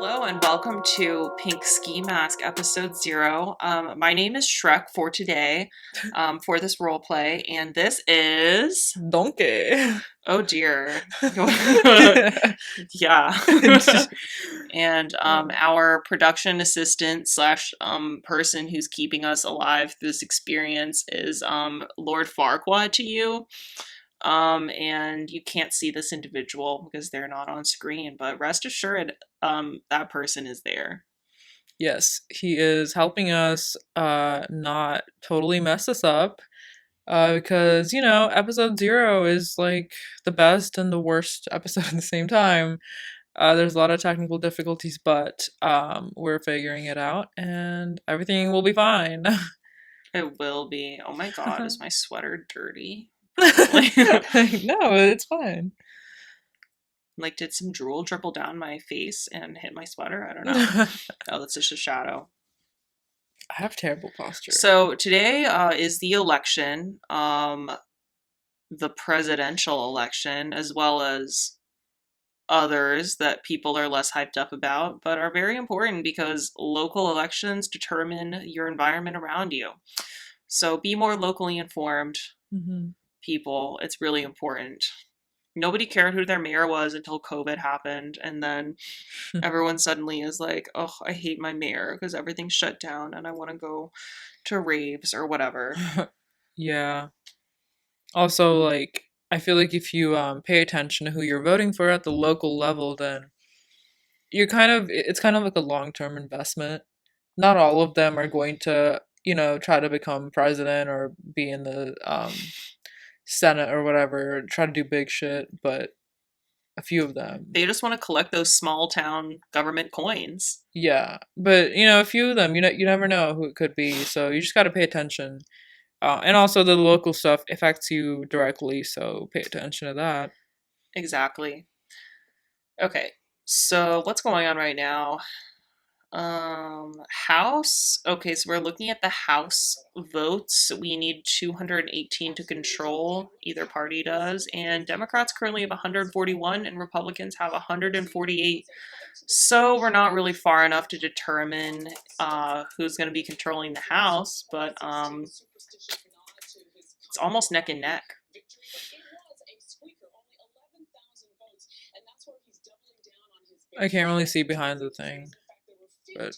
Hello and welcome to Pink Ski Mask episode 0. My name is Shrek for today, for this role play, and this is Donkey. oh dear, yeah, and our production assistant slash person who's keeping us alive through this experience is Lord Farquaad to you. And you can't see this individual because they're not on screen, but rest assured, that person is there. Yes, he is helping us not totally mess us up. Because, episode 0 is like the best and the worst episode at the same time. There's a lot of technical difficulties, but we're figuring it out and everything will be fine. It will be. Oh my god, is my sweater dirty? No, it's fine. Like, did some drool dribble down my face and hit my sweater? I don't know. Oh, that's just a shadow. I have terrible posture. So today is the election, the presidential election, as well as others that people are less hyped up about, but are very important because local elections determine your environment around you. So be more locally informed, people. It's really important. Nobody cared who their mayor was until COVID happened, and then everyone suddenly is like, oh, I hate my mayor because everything's shut down and I want to go to raves or whatever. Yeah. Also, like, I feel like if you pay attention to who you're voting for at the local level, then it's kind of like a long-term investment. Not all of them are going to, try to become president or be in the Senate or whatever, try to do big shit, but a few of them. They just want to collect those small town government coins. Yeah, but a few of them, you never know who it could be, so you just got to pay attention. And also the local stuff affects you directly, so pay attention to that. Exactly. Okay, so what's going on right now? House. Okay, so we're looking at the House votes. We need 218 to control. Either party does. And Democrats currently have 141 and Republicans have 148. So we're not really far enough to determine who's going to be controlling the House, but it's almost neck and neck. I can't really see behind the thing. But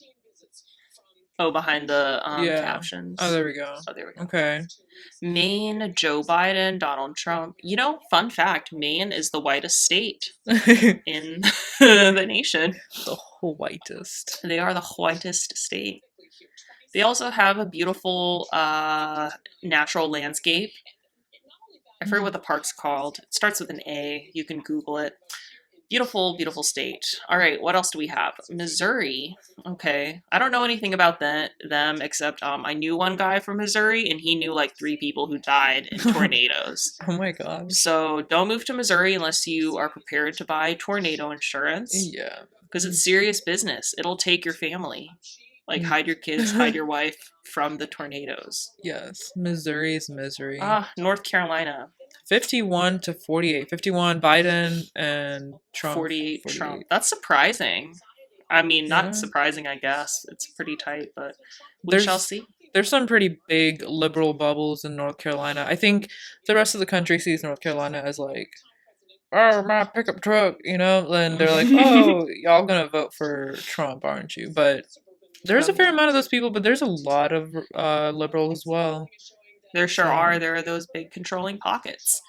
behind the captions. Oh, there we go. Oh, there we go. Okay. Maine, Joe Biden, Donald Trump. Fun fact, Maine is the whitest state in the nation. The whitest. They are the whitest state. They also have a beautiful natural landscape. I forget what the park's called. It starts with an A. You can Google it. Beautiful, beautiful state. All right, what else do we have? Missouri. Okay. I don't know anything about them except I knew one guy from Missouri and he knew like 3 people who died in tornadoes. Oh my god. So don't move to Missouri unless you are prepared to buy tornado insurance. Yeah. Because it's serious business. It'll take your family. Like, hide your kids, hide your wife from the tornadoes. Yes. Missouri is misery. North Carolina. 51 to 48. 51 Biden and Trump. 48 Trump. That's surprising. I mean, not surprising, I guess. It's pretty tight, but we shall see. There's some pretty big liberal bubbles in North Carolina. I think the rest of the country sees North Carolina as like, oh, my pickup truck, and they're like, oh, y'all gonna vote for Trump, aren't you? But there's a fair amount of those people, but there's a lot of liberals as well. There sure are. There are those big controlling pockets.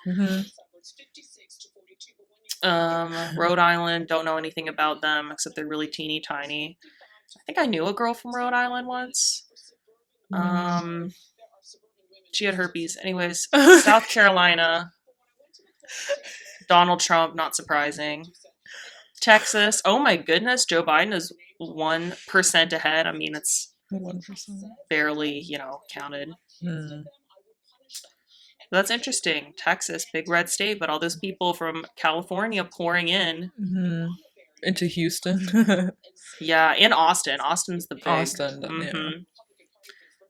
Rhode Island, don't know anything about them except they're really teeny tiny. I think I knew a girl from Rhode Island once. She had herpes. Anyways, South Carolina, Donald Trump, not surprising. Texas, oh my goodness, Joe Biden is 1% ahead. I mean, it's 1%. Barely, counted. That's interesting. Texas, big red state, but all those people from California pouring in. Into Houston. Yeah, in Austin. Austin's the big. Austin, yeah.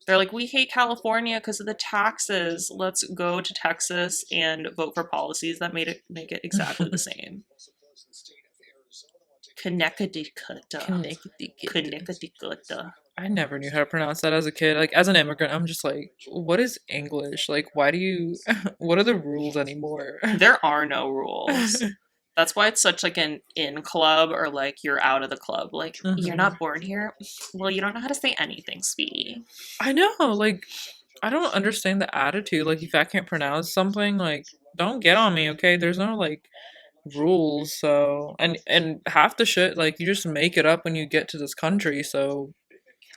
They're like, we hate California because of the taxes. Let's go to Texas and vote for policies that make it exactly the same. Connecticut. Connecticut. I never knew how to pronounce that as a kid. Like as an immigrant, I'm just like, what is English? Like, why do you? What are the rules anymore? There are no rules. That's why it's such like an in club or like you're out of the club. Like you're Mhm. not born here. Well, you don't know how to say anything, sweetie. I know. Like, I don't understand the attitude. Like, if I can't pronounce something, like, don't get on me, okay? There's no like rules. So, and half the shit, like, you just make it up when you get to this country. So,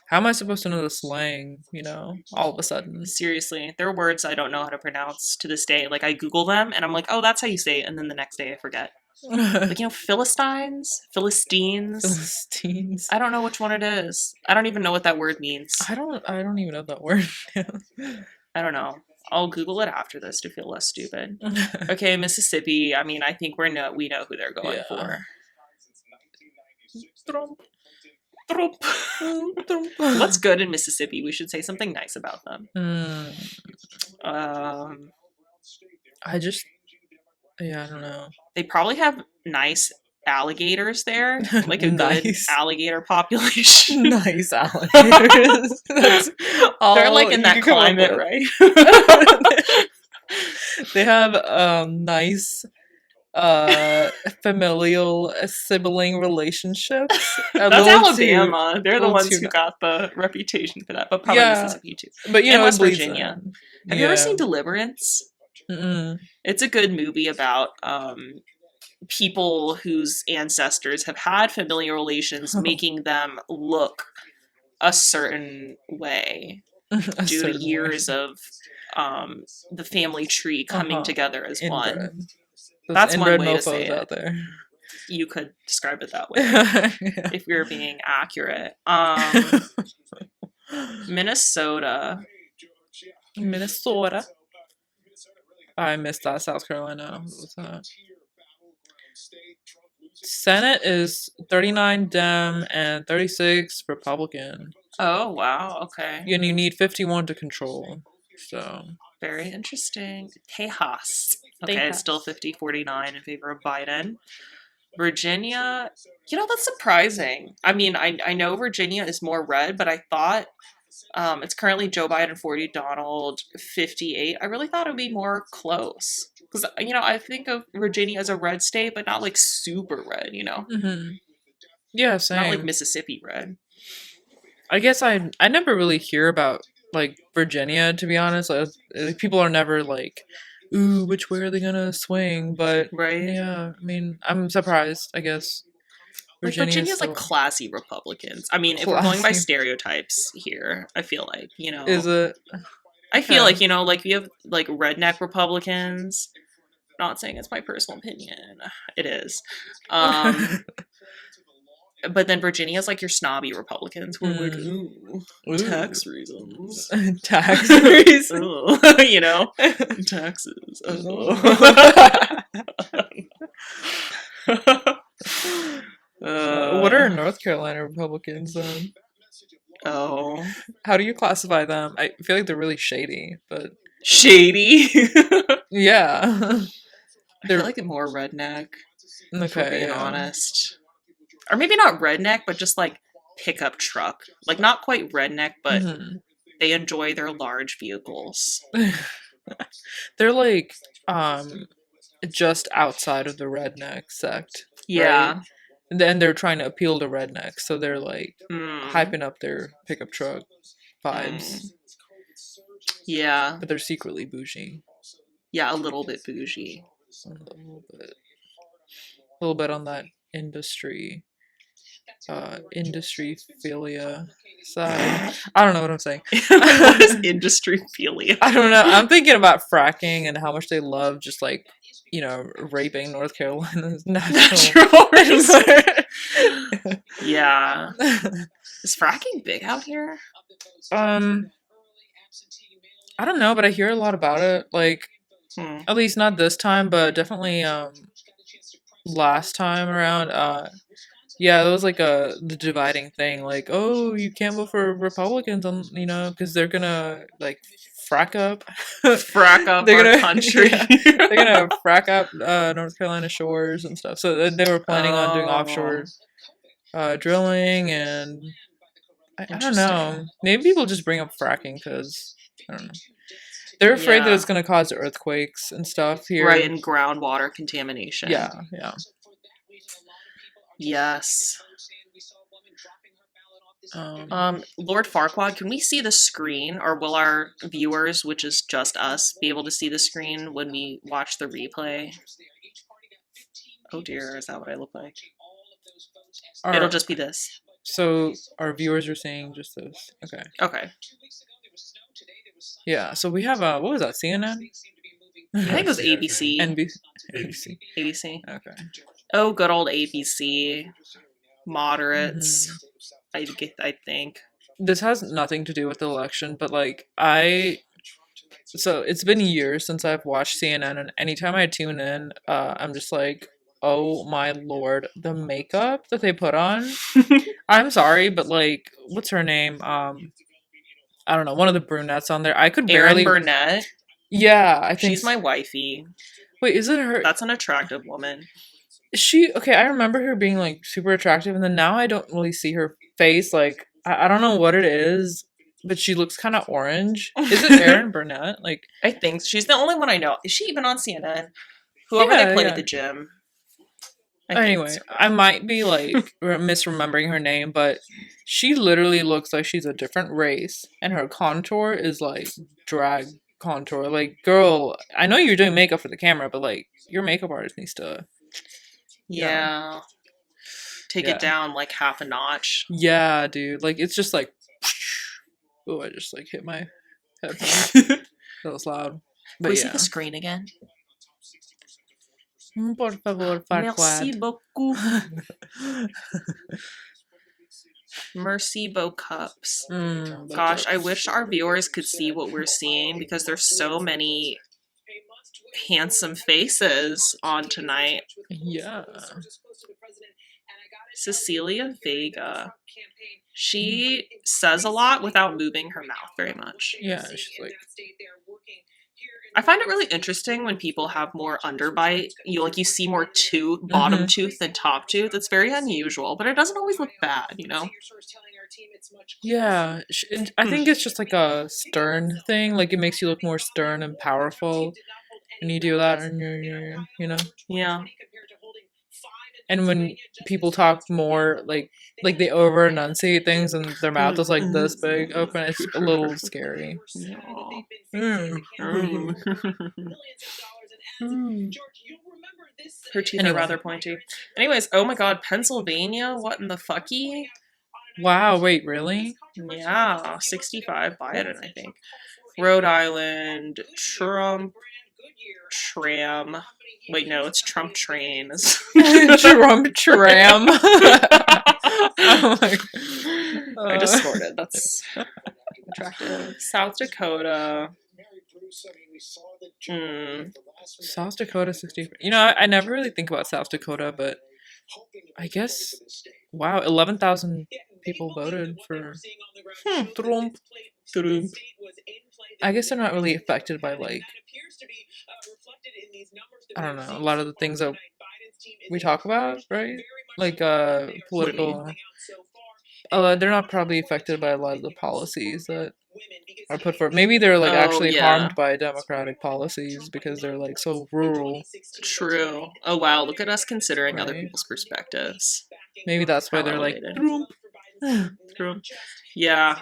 how am I supposed to know the slang? You know, all of a sudden. Seriously, there are words I don't know how to pronounce to this day. Like I Google them and I'm like, oh, that's how you say it, and then the next day I forget. Like Philistines, Philistines. Philistines. I don't know which one it is. I don't even know what that word means. I don't even know that word. I don't know. I'll Google it after this to feel less stupid. Okay, Mississippi. I mean, I think we know who they're going Yeah. for. Trump. What's good in Mississippi? We should say something nice about them. I just, yeah, I don't know. They probably have nice alligators there, like a Nice. good alligator population. Nice alligators. That's all They're like in you that can come up climate, with. right? They have nice familial sibling relationships. A That's little too- Alabama. They're the little ones too who nice. got the reputation for that, but probably Yeah. Mississippi too. But you and know, West it bleeds Virginia. in. Have you ever Yeah. seen Deliverance? Mm-mm. It's a good movie about people whose ancestors have had familial relations, making them look a certain way A due to certain way. years of the family tree coming Uh-huh. together as one. Inbred. Those That's one inbred way to say mofos it. out there. You could describe it that way Yeah. if we were being accurate. Minnesota. Minnesota. I missed that. South Carolina. What was that? Senate is 39 Dem and 36 Republican. Oh, wow. Okay. And you need 51 to control. So, Very interesting. Tejas. Okay, Tejas. it's still 50-49 in favor of Biden. Virginia, that's surprising. I mean, I know Virginia is more red, but I thought it's currently Joe Biden 40, Donald 58. I really thought it would be more close. Because, I think of Virginia as a red state, but not like super red, mm-hmm. Yeah, same. Not like Mississippi red. I guess I never really hear about like Virginia, to be honest. Like, people are never like, ooh, which way are they gonna swing? But Right? yeah, I mean, I'm surprised, I guess. Virginia's like classy Republicans. I mean, if we're going by stereotypes here, I feel like, Is it? I feel like, like we have like redneck Republicans. Not saying it's my personal opinion. It is. But then Virginia's like your snobby Republicans who are like, ooh, tax reasons. Tax reasons. Taxes. What are North Carolina Republicans then? Oh. How do you classify them? I feel like they're really shady, but... Shady? Yeah. I feel like more redneck. Okay, if we're being honest. Or maybe not redneck, but just like pickup truck. Like not quite redneck, but they enjoy their large vehicles. They're like just outside of the redneck sect. Yeah. Right? And then they're trying to appeal to rednecks, so they're like hyping up their pickup truck vibes. Yeah. But they're secretly bougie. Yeah, a little bit bougie. A little bit on that industry philia side. I don't know what I'm saying. What is industry philia? I don't know. I'm thinking about fracking and how much they love just like, raping North Carolina's natural resource. Yeah. Is fracking big out here? I don't know, but I hear a lot about it. Like, at least not this time, but definitely last time around. Yeah, it was like the dividing thing. Like, oh, you can't vote for Republicans, because they're gonna like frack up our country. Yeah, they're gonna frack up North Carolina shores and stuff. So they were planning on doing offshore drilling, and I don't know. Interesting. Maybe people just bring up fracking because I don't know. They're afraid that Yeah. it's going to cause earthquakes and stuff Right, here. and groundwater contamination. Yeah, yeah. Yes. Um, Lord Farquaad, can we see the screen, or will our viewers, which is just us, be able to see the screen when we watch the replay? Oh dear, is that what I look like? It'll our just be this. so our viewers are saying just this. Okay. Okay. Yeah. So we have what was that? CNN? I think it was ABC. NBC. ABC. Okay. Oh, good old ABC. Moderates. Mhm. I think. This has nothing to do with the election, but like so it's been years since I've watched CNN, and anytime I tune in, I'm just like, oh my lord, the makeup that they put on. I'm sorry, but like, what's her name? I don't know, one of the brunettes on there. I could Erin barely. Burnett. Yeah, I think. She's my wifey. Wait, is it her? That's an attractive woman. She okay? I remember her being like super attractive, and then now I don't really see her face. Like, I don't know what it is, but she looks kind of orange. Is it Erin Burnett? Like, I think she's the only one I know. Is she even on CNN? Whoever yeah, they played at yeah. the gym. I think Anyway, so. I might be like misremembering her name, but she literally looks like she's a different race, and her contour is like drag contour. Like, girl, I know you're doing makeup for the camera, but like, your makeup artist needs to, Yeah. Take Yeah. it down like half a notch. yeah, dude. Like, it's just like, oh, I just like hit my headphones. That was loud. Can But we see yeah. the screen again? Por favor, Merci Farquaad. beaucoup. Merci beau cups. Gosh, I wish our viewers could see what we're seeing because there's so many handsome faces on tonight. Yeah. Cecilia Vega. She says a lot without moving her mouth very much. Yeah, she's like, I find it really interesting when people have more underbite. You see more tooth, bottom tooth than top tooth. It's very unusual, but it doesn't always look bad, you know? yeah. I think it's just like a stern thing. Like, it makes you look more stern and powerful. And you do that, and you're, you know? Yeah. And when people talk more, like they over enunciate things and their mouth is like this big open, it's a little scary. Her teeth Anyway. are rather pointy. Anyways, oh my god, Pennsylvania? What in the fucky? Wow, wait, really? Yeah, 65 Biden, I think. Rhode Island, Trump Tram. Wait, no, it's Trump Trains. Trump Tram. Oh my I just snorted. That's attractive. South Dakota. South Dakota 60. You know, I never really think about South Dakota, but I guess, wow, 11,000 people voted for Trump. I guess they're not really affected by, like, I don't know, a lot of the things that we talk about, right? Like, political. They're not probably affected by a lot of the policies that are put forth. Maybe they're like actually harmed by democratic policies because they're like so rural. True. Oh wow, look at us considering other Right. people's perspectives. Maybe that's why How they're like elevated. Trump. True. Yeah.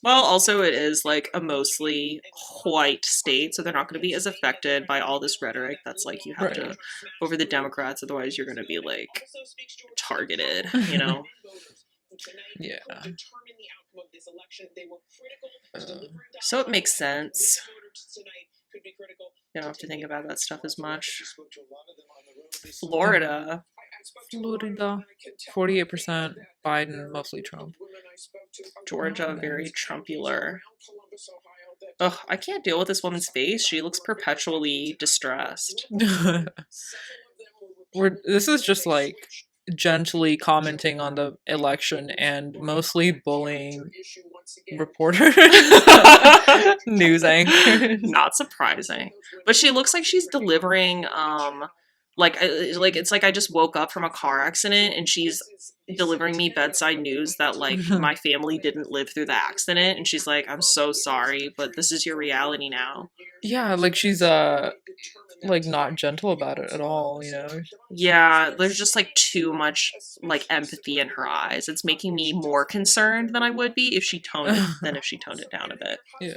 Well, also it is like a mostly white state, so they're not going to be as affected by all this rhetoric that's like you have to over the Democrats, otherwise you're going to be like targeted, you know. Yeah. So it makes sense. You don't have to think about that stuff as much. Florida. 48% Biden, mostly Trump. Georgia, very Trumpular. Ugh, I can't deal with this woman's face. She looks perpetually distressed. This is just like gently commenting on the election and mostly bullying reporters, news anchors. Not surprising. But she looks like she's delivering Like it's like I just woke up from a car accident and she's delivering me bedside news that like my family didn't live through the accident, and she's like, I'm so sorry, but this is your reality now. Yeah, like she's like not gentle about it at all, you know. Yeah, there's just like too much like empathy in her eyes. It's making me more concerned than I would be if she toned it than if she toned it down a bit. Yeah.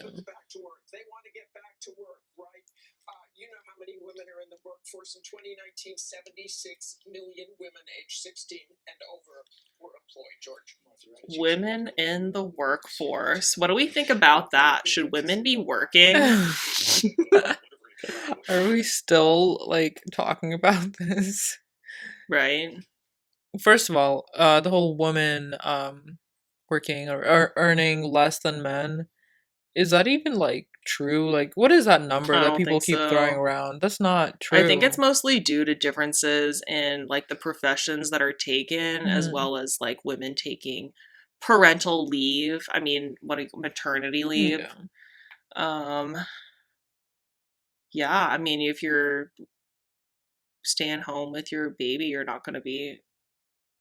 Women in the workforce. What do we think about that? Should women be working? Are we still like talking about this? Right? First of all, the whole woman working or earning less than men, is that even like true? Like what is that number I that don't people think keep throwing so. around? That's not I think it's true. mostly due to differences in like the professions that are taken, as Mhm. well as like women taking parental leave. I mean, maternity leave. Yeah. Um, yeah, I mean, if you're staying home with your baby, you're not going to be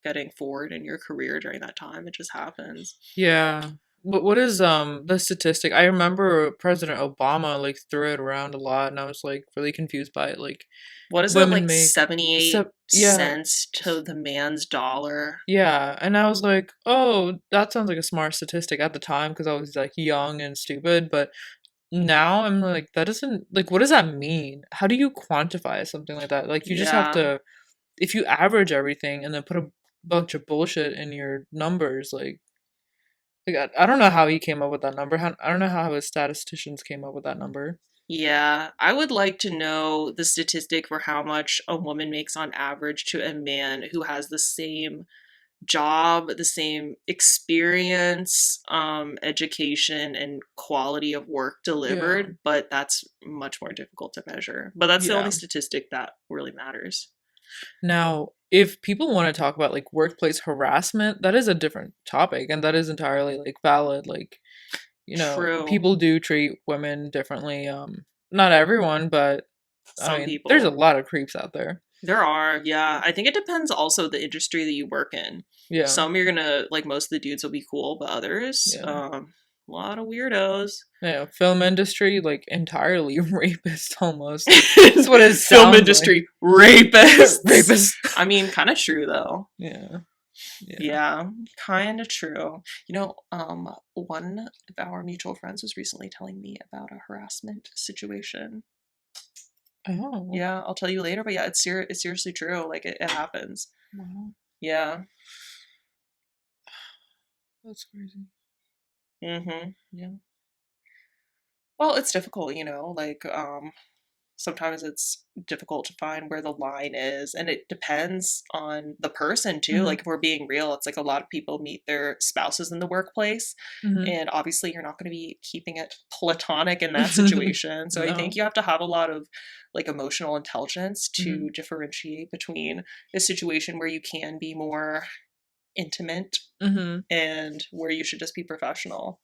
getting forward in your career during that time. It just happens. Yeah. What is the statistic? I remember President Obama like threw it around a lot and I was like really confused by it. Like What is it, women like make 78 yeah, cents to the man's dollar? yeah, and I was like, "Oh, that sounds like a smart statistic at the time because I was like young and stupid, but now I'm like that doesn't like what does that mean? How do you quantify something like that? Like you just have Yeah. to if you average everything and then put a bunch of bullshit in your numbers like I don't know how he came up with that number. I don't know how his statisticians came up with that number. Yeah, I would like to know the statistic for how much a woman makes on average to a man who has the same job, the same experience, education, and quality of work Yeah. delivered, but that's much more difficult to measure. But that's the only Yeah. statistic that really matters. Now, if people want to talk about like workplace harassment, that is a different topic and that is entirely like valid. Like, you know, True. people do treat women differently. Not everyone, but I Some mean, there's a people. lot of creeps out there. There are, yeah. I think it depends also the industry that you work in. Yeah. Some you're gonna like most of the dudes will be cool, but others, Yeah. a lot of weirdos. Yeah, film industry like entirely rapist almost. That's what it Film sounds like. industry rapists. Rapist. I mean, kind of true though. Yeah. Yeah. Yeah, kind of true. One of our mutual friends was recently telling me about a harassment situation. Oh. Yeah, I'll tell you later, but yeah, it's seriously true. Like it happens. Wow. Yeah. That's crazy. Yeah. Well, it's difficult, like sometimes it's difficult to find where the line is, and it depends on the person too. Mm-hmm. Like if we're being real, it's like a lot of people meet their spouses in the workplace, Mm-hmm. and obviously you're not going to be keeping it platonic in that situation. So I think No. you have to have a lot of like emotional intelligence Mm-hmm. to differentiate between a situation where you can be more intimate Mm-hmm. and where you should just be professional.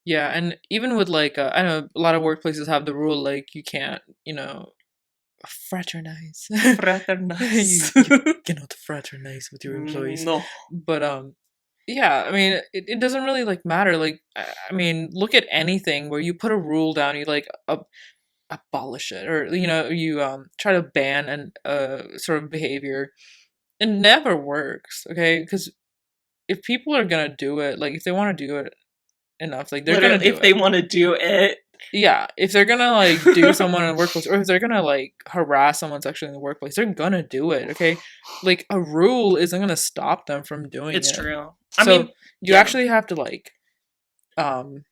Yeah, and even with like, I know a lot of workplaces have the rule like you can't, you know, fraternize. Fraternize. You cannot fraternize with your employees. No. But yeah, I mean, it doesn't really like matter. Like, I mean, look at anything where you put a rule down, you like abolish it, or you know, you try to ban an sort of behavior. It never works, okay? Because if people are gonna do it, like if they want to do it enough, like they're gonna Literally, do if they it. want to do it. Yeah, if they're gonna like do someone in the workplace, or if they're gonna like harass someone sexually in the workplace, they're gonna do it. Okay, like a rule isn't gonna stop them from doing It's it. true. I So mean, you yeah. actually have to like um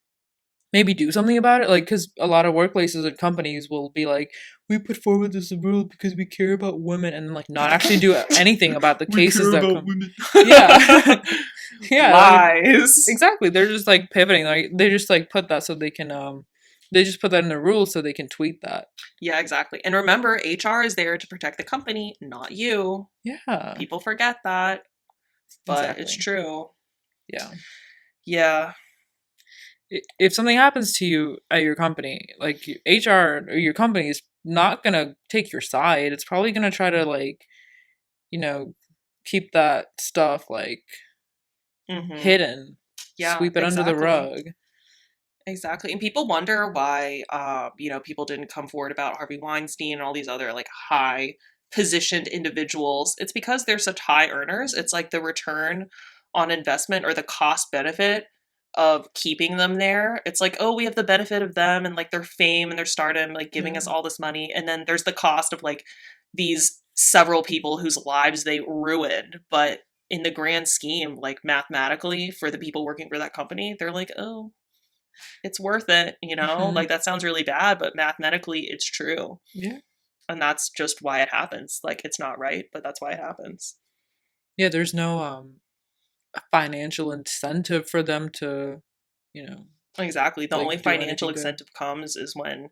maybe do something about it, like because a lot of workplaces and companies will be like, we put forward this rule because we care about women, and like not actually do anything about the We cases care that about come. women. Yeah, yeah, Lies. exactly. They're just like pivoting. Like they just like put that so they can they just put that in the rules so they can tweet that. Yeah, exactly. And remember, HR is there to protect the company, not you. Yeah, People forget that, but it's exactly. true. Yeah. Yeah. If something happens to you at your company, like HR or your company is not gonna take your side. It's probably gonna try to like, you know, keep that stuff like Mm-hmm. hidden, Yeah, sweep it under the exactly. rug. Exactly. And people wonder why, people didn't come forward about Harvey Weinstein and all these other like high positioned individuals. It's because they're such high earners. It's like the return on investment or the cost benefit of keeping them there. It's like, oh, we have the benefit of them and like their fame and their stardom, like giving Yeah. us all this money. And then there's the cost of like these several people whose lives they ruined. But in the grand scheme, like mathematically, for the people working for that company, they're like, oh, it's worth it, you know? Hmm. Like that sounds really bad, but mathematically it's true. Yeah. And that's just why it happens. Like it's not right, but that's why it happens. Yeah, there's no financial incentive for them to, you know, Exactly. The only like do financial anything good. incentive comes is when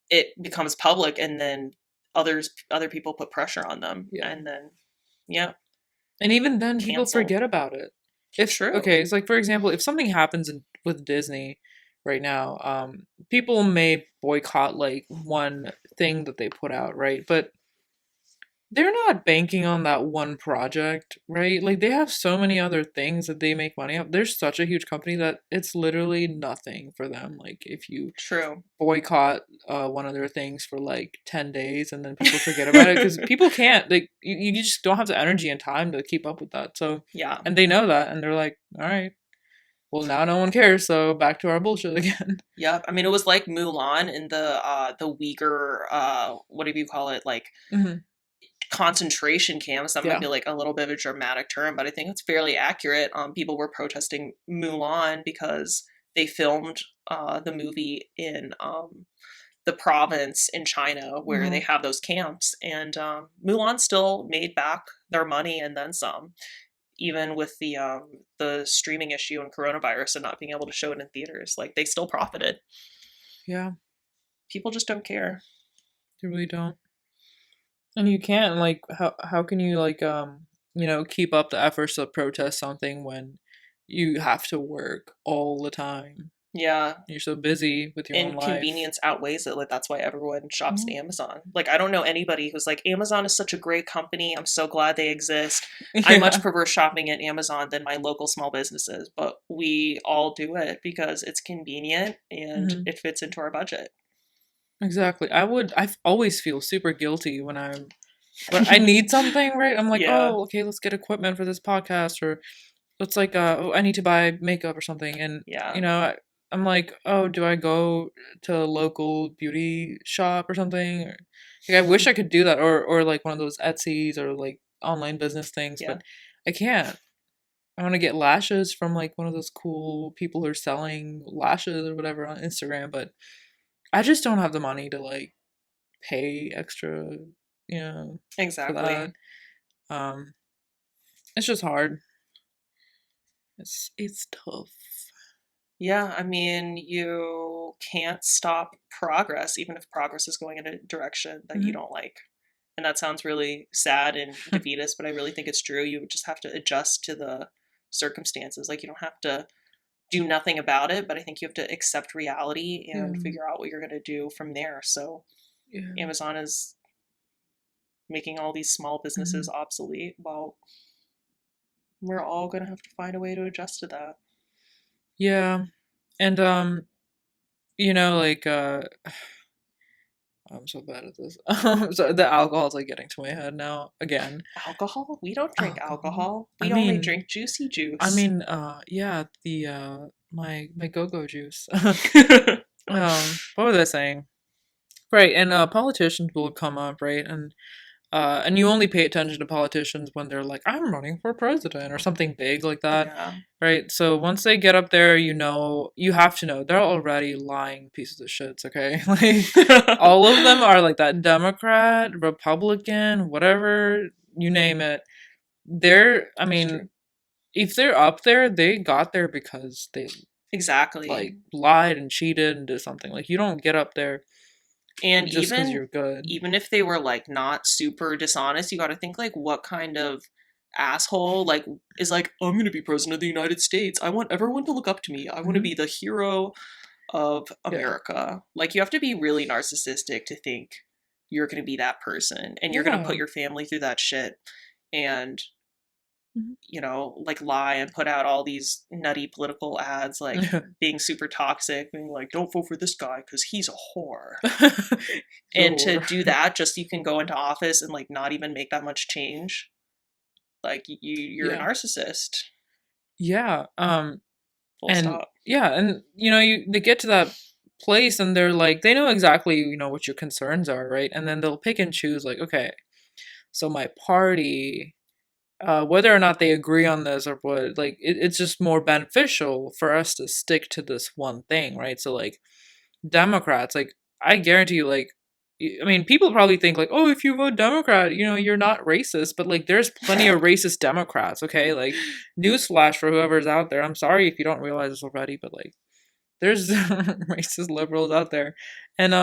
it becomes public and then other people put pressure on them Yeah. and then yeah, And even then people canceled. forget about it. If True. okay, it's like for example, if something happens with Disney right now, people may boycott like one thing that they put out, right? But they're not banking on that one project, right? Like they have so many other things that they make money off. They're such a huge company that it's literally nothing for them. Like if you True. boycott one of their things for like 10 days and then people forget about it because people can't, like you just don't have the energy and time to keep up with that. So, Yeah. and they know that and they're like, all right, well now no one cares, so back to our bullshit again. Yep. I mean, it was like Mulan in the Uyghur what do you call it? Like Hmm. concentration camps. That might Yeah. be like a little bit of a dramatic term, but I think it's fairly accurate. People were protesting Mulan because they filmed the movie in the province in China where they Hmm. have those camps, and Mulan still made back their money and then some, even with the streaming issue and coronavirus and not being able to show it in theaters. Like they still profited. Yeah, People just don't care. they really don't. And you can't like how can you like keep up the efforts to protest something when you have to work all the time. Yeah, You're so busy with your own and life. convenience outweighs it. Like that's why everyone shops at Mhm. Amazon. Like I don't know anybody who's like Amazon is such a great company. I'm so glad they exist. I much Yeah. prefer shopping at Amazon than my local small businesses, but we all do it because it's convenient and Hmm. it fits into our budget. Exactly. I always feel super guilty when I need something, right? I'm like, Yeah. "Oh, okay, let's get equipment for this podcast," or let's like oh, I need to buy makeup or something. And Yeah. I'm like, "Oh, do I go to a local beauty shop or something?" Or, like I wish I could do that, or like one of those Etsy's or like online business things, Yeah. but I can't. I want to get lashes from like one of those cool people who are selling lashes or whatever on Instagram, but I just don't have the money to like pay extra, you know, for that. Exactly. Um, it's just hard. It's tough. Yeah, I mean, you can't stop progress even if progress is going in a direction that you Hmm. don't like. And that sounds really sad and defeatist, but I really think it's true. You just have to adjust to the circumstances. Like you don't have to do nothing about it, but I think you have to accept reality Yeah. and figure out what you're going to do from there. So Yeah. Amazon is making all these small businesses Hmm. obsolete. Well, we're all going to have to find a way to adjust to that. Yeah. And like I'm so bad at this. So the alcohol's like getting to my head now again. Alcohol? We don't drink Alcohol. alcohol. I We only mean, drink juicy I juice. mean, yeah, the my go-go juice. What was I saying? Right, and politicians will come up, right? And you only pay attention to politicians when they're like, I'm running for president or something big like that, Yeah. right? So once they get up there, you have to know they're already lying pieces of shits, okay? Like all of them are like that. Democrat, Republican, whatever, you name it. I It's mean, true. if they're up there, they got there because they Exactly. like lied and cheated and did something. Like you don't get up there And just because you're good. even if they were like not super dishonest, you got to think like what kind of asshole like is like I'm going to be president of the United States. I want everyone to look up to me. I want to Hmm. be the hero of Yeah. America. Like, you have to be really narcissistic to think you're going to be that person and you're going to put Yeah. your family through that shit and, Mhm. like lie and put out all these nutty political ads, like being super toxic, being like, don't vote for this guy because he's a whore. And to Sure. do that just so you can go into office and like not even make that much change, like you're a Yeah. narcissist. Yeah. Full And stop. yeah, and they get to that place and they're like they know exactly, what your concerns are, right? And then they'll pick and choose like, okay, so my party, whether or not they agree on this or what, like it's just more beneficial for us to stick to this one thing, right? So like Democrats, like I guarantee you, like I mean, people probably think like, oh, if you vote Democrat, you're not racist, but like there's plenty of racist Democrats, okay? Like newsflash for whoever's out there. I'm sorry if you don't realize this already, but like there's racist liberals out there. And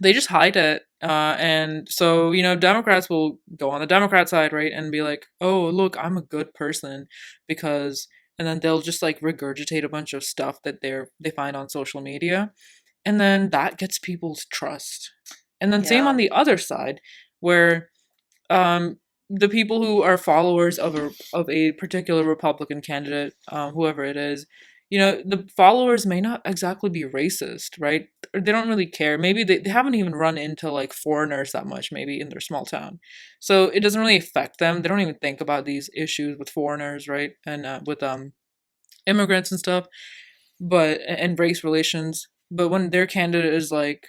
they just hide it. And so, Democrats will go on the Democrat side, right? And be like, oh, look, I'm a good person because, and then they'll just like regurgitate a bunch of stuff that they find on social media. And then that gets people's trust. And then same on Yeah. the other side, where um, the people who are followers of a particular Republican candidate, whoever it is, the followers may not exactly be racist, right? Or they don't really care. Maybe they haven't even run into like foreigners that much, maybe in their small town. So it doesn't really affect them. They don't even think about these issues with foreigners, right? And with immigrants and stuff, and race relations. But when their candidate is like,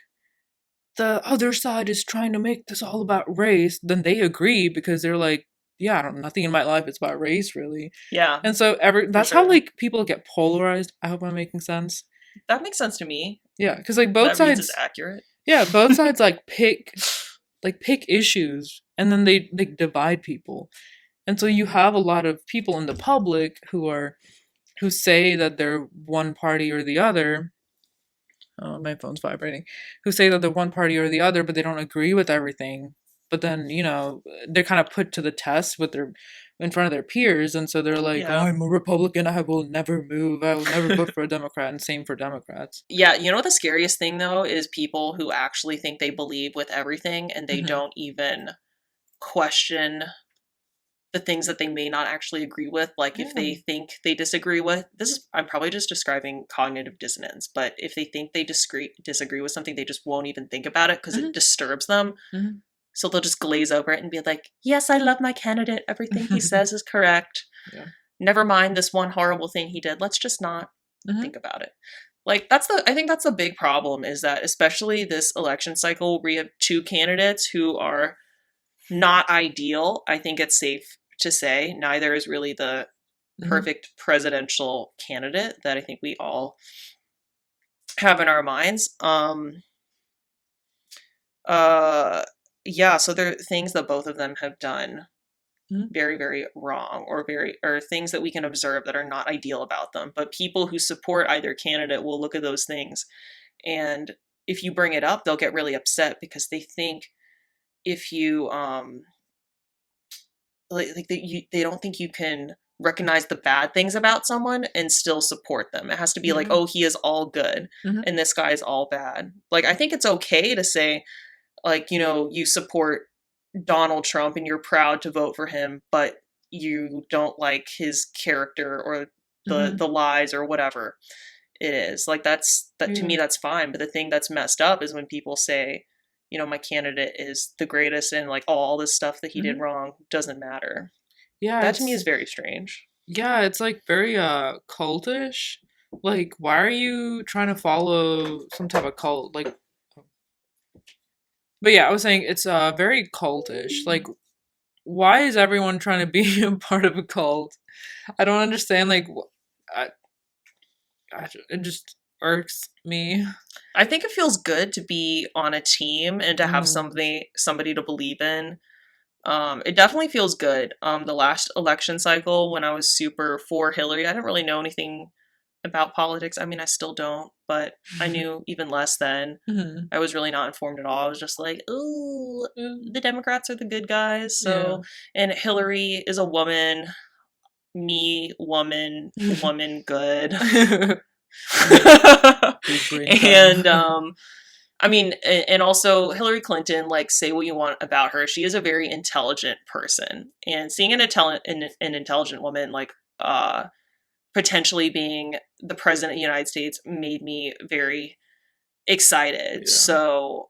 the other side is trying to make this all about race, then they agree because they're like, yeah, I don't nothing in my life is about race really. Yeah, And so for that's how sure. like people get polarized. I hope I'm making sense. That makes sense to me. Yeah, because like both That reads as sides, accurate. yeah, both sides like pick issues and then they divide people. And so you have a lot of people in the public who say that they're one party or the other. Oh, my phone's vibrating. Who say that they're one party or the other, but they don't agree with everything. But then, they're kind of put to the test in front of their peers, and so they're like, "Oh, Yeah. I'm a Republican. I will never move. I will never vote for a Democrat." And same for Democrats. Yeah, you know what the scariest thing though is people who actually think they believe with everything and they Hmm. don't even question the things that they may not actually agree with. Like if they Yeah. think they disagree with this is I'm probably just describing cognitive dissonance, but if they think they disagree with something, they just won't even think about it because Hmm. it disturbs them. Hmm. So they'll just glaze over it and be like, "Yes, I love my candidate. Everything he says is correct. Yeah. Never mind this one horrible thing he did. Let's just not Hmm. think about it." Like I think that's the big problem is that especially this election cycle where you have two candidates who are not ideal. I think it's safe to say neither is really the Hmm. perfect presidential candidate that I think we all have in our minds. Uh yeah, so there are things that both of them have done Hmm. very, very wrong or things that we can observe that are not ideal about them. But people who support either candidate will look at those things, and if you bring it up, they'll get really upset because they think if you like they don't think you can recognize the bad things about someone and still support them. It has to be like, Yeah. oh, he is all good Hmm. and this guy is all bad. Like I think it's okay to say like, you support Donald Trump and you're proud to vote for him, but you don't like his character or the Hmm. the lies or whatever it is. Like that to Yeah. me that's fine, but the thing that's messed up is when people say, my candidate is the greatest and like all this stuff that he did Hmm. wrong doesn't matter. Yeah. That to me is very strange. It's like very cultish. Like, why are you trying to follow some type of cult? Like, but yeah, I was saying it's very cultish. Like, why is everyone trying to be a part of a cult? I don't understand. Like, I, it just irks me. I think it feels good to be on a team and to have Mm. somebody to believe in. It definitely feels good. The last election cycle when I was super for Hillary, I didn't really know anything about politics. I mean, I still don't, but I knew even less then. Mhm. I was really not informed at all. I was just like, "Ooh, Mm. the Democrats are the good guys." Yeah. So, and Hillary is a woman, me, woman, woman, good. Big brain time. And I mean, and also Hillary Clinton, like, say what you want about her, she is a very intelligent person, and seeing an intelligent woman like potentially being the president of the United States made me very excited. Yeah. So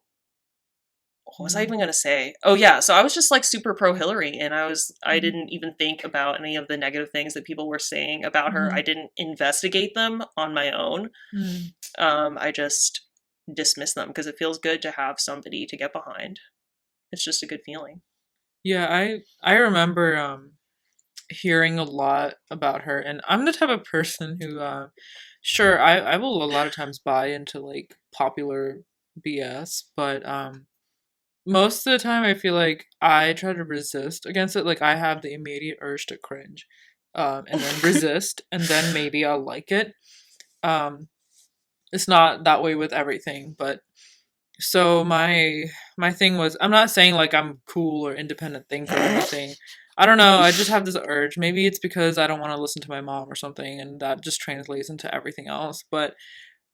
what was I Mm. even going to say? Oh yeah, so I was just like super pro Hillary, and I Mhm. didn't even think about any of the negative things that people were saying about her. I Mhm. didn't investigate them on my own. Mhm. I just dismiss them because it feels good to have somebody to get behind. It's just a good feeling. Yeah, I remember hearing a lot about her, and I'm the type of person who sure, I will a lot of times buy into like popular BS, but most of the time I feel like I try to resist against it. Like I have the immediate urge to cringe, and then resist, and then maybe I'll like it. Um, it's not that way with everything, but so my thing was, I'm not saying like I'm cool or independent thinker or anything. I don't know, I just have this urge. Maybe it's because I don't want to listen to my mom or something, and that just translates into everything else. But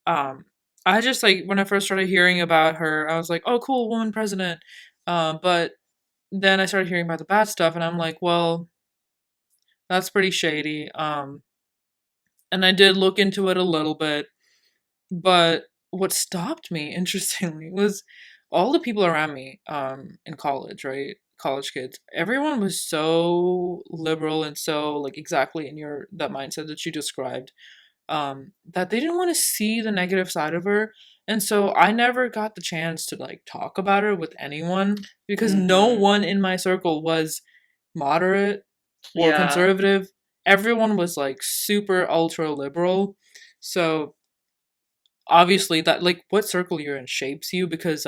um I just like when I first started hearing about her, I was like, "Oh, cool, woman president." But then I started hearing about the bad stuff and I'm like, "Well, that's pretty shady." And I did look into it a little bit. But what stopped me, interestingly, was all the people around me in college, right? College kids. Everyone was so liberal and so like exactly in your that mindset that you described, that they didn't want to see the negative side of her. And so I never got the chance to like talk about her with anyone because no Mm-hmm. one in my circle was moderate or Yeah. conservative. Everyone was like super ultra liberal. So obviously that like what circle you're in shapes you because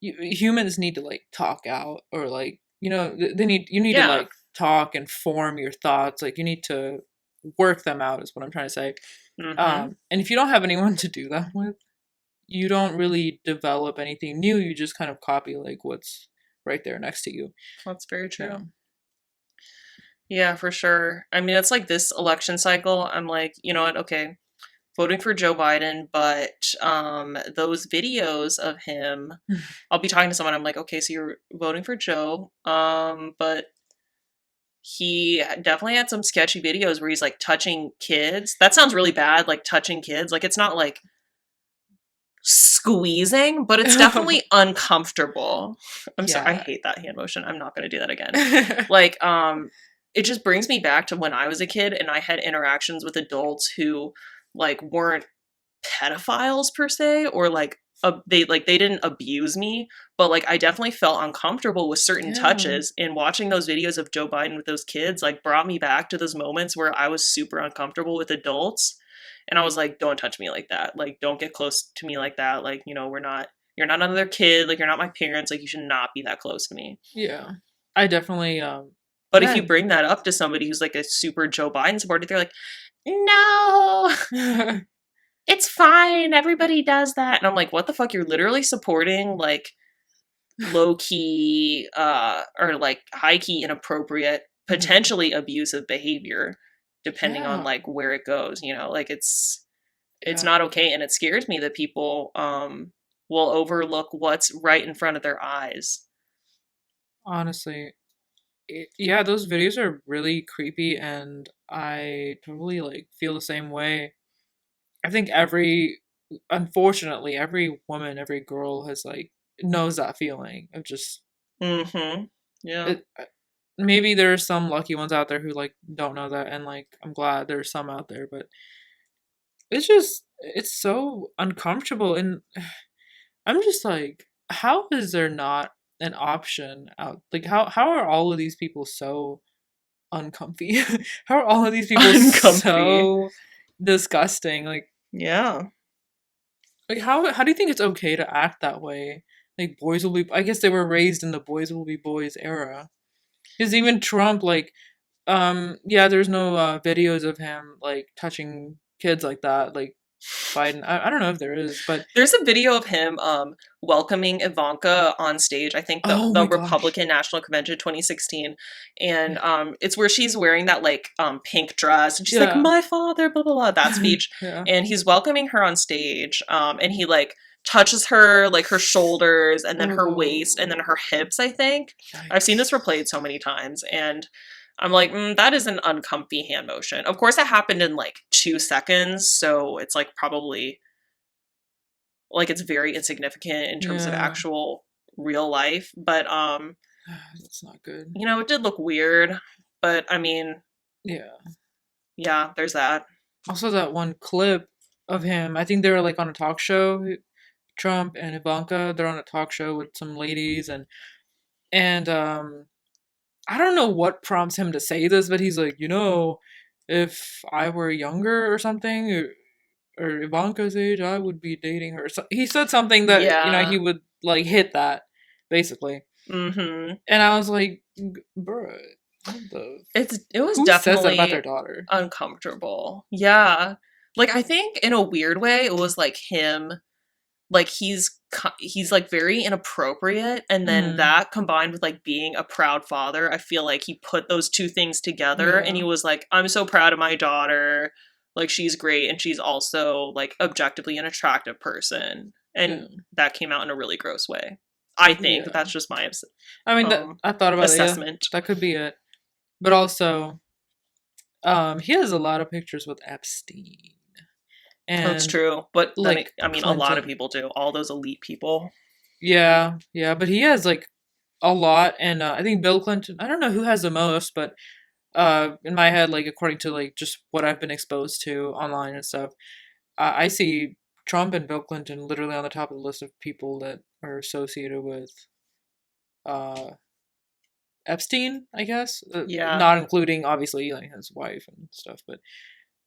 humans need to like talk out or like they need you need to Yeah. like talk and form your thoughts, like you need to work them out is what I'm trying to say. Mm-hmm. And if you don't have anyone to do that with, you don't really develop anything new, you just kind of copy like what's right there next to you. That's very Yeah. true. Yeah, for sure. I mean, it's like this election cycle. I'm like, you know what? Okay, voting for Joe Biden, but those videos of him, I'll be talking to someone. I'm like, okay, so you're voting for Joe, but he definitely had some sketchy videos where he's like touching kids. That sounds really bad, like touching kids. Like it's not like squeezing, but it's definitely uncomfortable. I'm sorry, I Yeah. hate that hand motion. I'm not going to do that again. Like it just brings me back to when I was a kid and I had interactions with adults who like weren't pedophiles per se, or like they didn't abuse me, but like I definitely felt uncomfortable with certain Yeah. touches, and watching those videos of Joe Biden with those kids like brought me back to those moments where I was super uncomfortable with adults, and I was like, don't touch me like that, like don't get close to me like that, like you're not another kid, like you're not my parents, like you should not be that close to me. Yeah. I definitely But if you yeah. bring that up to somebody who's like a super Joe Biden supporter, they're like, no, it's fine. Everybody does that. And I'm like, what the fuck? You're literally supporting like low key or like high key inappropriate, potentially abusive behavior, depending on Yeah. like where it goes, you know, like it's Yeah. not okay. And it scares me that people will overlook what's right in front of their eyes. Honestly, yeah, those videos are really creepy, and I totally like feel the same way. I think unfortunately, every woman, every girl has like knows that feeling of just Mm-hmm. Yeah. it. Maybe there are some lucky ones out there who like don't know that, and like I'm glad there's some out there, but it's so uncomfortable, and I'm just like, how is there not an option out? Like, how are all of these people so uncomfy? How are all of these people Uncomfy. so disgusting? Yeah. Like how do you think it's okay to act that way? Like boys will be. I guess they were raised in the boys will be boys era. Because even Trump, like, yeah, there's no videos of him like touching kids like that. Like, Biden. I don't know if there is, but There's a video of him welcoming Ivanka on stage. I think oh the my gosh. Republican National Convention 2016, and it's where she's wearing that like pink dress, and she's like, Yeah. "My father," blah blah blah, that speech, Yeah. and he's welcoming her on stage, and he like touches her like her shoulders and then her waist and then Oh, her hips. I think I've seen this yikes. replayed so many times, and I'm like, that is an uncomfy hand motion. Of course, it happened in like 2 seconds, so it's like probably like it's very insignificant in terms of Yeah. actual real life. But That's not good. it did look weird. But I mean, Yeah. yeah, there's that. Also, that one clip of him, I think they were like on a talk show. Trump and Ivanka, they're on a talk show with some ladies, and I don't know what prompts him to say this, but he's like, if I were younger or something, or Ivanka's age, I would be dating her. So he said something that he Yeah. would like hit that basically, Mm-hmm. and I was like, bruh, what the It was who says that about their definitely daughter? uncomfortable. Yeah. Like I think in a weird way, it was like him like he's like very inappropriate, and then Mm, that combined with like being a proud father, I feel like he put those two things together and he yeah, was like, I'm so proud of my daughter, like she's great and she's also like objectively an attractive person, yeah, and that came out in a really gross way. I think yeah. that's just my I mean, that um I thought about it. Yeah, assessment. that could be it. But also, he has a lot of pictures with Epstein That's and true, but then like I mean a lot of Clinton. people do, all those elite people. Yeah, yeah, but he has like a lot, and I think Bill Clinton. I don't know who has the most, but in my head, like according to like just what I've been exposed to online and stuff, I see Trump and Bill Clinton literally on the top of the list of people that are associated with uh Epstein, I guess, Yeah. not including obviously like his wife and stuff, but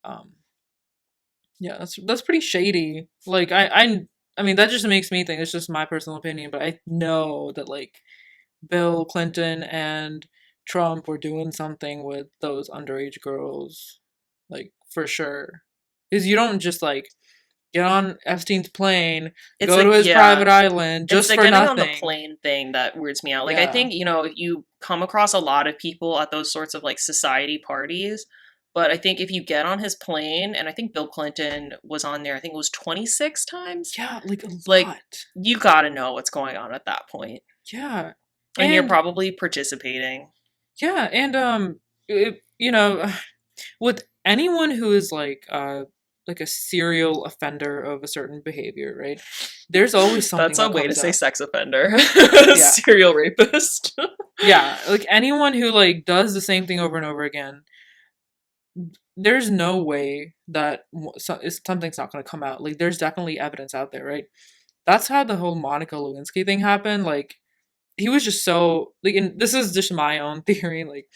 um yeah, that's pretty shady. Like I mean that just makes me think. It's just my personal opinion, but I know that like Bill Clinton and Trump were doing something with those underage girls, like for sure. Because you don't just like get on Epstein's plane, It's go to like, his private yeah, island it's just the for getting on the nothing. plane thing that weirds me out. Like, I Yeah. think, you come across a lot of people at those sorts of like society parties, but I think if you get on his plane, and I think Bill Clinton was on there, I think it was 26 times, Yeah, like a like, lot. you gotta know what's going on at that point. Yeah. And you're And probably participating. yeah, and with anyone who is like a serial offender of a certain behavior, right? There's always something That's a that way to comes say up. sex offender. Yeah. Serial rapist. Yeah, like anyone who like does the same thing over and over again, there's no way that something's not going to come out. Like there's definitely evidence out there, right? That's how the whole Monica Lewinsky thing happened. Like he was just so like, and this is just my own theory. Like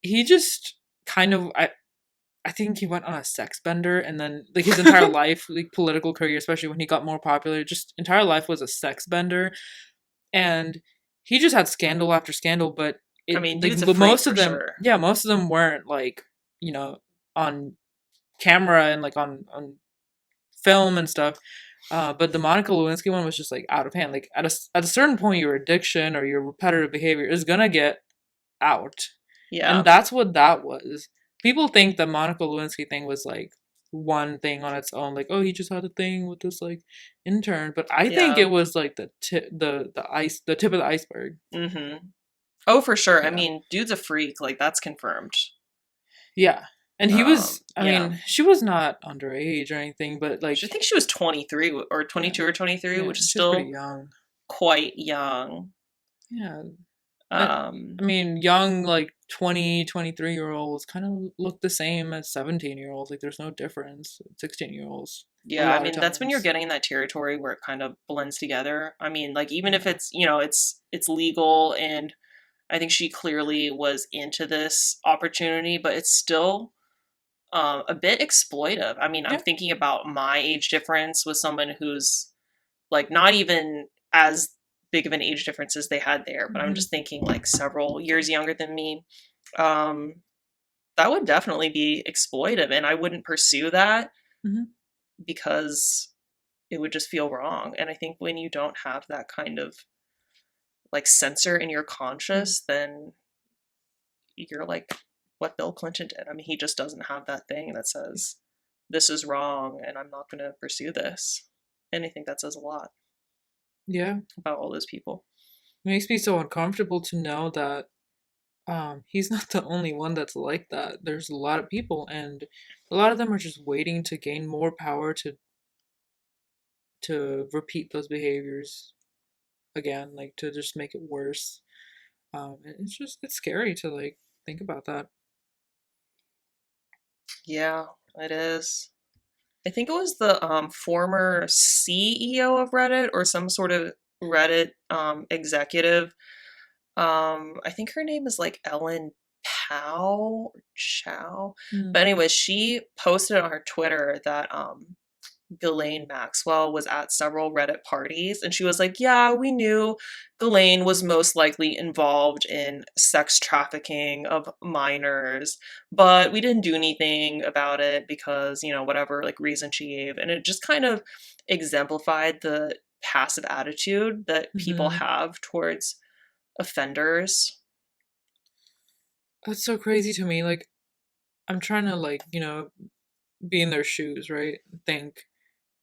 he just kind of I think he went on a sex bender, and then like his entire life, like political career, especially when he got more popular, just entire life was a sex bender, and he just had scandal after scandal. But I it mean, like dude's a freak most for of them, sure. yeah, most of them weren't like you know on camera and like on film and stuff. But the Monica Lewinsky one was just like out of hand. Like at a certain point, your addiction or your repetitive behavior is gonna get out. And Yeah. that's what that was. People think the Monica Lewinsky thing was like one thing on its own, like, oh, he just had a thing with this like intern. But I think Yeah. it was like the tip of the iceberg. Mm-hmm. Oh, for sure. I Yeah. mean, dude's a freak. Like, that's confirmed. Yeah. And he was I Yeah. mean, she was not underage or anything, but like I think she was 23 or yeah, 22 or 23, yeah, which is she was pretty still young. quite young. Yeah. I Um, I mean, young like 23 year olds kind of look the same as 17-year olds. Like there's no difference. 16-year olds a yeah, I lot of mean, that's when you're times. getting in that territory where it kind of blends together. I mean, like even if Yeah. it's legal, and I think she clearly was into this opportunity, but it's still a bit exploitive. I mean, I'm Yeah. thinking about my age difference with someone who's like not even as big of an age difference as they had there, but I'm Hmm. just thinking like several years younger than me. Um, that would definitely be exploitive, and I wouldn't pursue that. Hmm. because it would just feel wrong. And I think when you don't have that kind of like censor in your conscious, then you're like what Bill Clinton did. I mean, he just doesn't have that thing that says this is wrong and I'm not going to pursue this. And I think that says a lot Yeah. about all those people. It makes me so uncomfortable to know that he's not the only one that's like that. There's a lot of people, and a lot of them are just waiting to gain more power to repeat those behaviors again, like to just make it worse. And it's scary to like think about that. Yeah, it is. I think it was the former CEO of Reddit or some sort of Reddit executive. I think her name is like Ellen Pow or Chow. Mm. But anyway, she posted on her Twitter that Ghislaine Maxwell was at several Reddit parties, and she was like, yeah, we knew Ghislaine was most likely involved in sex trafficking of minors, but we didn't do anything about it because, whatever like reason she gave. And it just kind of exemplified the passive attitude that people Hmm. have towards offenders. That's so crazy to me. Like, I'm trying to like, be in their shoes, right? Think,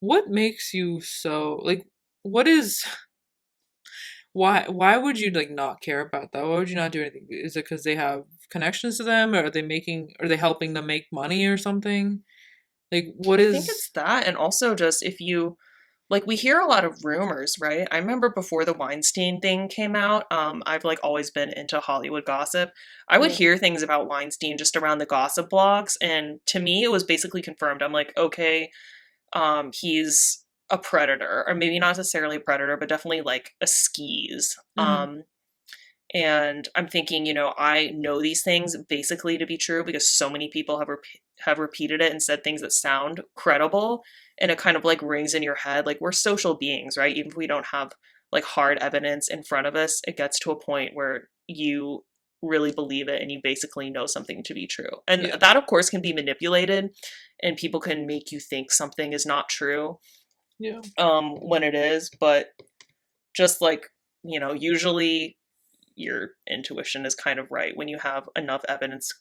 what makes you so like what is why would you like not care about that? Why would you not do anything? Is it because they have connections to them, or are they helping them make money or something? Like what I think is it's that. And also, just if you like, we hear a lot of rumors, right? I remember before the Weinstein thing came out, I've like always been into Hollywood gossip. I would yeah. hear things about Weinstein just around the gossip blogs, and to me, it was basically confirmed. I'm like, okay, he's a predator, or maybe not necessarily a predator, but definitely like a skis. Hmm. And I'm thinking, I know these things basically to be true because so many people have repeated it and said things that sound credible, and it kind of like rings in your head. Like, we're social beings, right? Even if we don't have like hard evidence in front of us, it gets to a point where you really believe it and you basically know something to be true. And Yeah. that of course can be manipulated, and people can make you think something is not true Yeah. when it is, but just like, usually your intuition is kind of right when you have enough evidence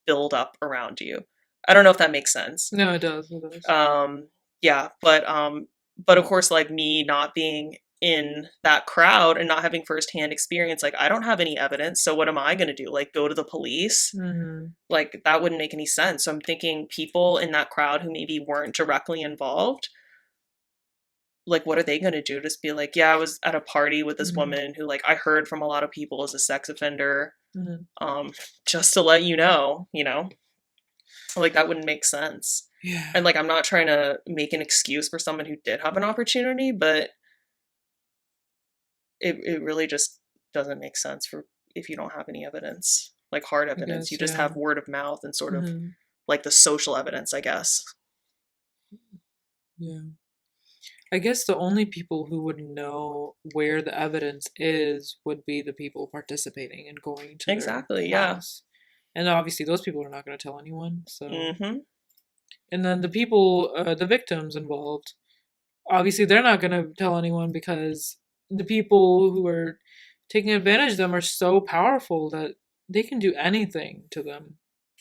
build up around you. I don't know if that makes sense. No, it does. It does. Yeah, but of course, like me not being in that crowd and not having firsthand experience, like I don't have any evidence. So what am I going to do? Like go to the police? Hmm. Like that wouldn't make any sense. So I'm thinking people in that crowd who maybe weren't directly involved, like what are they going to do? Just be like, yeah, I was at a party with this Hmm. woman who like I heard from a lot of people is a sex offender, Hmm. um just to let you know, like that wouldn't make sense. Yeah. And like I'm not trying to make an excuse for someone who did have an opportunity, but it really just doesn't make sense for if you don't have any evidence, like hard I evidence. You guess. just Yeah. have word of mouth and sort of Hmm. like the social evidence, I guess. Yeah. I guess the only people who would know where the evidence is would be the people participating and going to their Exactly, yeah. house. And obviously, those people are not going to tell anyone. So, Mm-hmm. and then the people, the victims involved, obviously, they're not going to tell anyone because the people who are taking advantage of them are so powerful that they can do anything to them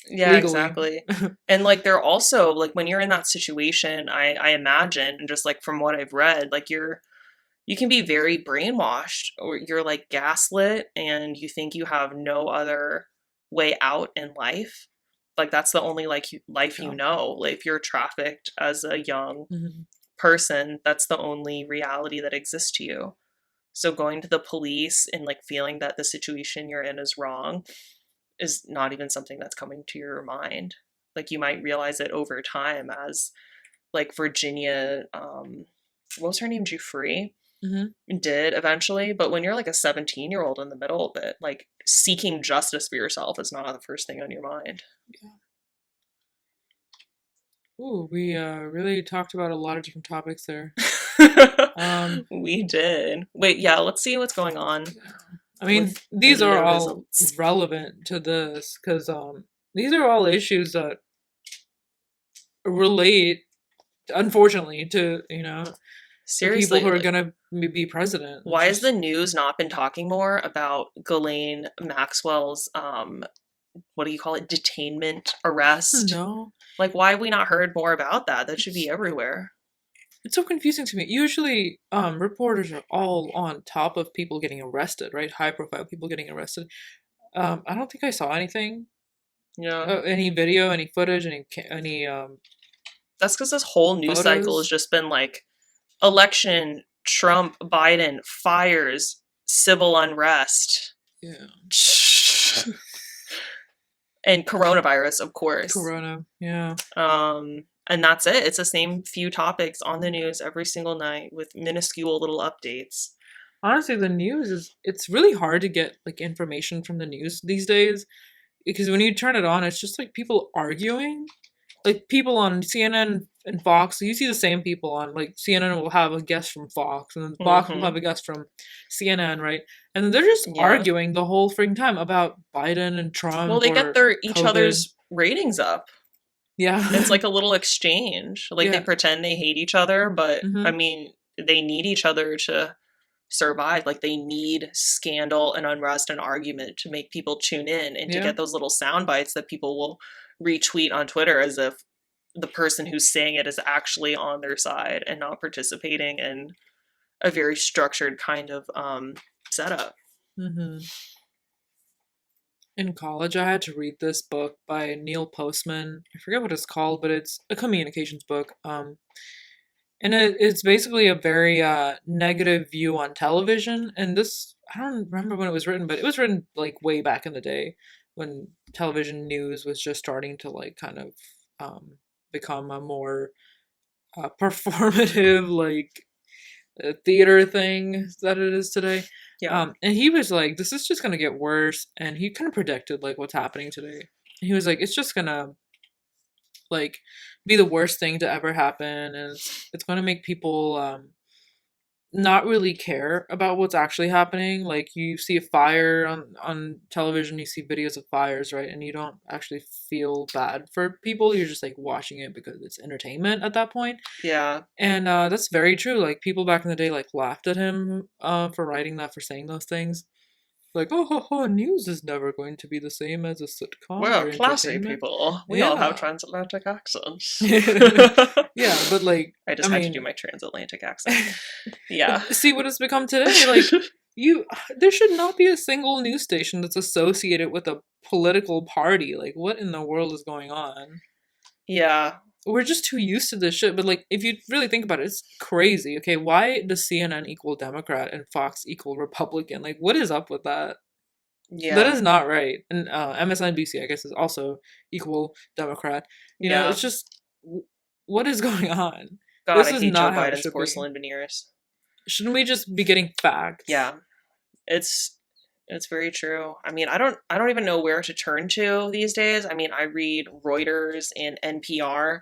Yeah, legally. exactly. And like they're also like when you're in that situation, I imagine, and just like from what I've read, like you can be very brainwashed or you're like gaslit and you think you have no other way out in life. Like that's the only like life Yeah. like if you're trafficked as a young Hmm. person, that's the only reality that exists to you. So going to the police and like feeling that the situation you're in is wrong is not even something that's coming to your mind. Like you might realize it over time as like Virginia, what was her name? Giuffre Hmm. did eventually. But when you're like a 17-year-old in the middle of it, like seeking justice for yourself is not the first thing on your mind. Ooh, we really talked about a lot of different topics there. Um, We did. Wait, yeah, let's see what's going on I mean, with these are the all results. relevant to this because these are all issues that relate unfortunately, to the people who Seriously, are like, gonna be president. It's why has the just news not been talking more about Ghislaine Maxwell's what do you call it, detainment, arrest? no. Like, why have we not heard more about that? That should be everywhere. It's so confusing to me. Usually, reporters are all on top of people getting arrested, right? High profile people getting arrested. I don't think I saw anything, Yeah. any video, any footage, any That's because this whole news cycle has photos. just been like election, Trump, Biden, fires, civil unrest, Yeah, and coronavirus, of course. Corona. Yeah, And that's it. It's the same few topics on the news every single night with minuscule little updates. honestly, the news is it's really hard to get like information from the news these days because when you turn it on, it's just like people arguing. Like people on CNN and Fox, so you see the same people on like CNN will have a guest from Fox, and then Fox will Mm-hmm. have a guest from CNN, right? And then they're just Yeah. arguing the whole freaking time about Biden and Well, Trump they get or their each COVID. other's ratings up. It's Yeah, like a little exchange. Like they yeah, pretend they hate each other, but I hmm mean, they need each other to survive. Like they need scandal and unrest and argument to make people tune in and to yeah, get those little sound bites that people will retweet on Twitter as if the person who's saying it is actually on their side and not participating in a very structured kind of setup. hmm. In college, I had to read this book by Neil Postman. I forget what it's called, but it's a communications book. And it's basically a very negative view on television. And this, I don't remember when it was written, but it was written like way back in the day when television news was just starting to like kind of become a more performative, like theater thing that it is today. Yeah. And he was like, this is just going to get worse. And he kind of predicted like what's happening today. He was like, it's just going to like be the worst thing to ever happen, and it's going to make people not really care about what's actually happening. Like you see a fire on television, you see videos of fires, right? And you don't actually feel bad for people. You're just like watching it because it's entertainment at that point. Yeah. And that's very true. Like people back in the day like laughed at him for writing that, for saying those things. Like, oh, ho, ho, news is never going to be the same as a sitcom We're or classy entertainment. people. We all have Yeah. transatlantic accents. Yeah, but like, I I just had to do mean, my transatlantic accent. Yeah. see what it's become today. Like, you, there should not be a single news station that's associated with a political party. Like, what in the world is going on? Yeah. We're just too used to this shit. But like, if you really think about it, it's crazy. Okay, why does CNN equal Democrat and Fox equal Republican? Like, what is up with that? That Yeah. is not right. And MSNBC, I guess, is also equal Democrat. Yeah. It's just what is going on? God, This I is hate Joe not how it Biden's should be. porcelain veneers. Shouldn't we just be getting facts? Yeah. It's it's very true. I mean, I don't even know where to turn to these days. I mean, I read Reuters and NPR,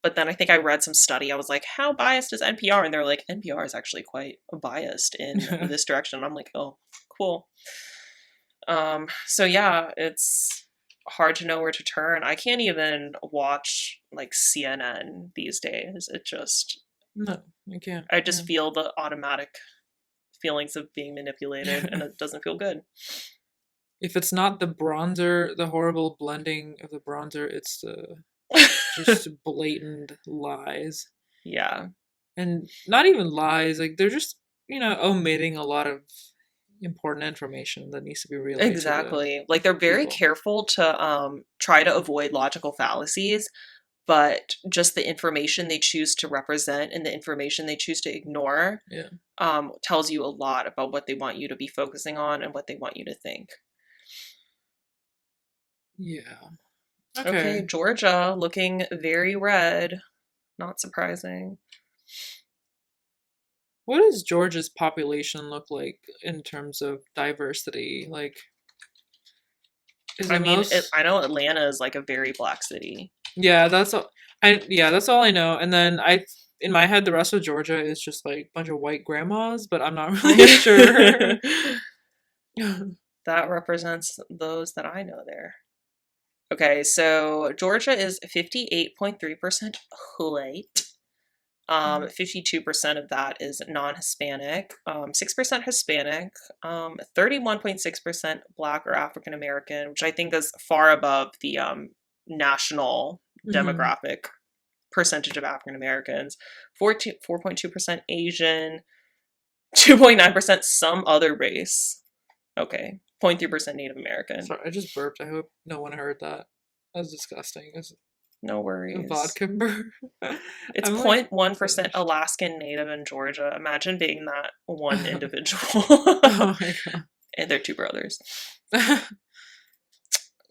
but then I think I read some study. I was like, how biased is NPR? And they're like, NPR is actually quite biased in this direction. I'm like, oh, cool. So yeah, it's hard to know where to turn. I can't even watch like CNN these days. It just No, I can't. I Yeah. just feel the automatic feelings of being manipulated and it doesn't feel good. If it's not the bronzer, the horrible blending of the bronzer, it's the just blatant lies. Yeah, And not even lies, like they're just, omitting a lot of important information that needs to be relayed to the exactly. Like they're very people. careful to try to avoid logical fallacies, but just the information they choose to represent and the information they choose to ignore Yeah. tells you a lot about what they want you to be focusing on and what they want you to think. Yeah. Okay, Okay. Georgia looking very red. Not surprising. What does Georgia's population look like in terms of diversity? Like, is I it mean, most? I know Atlanta is like a very black city. Yeah, that's all. That's all I know. And then in my head, the rest of Georgia is just like a bunch of white grandmas, but I'm not really sure. That represents those that I know there. Okay, so Georgia is 58.3% white. Mhm. 52% of that is non-Hispanic, 6% Hispanic, 31.6% Black or African American, which I think is far above the national Mhm. demographic percentage of African Americans. 4.2% Asian, 2.9% some other race. Okay, 0.3% Native American. Sorry, I just burped. I hope no one heard that. That was disgusting. It's No a worries. vodka burp. It's I'm like 0.1% finished. Alaskan Native in Georgia. Imagine being that one individual. Oh my god. And they're two brothers. Yeah.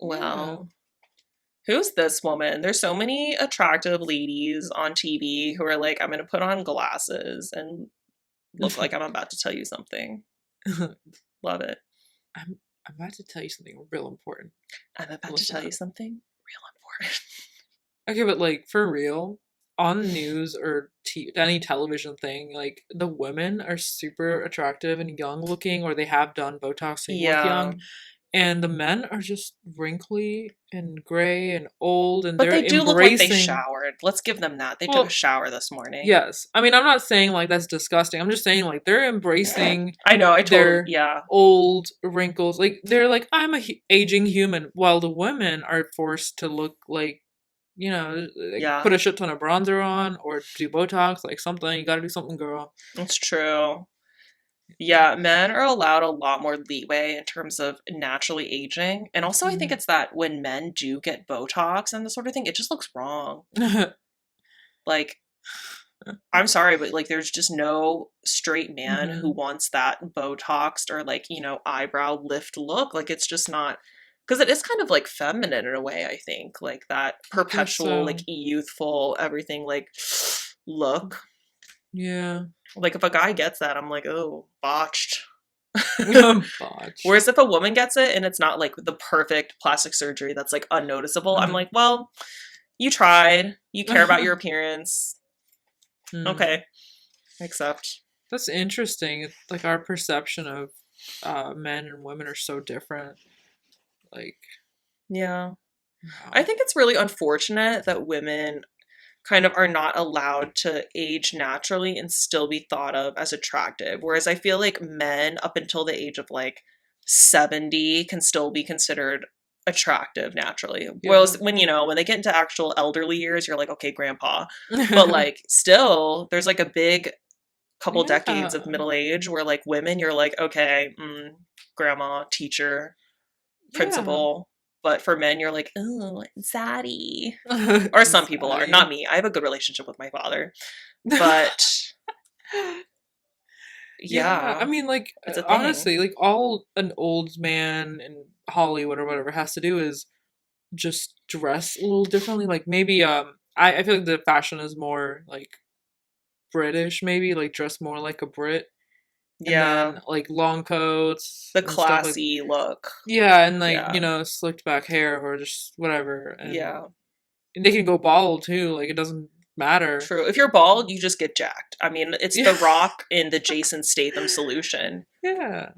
Well, who's this woman? There's so many attractive ladies on TV who are like, I'm going to put on glasses and look like I'm about to tell you something. Love it. I'm about to tell you something real important. I'm about to Listen tell you up. something real important. Okay, but like for real, on news or any television thing, like the women are super attractive and young looking, or they have done Botox to look Yeah. young, and the men are just wrinkly and gray and old, and But they're they do look like they embracing. showered. Let's give them that. They took a Well, shower this morning. yes. I mean, I'm not saying like that's disgusting. I'm just saying like they're embracing I know, I totally, their yeah. old wrinkles. Like they're like I'm a aging human, while the women are forced to look like like Yeah, put a shit ton of bronzer on or do Botox, like something. You gotta do something, girl. it's true. Yeah, men are allowed a lot more leeway in terms of naturally aging. And also, I think Mhm. it's that when men do get Botox and this sort of thing, it just looks wrong. Like, I'm sorry, but like, there's just no straight man who Mhm. wants that Botoxed or like, eyebrow lift look. Like, it's just not, because it is kind of like feminine in a way, I think. Like, that I guess perpetual, like, so. youthful, everything, like, look. Yeah. Like, if a guy gets that, I'm like, oh, botched. Botched. Whereas if a woman gets it and it's not like the perfect plastic surgery that's like unnoticeable, I'm like, well, you tried. You care about your appearance. Hmm. Okay, accept. That's interesting. Like our perception of men and women are so different. Like, Yeah. I wow. think it's really unfortunate that women kind of are not allowed to age naturally and still be thought of as attractive. Whereas I feel like men up until the age of like 70 can still be considered attractive naturally. Whereas Yeah. when they get into actual elderly years, you're like, okay, grandpa. But like still, there's like a big couple decades of Yeah. middle age where like women, you're like, okay, grandma, teacher, Yeah. principal. But for men, you're like, oh, zaddy. Or some people are, not Zaddy. me. I have a good relationship with my father. But Yeah, I yeah, mean, like it's a thing. honestly, like all an old man in Hollywood or whatever has to do is just dress a little differently. Like maybe I feel like the fashion is more like British, maybe like dress more like a Brit, and Yeah, then like long coats the and stuff like classy look. yeah, and like Yeah, slicked back hair or just whatever, and yeah, they can go bald too. Like it doesn't matter. true. If you're bald, you just get jacked. I mean, it's Yeah, The Rock in the Jason Statham solution. yeah.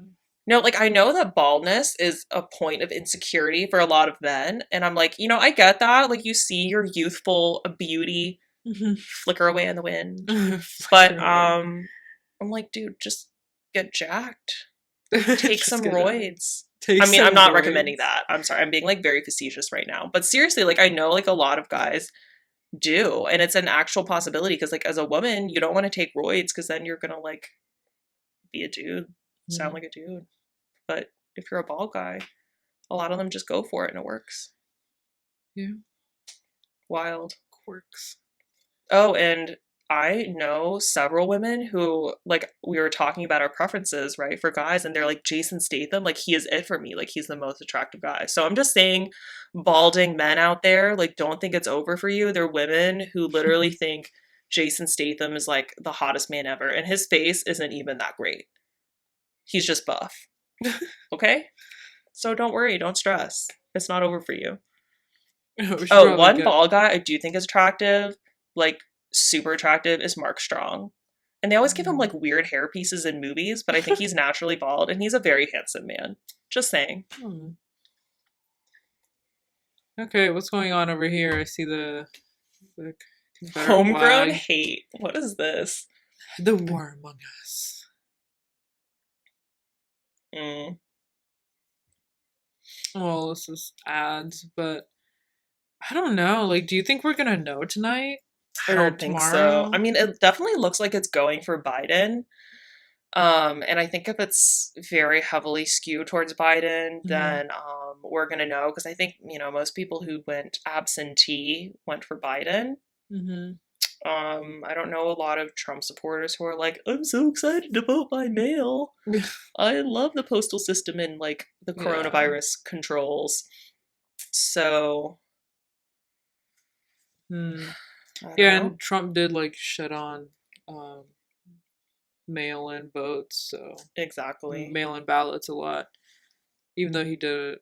No, like I know that baldness is a point of insecurity for a lot of men, and I'm like, I get that. Like you see your youthful beauty flicker away in the wind. But Flicker away. I'm like, dude, just get jacked. Take Just some get it. roids. Take I mean, I'm some not recommending roids. that. I'm sorry. I'm being like very facetious right now. But seriously, like I know like a lot of guys do, and it's an actual possibility because like as a woman, you don't want to take roids because then you're gonna like be a dude, sound Mm, like a dude. But if you're a bald guy, a lot of them just go for it and it works. yeah, Wild. quirks. Oh, and I know several women who, like, we were talking about our preferences, right, for guys, and they're like, Jason Statham, like, he is it for me. Like, he's the most attractive guy. So I'm just saying, balding men out there, like, don't think it's over for you. They're women who literally think Jason Statham is, like, the hottest man ever, and his face isn't even that great. He's just buff. Okay? So don't worry, don't stress. It's not over for you. We should Oh, probably one get. bald guy I do think is attractive, like super attractive, is Mark Strong. And they always give him Mm, like weird hair pieces in movies, but I think he's naturally bald and he's a very handsome man. Just saying. hmm. Okay, what's going on over here? I see the Confederate Homegrown flag. hate. What is this? The war among us. Mm. Well, this is ads, but I don't know. Like, do you think we're gonna know tonight I or don't think so. I tomorrow? mean, it definitely looks like it's going for Biden. And I think if it's very heavily skewed towards Biden, Mm-hmm. then we're gonna know because I think most people who went absentee went for Biden. Mm-hmm. I don't know a lot of Trump supporters who are like, I'm so excited to vote by mail. I love the postal system and like the Yeah. coronavirus controls. So Hmm. I don't Yeah, know. and Trump did like shit on um, mail-in votes, so Exactly. mail-in ballots a lot. Even though he did it.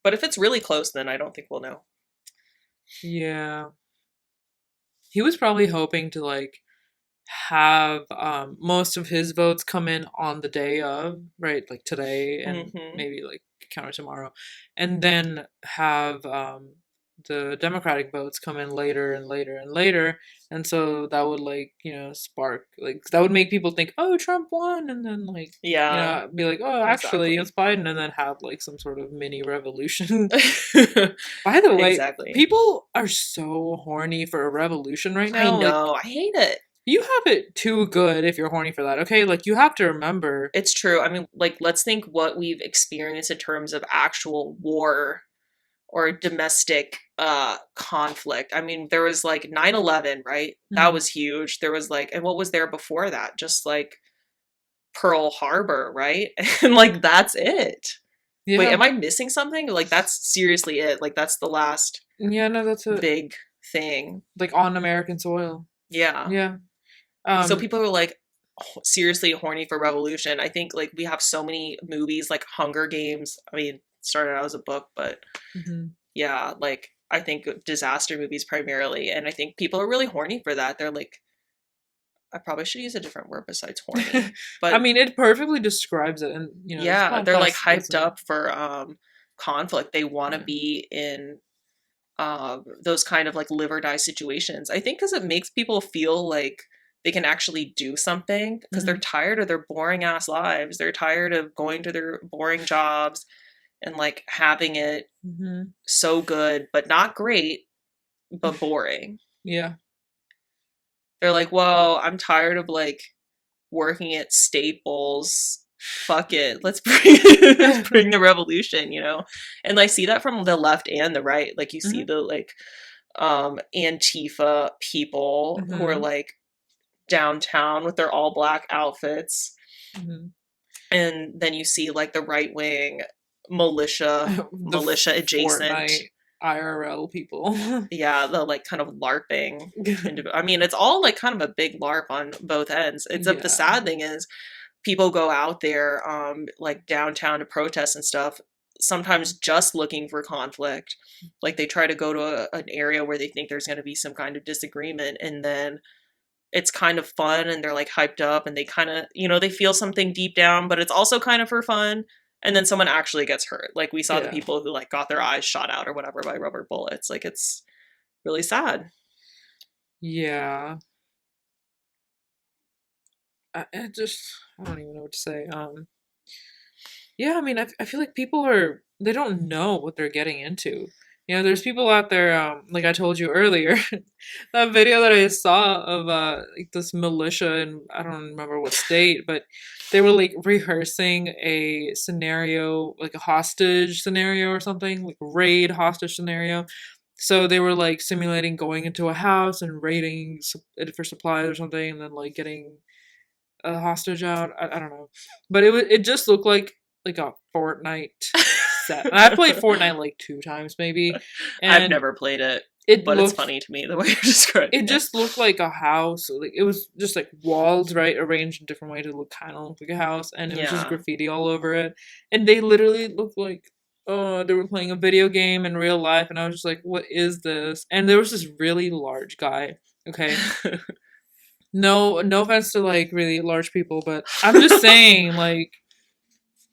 But if it's really close, then I don't think we'll know. Yeah. He was probably hoping to like have most of his votes come in on the day of, right? Like today and Hmm. maybe like counter tomorrow. And then have the Democratic votes come in later and later and later. And so that would like, spark like that would make people think, oh, Trump won, and then like Yeah, be like, oh, actually, exactly. it's Biden, and then have like some sort of mini revolution. By the way, Exactly. people are so horny for a revolution right I now. Like, know. I hate it. you have it too good if you're horny for that, okay? Like, you have to remember. It's true. I mean, like, let's think what we've experienced in terms of actual war or domestic conflict. I mean, there was like 9/11, right? That Mhm. was huge. There was like, and what was there before that? Just like Pearl Harbor, right? And like, that's it. Wait, Yeah. am I missing something? Like, that's seriously it. Like, that's the last Yeah, no, that's a big thing. like on American soil. Yeah. Yeah. So Um, people are like seriously horny for revolution. I think like we have so many movies like Hunger Games. I mean, it started out as a book, but mhm. yeah, like I think disaster movies primarily, and I think people are really horny for that. They're like, I probably should use a different word besides horny, I but mean, it perfectly describes it, and this yeah, they're like podcast hyped doesn't. up for conflict. They want to Yeah. be in those kind of like live or die situations. I think because it makes people feel like they can actually do something because they're Hmm. tired of their boring ass lives. They're tired of going to their boring jobs and like having it Hmm. so good, but not great, but boring. Yeah. They're like, well, I'm tired of like working at Staples. Fuck it. Let's bring let's bring the revolution, you know? And I see that from the left and the right. Like you see Hmm. the like Antifa people who are Hmm. like downtown with their all black outfits. Hmm. And then you see like the right wing militia, The militia adjacent. Fortnite IRL people. Yeah, the like kind of LARPing. I mean, it's all like kind of a big LARP on both ends. Except the Yeah. sad thing is people go out there like downtown to protest and stuff, sometimes just looking for conflict. Like they try to go to an area where they think there's going to be some kind of disagreement, and then it's kind of fun and they're like hyped up and they kind of, they feel something deep down, but it's also kind of for fun. And then someone actually gets hurt. Like we saw the Yeah. people who like got their eyes shot out or whatever by rubber bullets. Like it's really sad. Yeah. I don't even know what to say. Yeah, I mean, I feel like people they don't know what they're getting into. There's people out there, like I told you earlier, that video that I saw of like this militia in I don't remember what state, but they were like rehearsing a scenario, like a hostage scenario or something, like raid hostage scenario. So they were like simulating going into a house and raiding it for supplies or something, and then like getting a hostage out. I don't know, but it just looked like a Fortnite set. And I played Fortnite like two times maybe, I've and never played it, it but it's looked funny to me the way you're describing it it. just looked like a house. Like it was just like walls, right, arranged in different ways to look kind of like a house, and it was just Yeah. graffiti all over it. And they literally looked like they were playing a video game in real life, and I was just like, what is this? And there was this really large guy. Okay, no offense to like really large people, but I'm just saying like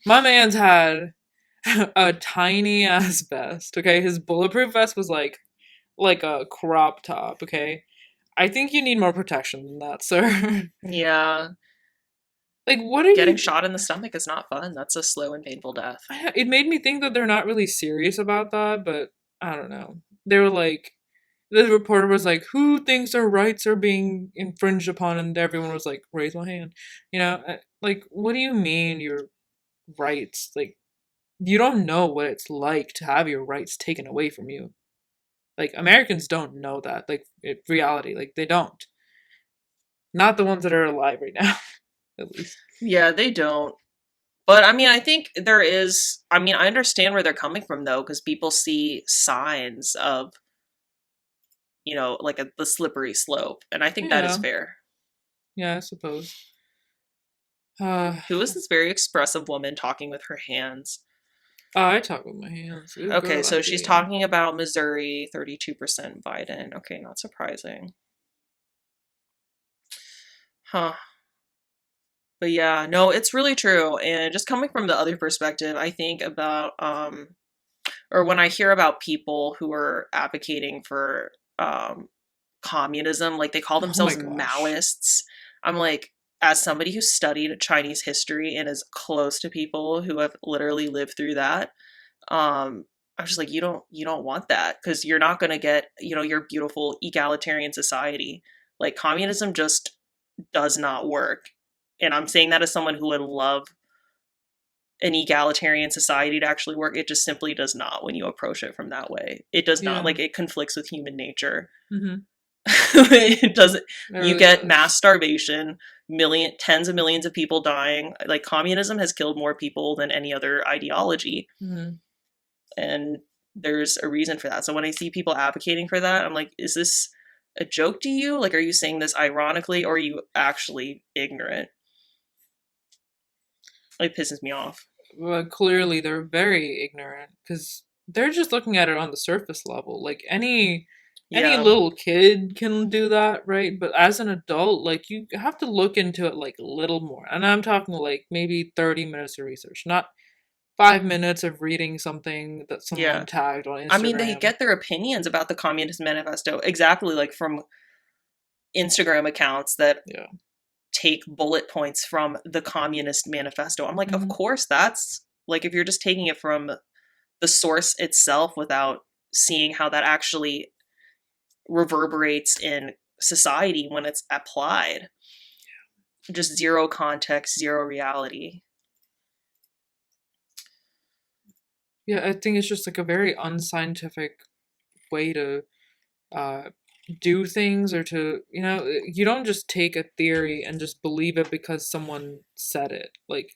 my man's had a tiny ass vest. Okay, his bulletproof vest was like a crop top. Okay, I think you need more protection than that, sir. Yeah, Like, what are getting you? shot in the stomach is not fun. That's a slow and painful death. It made me think that they're not really serious about that, but I don't know. They were like, the reporter was like, "Who thinks their rights are being infringed upon?" And everyone was like, "Raise my hand." Like, what do you mean your rights? Like, you don't know what it's like to have your rights taken away from you. Like, Americans don't know that. Like, reality, like they don't. Not the ones that are alive right now, at least. Yeah, they don't. But I mean, I think there is. I mean, I understand where they're coming from though, because people see signs of, like the slippery slope, and I think that is Yeah, fair. yeah, I suppose. Uh, Who is this very expressive woman talking with her hands? I talk with my hands. Ooh, Okay, girl, I so she's did. talking about Missouri, 32% Biden. Okay, not surprising. Huh. But yeah, no, it's really true. And just coming from the other perspective, I think about or when I hear about people who are advocating for communism, like they call Oh my themselves gosh. Maoists. I'm like, as somebody who studied Chinese history and is close to people who have literally lived through that, I'm just like, you don't want that because you're not going to get, your beautiful egalitarian society. Like communism just does not work. And I'm saying that as someone who would love an egalitarian society to actually work. It just simply does not when you approach it from that way. It does not. Yeah. Like it conflicts with human nature. Mm-hmm. It doesn't. It You really get mass does. starvation, tens of millions of people dying. Like communism has killed more people than any other ideology, Mm-hmm. and there's a reason for that. So when I see people advocating for that, I'm like, is this a joke to you? Like, are you saying this ironically, or are you actually ignorant? It pisses me off. Well, clearly they're very ignorant because they're just looking at it on the surface level. Like any Yeah, little kid can do that, right? But as an adult, like you have to look into it like a little more. And I'm talking like maybe 30 minutes of research, not 5 minutes of reading something that yeah. someone tagged on I mean, they Instagram. get their opinions about the Communist Manifesto exactly like from Instagram accounts that Yeah. take bullet points from the Communist Manifesto. I'm like, of Hmm. course, that's like if you're just taking it from the source itself without seeing how that actually reverberates in society when it's applied. Just zero context, zero reality. Yeah, I think it's just like a very unscientific way to uh, do things or to you don't just take a theory and just believe it because someone said it. Like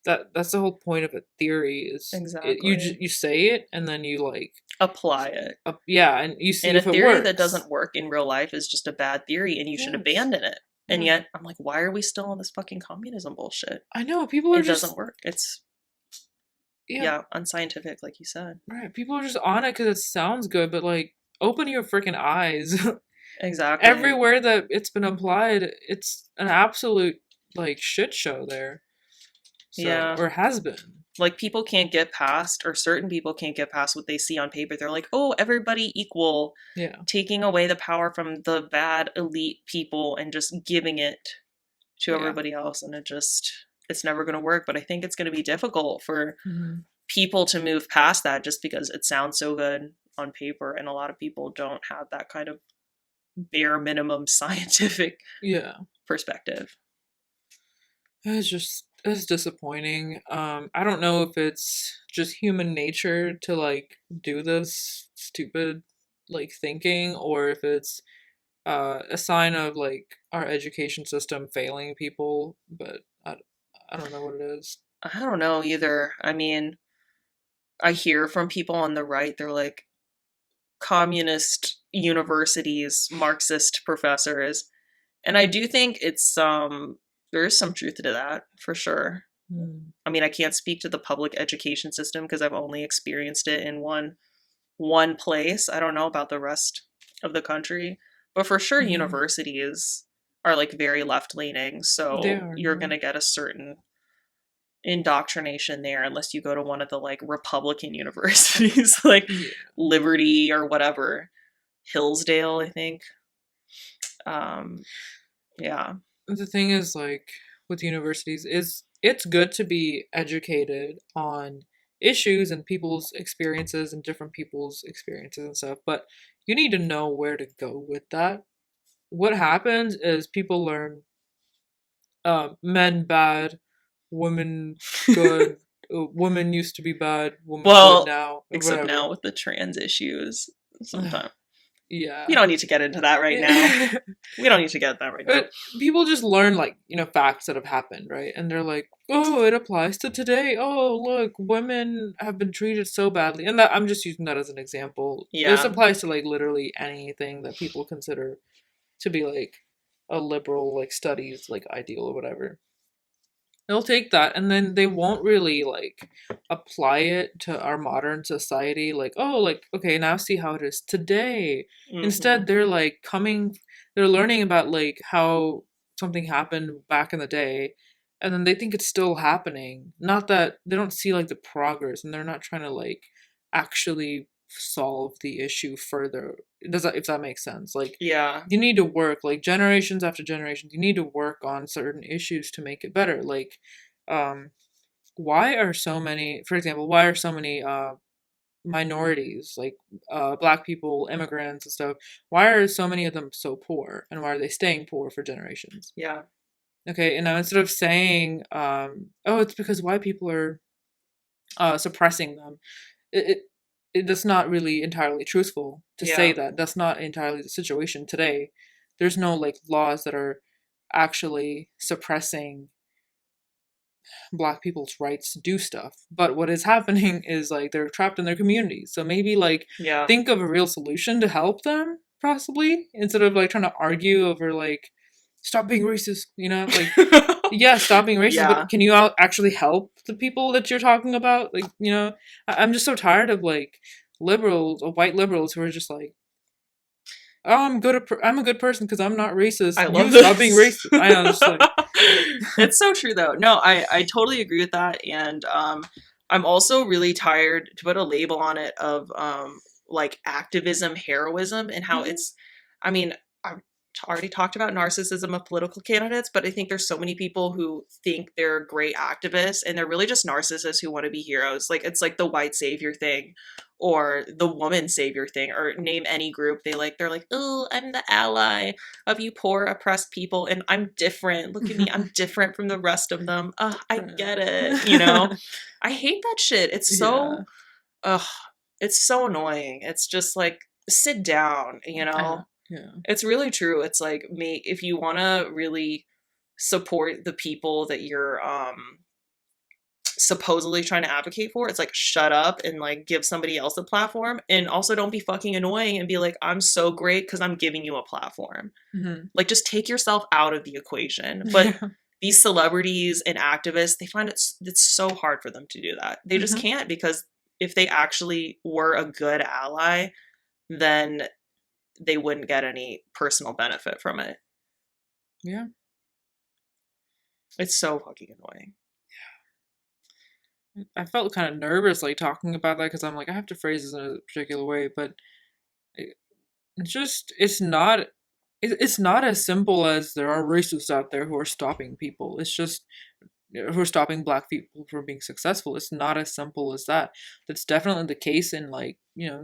that's the whole point of a theory is Exactly. you say it and then you like Apply it. yeah, and you see And a if it theory that works. doesn't work in real life is just a bad theory and you should Yes. abandon it. And Yeah. yet, I'm like, why are we still on this fucking communism bullshit? I know people are It doesn't just work. It's, yeah, yeah, unscientific, like you said. right. People are just on it cuz it sounds good, but like open your freaking eyes. Exactly. Everywhere that it's been applied, it's an absolute like shit show there. So, Yeah. or has been. Like, people can't get past, or certain people can't get past what they see on paper. They're like, oh, everybody equal, Yeah. taking away the power from the bad elite people and just giving it to Yeah. everybody else. And it's never going to work. But I think it's going to be difficult for Hmm. people to move past that just because it sounds so good on paper. And a lot of people don't have that kind of bare minimum scientific Yeah. perspective. It's disappointing. I don't know if it's just human nature to like do this stupid like thinking or if it's a sign of like our education system failing people, but I don't know what it is. I don't know either. I mean, I hear from people on the right, they're like, communist universities, Marxist professors. And I do think there is some truth to that for sure. Hmm. I mean, I can't speak to the public education system because I've only experienced it in one place. I don't know about the rest of the country, but for sure Hmm. universities are like very left leaning, They so are, you're yeah. going to get a certain indoctrination there unless you go to one of the like Republican universities like Yeah. Liberty or whatever. Hillsdale, I think. Um, yeah. The thing is, like, with universities, is it's good to be educated on issues and people's experiences and different people's experiences and stuff, but you need to know where to go with that. What happens is people learn men bad, women good, women used to be bad, women good Well, now, or except whatever. now with the trans issues, sometimes we Yeah. don't need to get into that right now. We don't need to get that right now. But people just learn, like, facts that have happened, right? And they're like, oh, it applies to today. Oh, look, women have been treated so badly. And that I'm just using that as an example. This Yeah. applies to, like, literally anything that people consider to be like a liberal, like, studies, like, ideal or whatever. They'll take that and then they won't really, like, apply it to our modern society. Like, oh, like, okay, now see how it is today. Hmm. Instead, they're learning about, like, how something happened back in the day, and then they think it's still happening. Not that they don't see, like, the progress, and they're not trying to, like, actually solve the issue further. Does that, if that makes sense? Like, Yeah. you need to work, like, generations after generations, you need to work on certain issues to make it better. Like, um why are so many, for example, why are so many minorities, like, black people, immigrants and stuff, why are so many of them so poor, and why are they staying poor for generations? Yeah. Okay, and now instead of saying, oh, it's because white people are suppressing them, it, that's not really entirely truthful to say Yeah. that. That's not entirely the situation today. There's no, like, laws that are actually suppressing black people's rights to do stuff. But what is happening is, like, they're trapped in their communities. So maybe, like, Yeah. think of a real solution to help them, possibly, instead of, like, trying to argue over, like, stop being racist, like, yeah, stop being racist, Yeah. but can you actually help the people that you're talking about? Like, I'm just so tired of, like, liberals or white liberals who are just like, oh, I'm a good person because I'm not racist. I love You stop being this. racist. I know, just like, It's so true though. No, I totally agree with that. And I'm also really tired, to put a label on it, of like activism heroism, and how mhm, it's, I mean, I've already talked about narcissism of political candidates, but I think there's so many people who think they're great activists and they're really just narcissists who want to be heroes. Like, it's like the white savior thing, or the woman savior thing, or name any group. They're like, oh, I'm the ally of you poor oppressed people, and I'm different. Look at me, I'm different from the rest of them. I get it. I hate that shit. It's yeah, so ugh, it's so annoying. It's just like, sit down, I know, yeah. it's really true. It's like, me, if you want to really support the people that you're supposedly trying to advocate for, it's like, shut up and like give somebody else a platform, and also don't be fucking annoying and be like, I'm so great because I'm giving you a platform. Mhm. Like, just take yourself out of the equation. But Yeah. these celebrities and activists, they find it's so hard for them to do that. They just Mhm. can't, because if they actually were a good ally, then they wouldn't get any personal benefit from it. Yeah. It's so fucking annoying. I felt kind of nervous, like, talking about that because I'm like, I have to phrase this in a particular way, but it, it's just, it's not as simple as there are racists out there who are stopping people. It's just, who are stopping black people from being successful. It's not as simple as that. That's definitely the case in, like,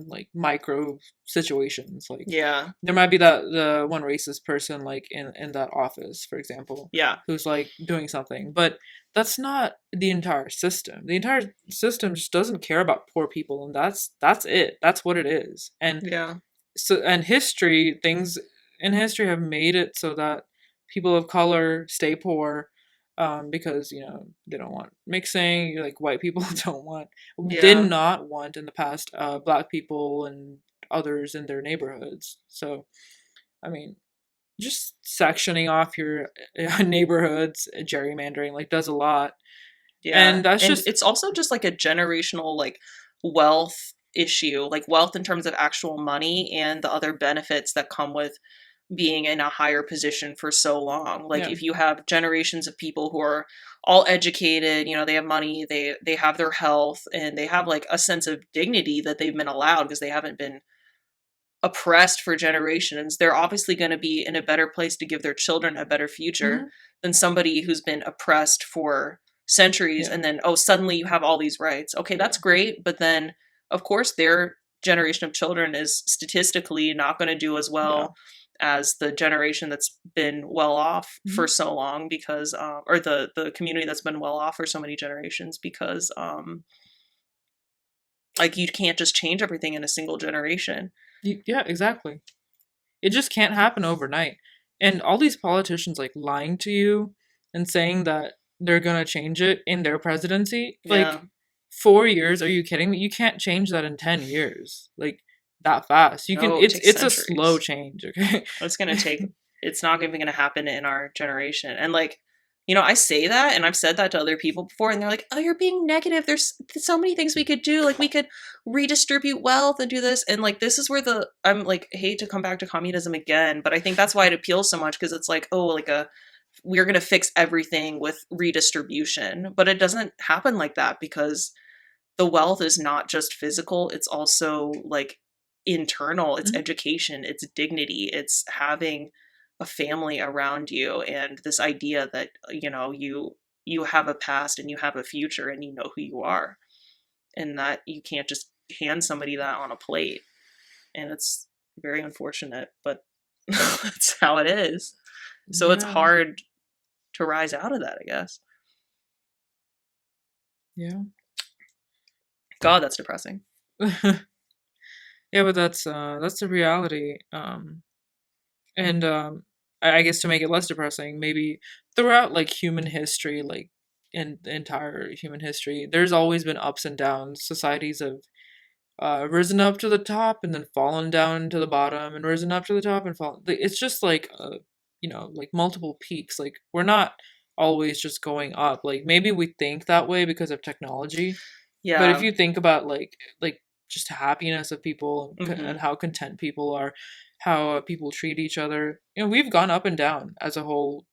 like, micro situations. Like, Yeah. there might be the one racist person, like, in that office, for example, Yeah. who's, like, doing something, but that's not the entire system. The entire system just doesn't care about poor people, and that's it. That's what it is. And Yeah. so, and history, things in history have made it so that people of color stay poor, because they don't want mixing. Like, white people did Yeah. not want in the past black people and others in their neighborhoods. So, I mean, just sectioning off your neighborhoods, gerrymandering, like, does a lot, Yeah. and that's And just it's also just like a generational, like, wealth issue, like wealth in terms of actual money and the other benefits that come with being in a higher position for so long. Like, yeah. if you have generations of people who are all educated, they have money, they have their health, and they have like a sense of dignity that they've been allowed because they haven't been oppressed for generations, they're obviously going to be in a better place to give their children a better future Hmm. than somebody who's been oppressed for centuries Yeah, and then, oh, suddenly you have all these rights. Okay, yeah, that's great. But then, of course, their generation of children is statistically not going to do as yeah. well as the generation that's been well off for Hmm. so long because, or the community that's been well off for so many generations because, like, you can't just change everything in a single generation. Yeah, exactly. It just can't happen overnight. And all these politicians like lying to you and saying that they're gonna change it in their presidency, Yeah. like 4 years, are you kidding me? You can't change that in 10 years. Like that fast. You can No, it it's takes it's a slow centuries. change, okay? It's going to take, it's not even going to happen in our generation. And like, I say that and I've said that to other people before and they're like, "Oh, you're being negative. There's so many things we could do. Like we could redistribute wealth and do this." And like this is where I'm like hate to come back to communism again, but I think that's why it appeals so much because it's like, "Oh, like a we're going to fix everything with redistribution." But it doesn't happen like that because the wealth is not just physical, it's also like internal, it's Mhm. education, it's dignity, it's having a family around you and this idea that you have a past and you have a future and you know who you are and that you can't just hand somebody that on a plate. And it's very unfortunate, but that's how it is. So it's Yeah, hard to rise out of that, I guess. yeah. God, that's depressing. Yeah, but that's the reality. And I guess to make it less depressing, maybe throughout like human history, like in the entire human history, there's always been ups and downs. Societies have risen up to the top and then fallen down to the bottom and risen up to the top and fallen. It's just like like multiple peaks. Like we're not always just going up. Like maybe we think that way because of technology, but if Yeah. you think about like just happiness of people and Hmm. how content people are, how people treat each other, we've gone up and down as a whole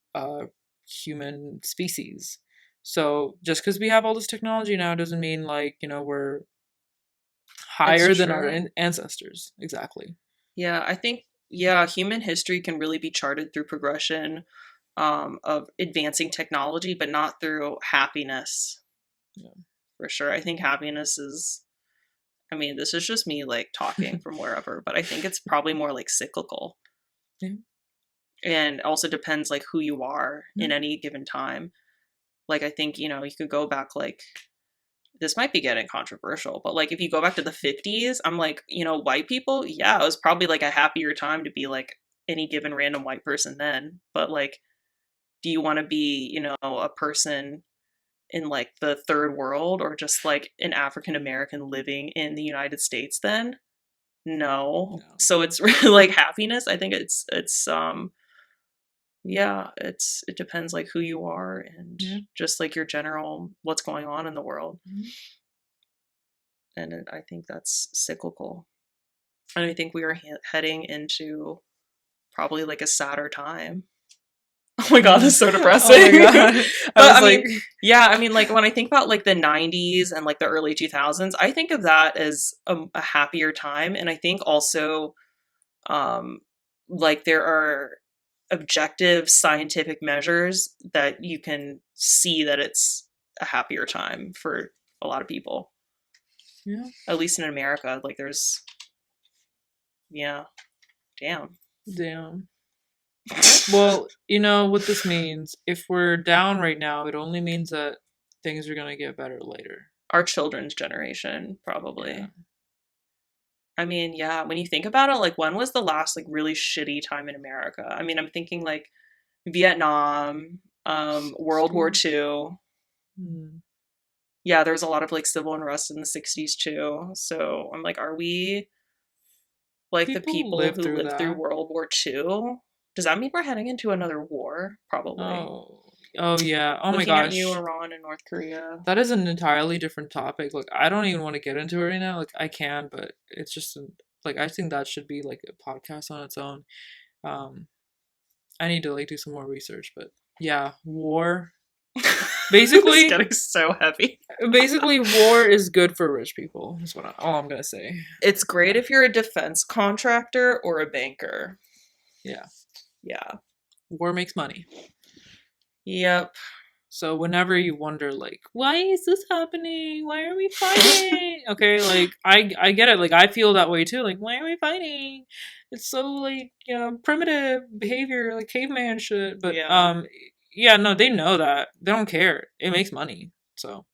human species. So just because we have all this technology now doesn't mean like we're It's higher than our true. ancestors. Exactly. Yeah, I think, yeah, human history can really be charted through progression of advancing technology, but not through happiness Yeah. for sure. I think happiness is, I mean, this is just me like talking from wherever, but I think it's probably more like cyclical Yeah. and also depends like who you are Yeah. in any given time. Like, I think, you could go back like, this might be getting controversial, but like if you go back to the 50s, I'm like, white people, yeah, it was probably like a happier time to be like any given random white person then. But like, do you want to be, a person in like the third world or just like an African American living in the United States then? No. No. So it's really like happiness. I think it's yeah, it depends like who you are and Yeah. just like your general what's going on in the world. Mhm. And I think that's cyclical. And I think we are heading into probably like a sadder time. Oh my god, that's so Oh my depressing. god. I But was I like, mean, yeah, I mean, like when I think about like the 90s and like the early 2000s, I think of that as a happier time. And I think also, um, like there are objective scientific measures that you can see that it's a happier time for a lot of people, yeah, at least in America. Like there's, yeah, damn. damn. Well, you know what this means. If we're down right now, it only means that things are gonna get better later. Our children's generation, Yeah. probably. I mean, yeah, when you think about it, like when was the last like really shitty time in America? I mean, I'm thinking like Vietnam, World War See? II. Hmm. Yeah, there was a lot of like civil unrest in the 60s too. So I'm like, are we like the People people live who through lived through that. World War II? Does that mean we're heading into another war? Probably. Oh. Oh yeah. Oh my Looking at new gosh. Iran and North Korea. That is an entirely different topic. Like I don't even want to get into it right now. Like I can, but it's just like I think that should be like a podcast on its own. Um I need to like do some more research, but yeah, war. It's Basically, getting so heavy. basically, war is good for rich people. Is all I'm gonna say. It's great if you're a defense contractor or a banker. Yeah, Yeah. war makes money. Yep. So whenever you wonder, like, why is this happening? Why are we fighting? Okay, like I get it. Like I feel that way too. Like, why are we fighting? It's so like primitive behavior, like caveman shit. But Yeah. yeah, no, they know that. They don't care. It makes money. So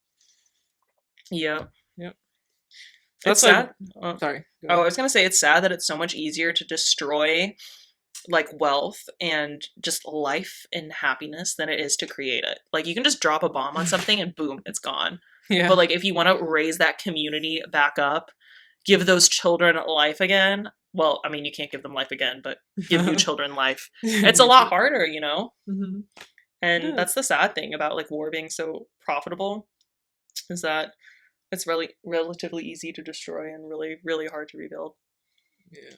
Yep. yep. It's That's like sad. Oh, sorry. Go I ahead. was gonna say it's sad that it's so much easier to destroy like wealth and just life and happiness than it is to create it. Like you can just drop a bomb on something and boom, it's gone. Yeah. But like if you want to raise that community back up, give those children life again. Well, I mean, you can't give them life again, but give new children life. It's a lot harder, you know? Mm-hmm. And Yeah. that's the sad thing about like war being so profitable is that it's really relatively easy to destroy and really really hard to rebuild. Yeah.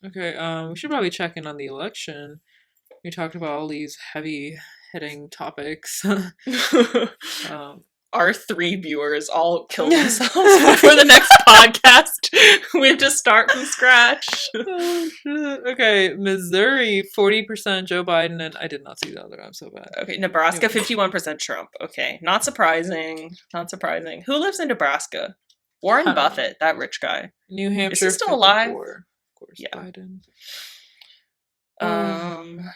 Okay. We should probably check in on the election. We talked about all these heavy hitting topics. um, Our 3 viewers all kill themselves before the next podcast. We have to start from scratch. oh shit. Okay, Missouri 40% Joe Biden, and I did not see the other. I'm so bad. Okay, Nebraska Anyway. 51% Trump. Okay, not surprising. Not surprising. Who lives in Nebraska? Warren I don't know. Buffett, that rich guy. New Hampshire still alive? 54. Of course, Yeah. Biden.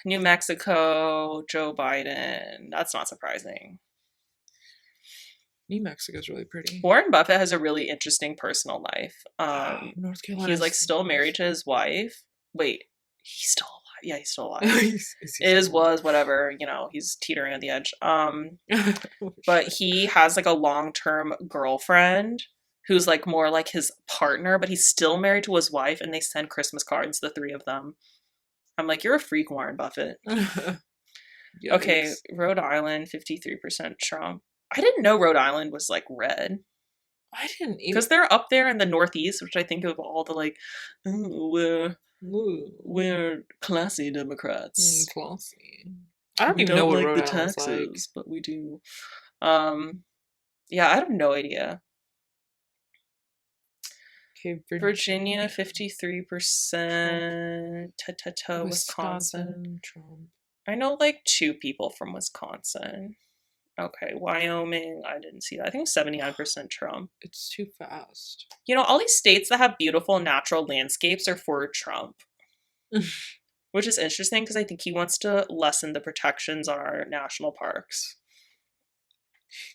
New Mexico, Joe Biden. That's not surprising. New Mexico's really pretty. Warren Buffett has a really interesting personal life. North Carolina. He's like still married to his wife. Wait, he's still alive. Yeah, he's still alive. Is Was whatever, you know, he's teetering on the edge. But he has like a long-term girlfriend who's like more like his partner, but he's still married to his wife and they send Christmas cards, the 3 of them. I'm like, you're a freak, Warren Buffett. Okay, Rhode Island 53% Trump. I didn't know Rhode Island was like red. I didn't even Because they're up there in the Northeast, which I think of all the like, oh, we're classy Democrats. classy. I don't We even know what like Rhode the Island's taxes, but we do. Yeah, I have no idea. like. Okay, Virginia 53%. Wisconsin. Trump. I know like 2 people from Wisconsin. Okay, Wyoming, I didn't see that. I think 79% Trump. It's too fast. You know, all these states that have beautiful natural landscapes are for Trump. Which is interesting because I think he wants to lessen the protections on our national parks.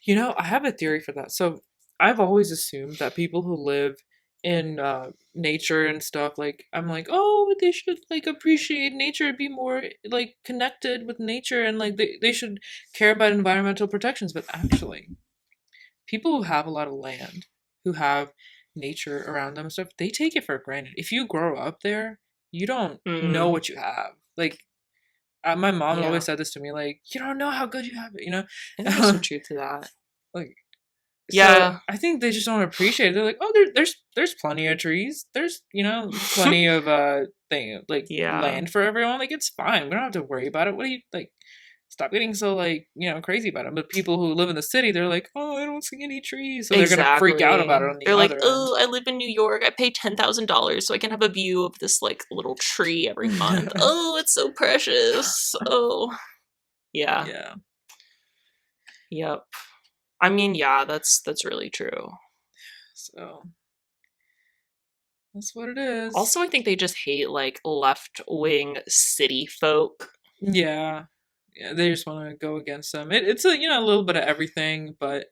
You know, I have a theory for that. So I've always assumed that people who live in nature and stuff, like I'm like, oh, they should like appreciate nature, be more like connected with nature, and like they should care about environmental protections. But actually, people who have a lot of land, who have nature around them and stuff, they take it for granted. If you grow up there, you don't know what you have. Like my mom Yeah. always said this to me, like, you don't know how good you have it, you know? And there's some truth to that. Like, Yeah. so I think they just don't appreciate it. They're like, oh, there's plenty of trees. There's plenty of Yeah. land for everyone. Like it's fine. We don't have to worry about it. What do you like? Stop getting so like crazy about it. But people who live in the city, they're like, oh, I don't see any trees, so they're gonna freak out about it. On the They're other like, end. oh, I live in New York. I pay $10,000 so I can have a view of this like little tree every month. Oh, it's so precious. Oh, yeah. Yeah. Yep. I mean, yeah, that's really true. So that's what it is. Also, I think they just hate like left-wing city folk. Yeah. Yeah, they just want to go against them. It's a little bit of everything, but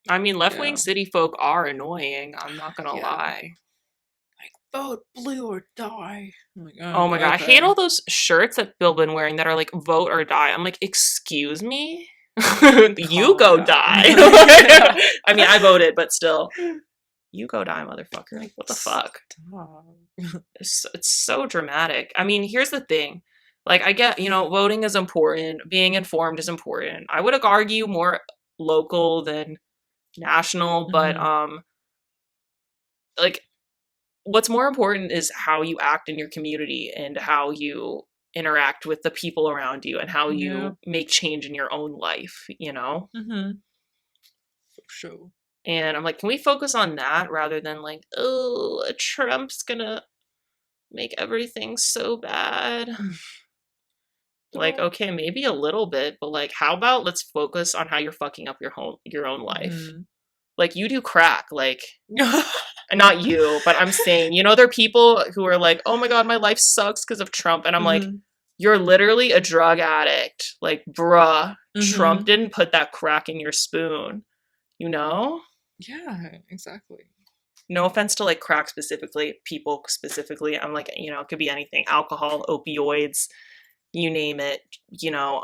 I mean, left-wing Yeah. city folk are annoying. I'm not gonna Yeah. lie. like vote blue or die. I'm like, Oh my god, I hate all those shirts that Bill been wearing that are like vote or die. I'm like, excuse me? You Calm go down. die. I mean, I voted, but still. You go die, motherfucker. Like, what the fuck? It's so dramatic. I mean, here's the thing. Like, I get, voting is important. Being informed is important. I would argue more local than national, but, like, what's more important is how you act in your community and how you interact with the people around you and how Yeah. you make change in your own life, you know? Mm-hmm. For sure. And I'm like, can we focus on that rather than like, oh, Trump's gonna make everything so bad? Like, So, okay, maybe a little bit, but like, how about let's focus on how you're fucking up your own life? mm-hmm. Like, you do crack, like, not you, but I'm saying, you know, there are people who are like, oh my god, my life sucks because of Trump. And I'm like, mm-hmm. you're literally a drug addict. Like, bruh, Trump Mm-hmm. didn't put that crack in your spoon, you know? Yeah, exactly. No offense to like crack specifically, people specifically. I'm like, you know, it could be anything, alcohol, opioids, you name it, you know,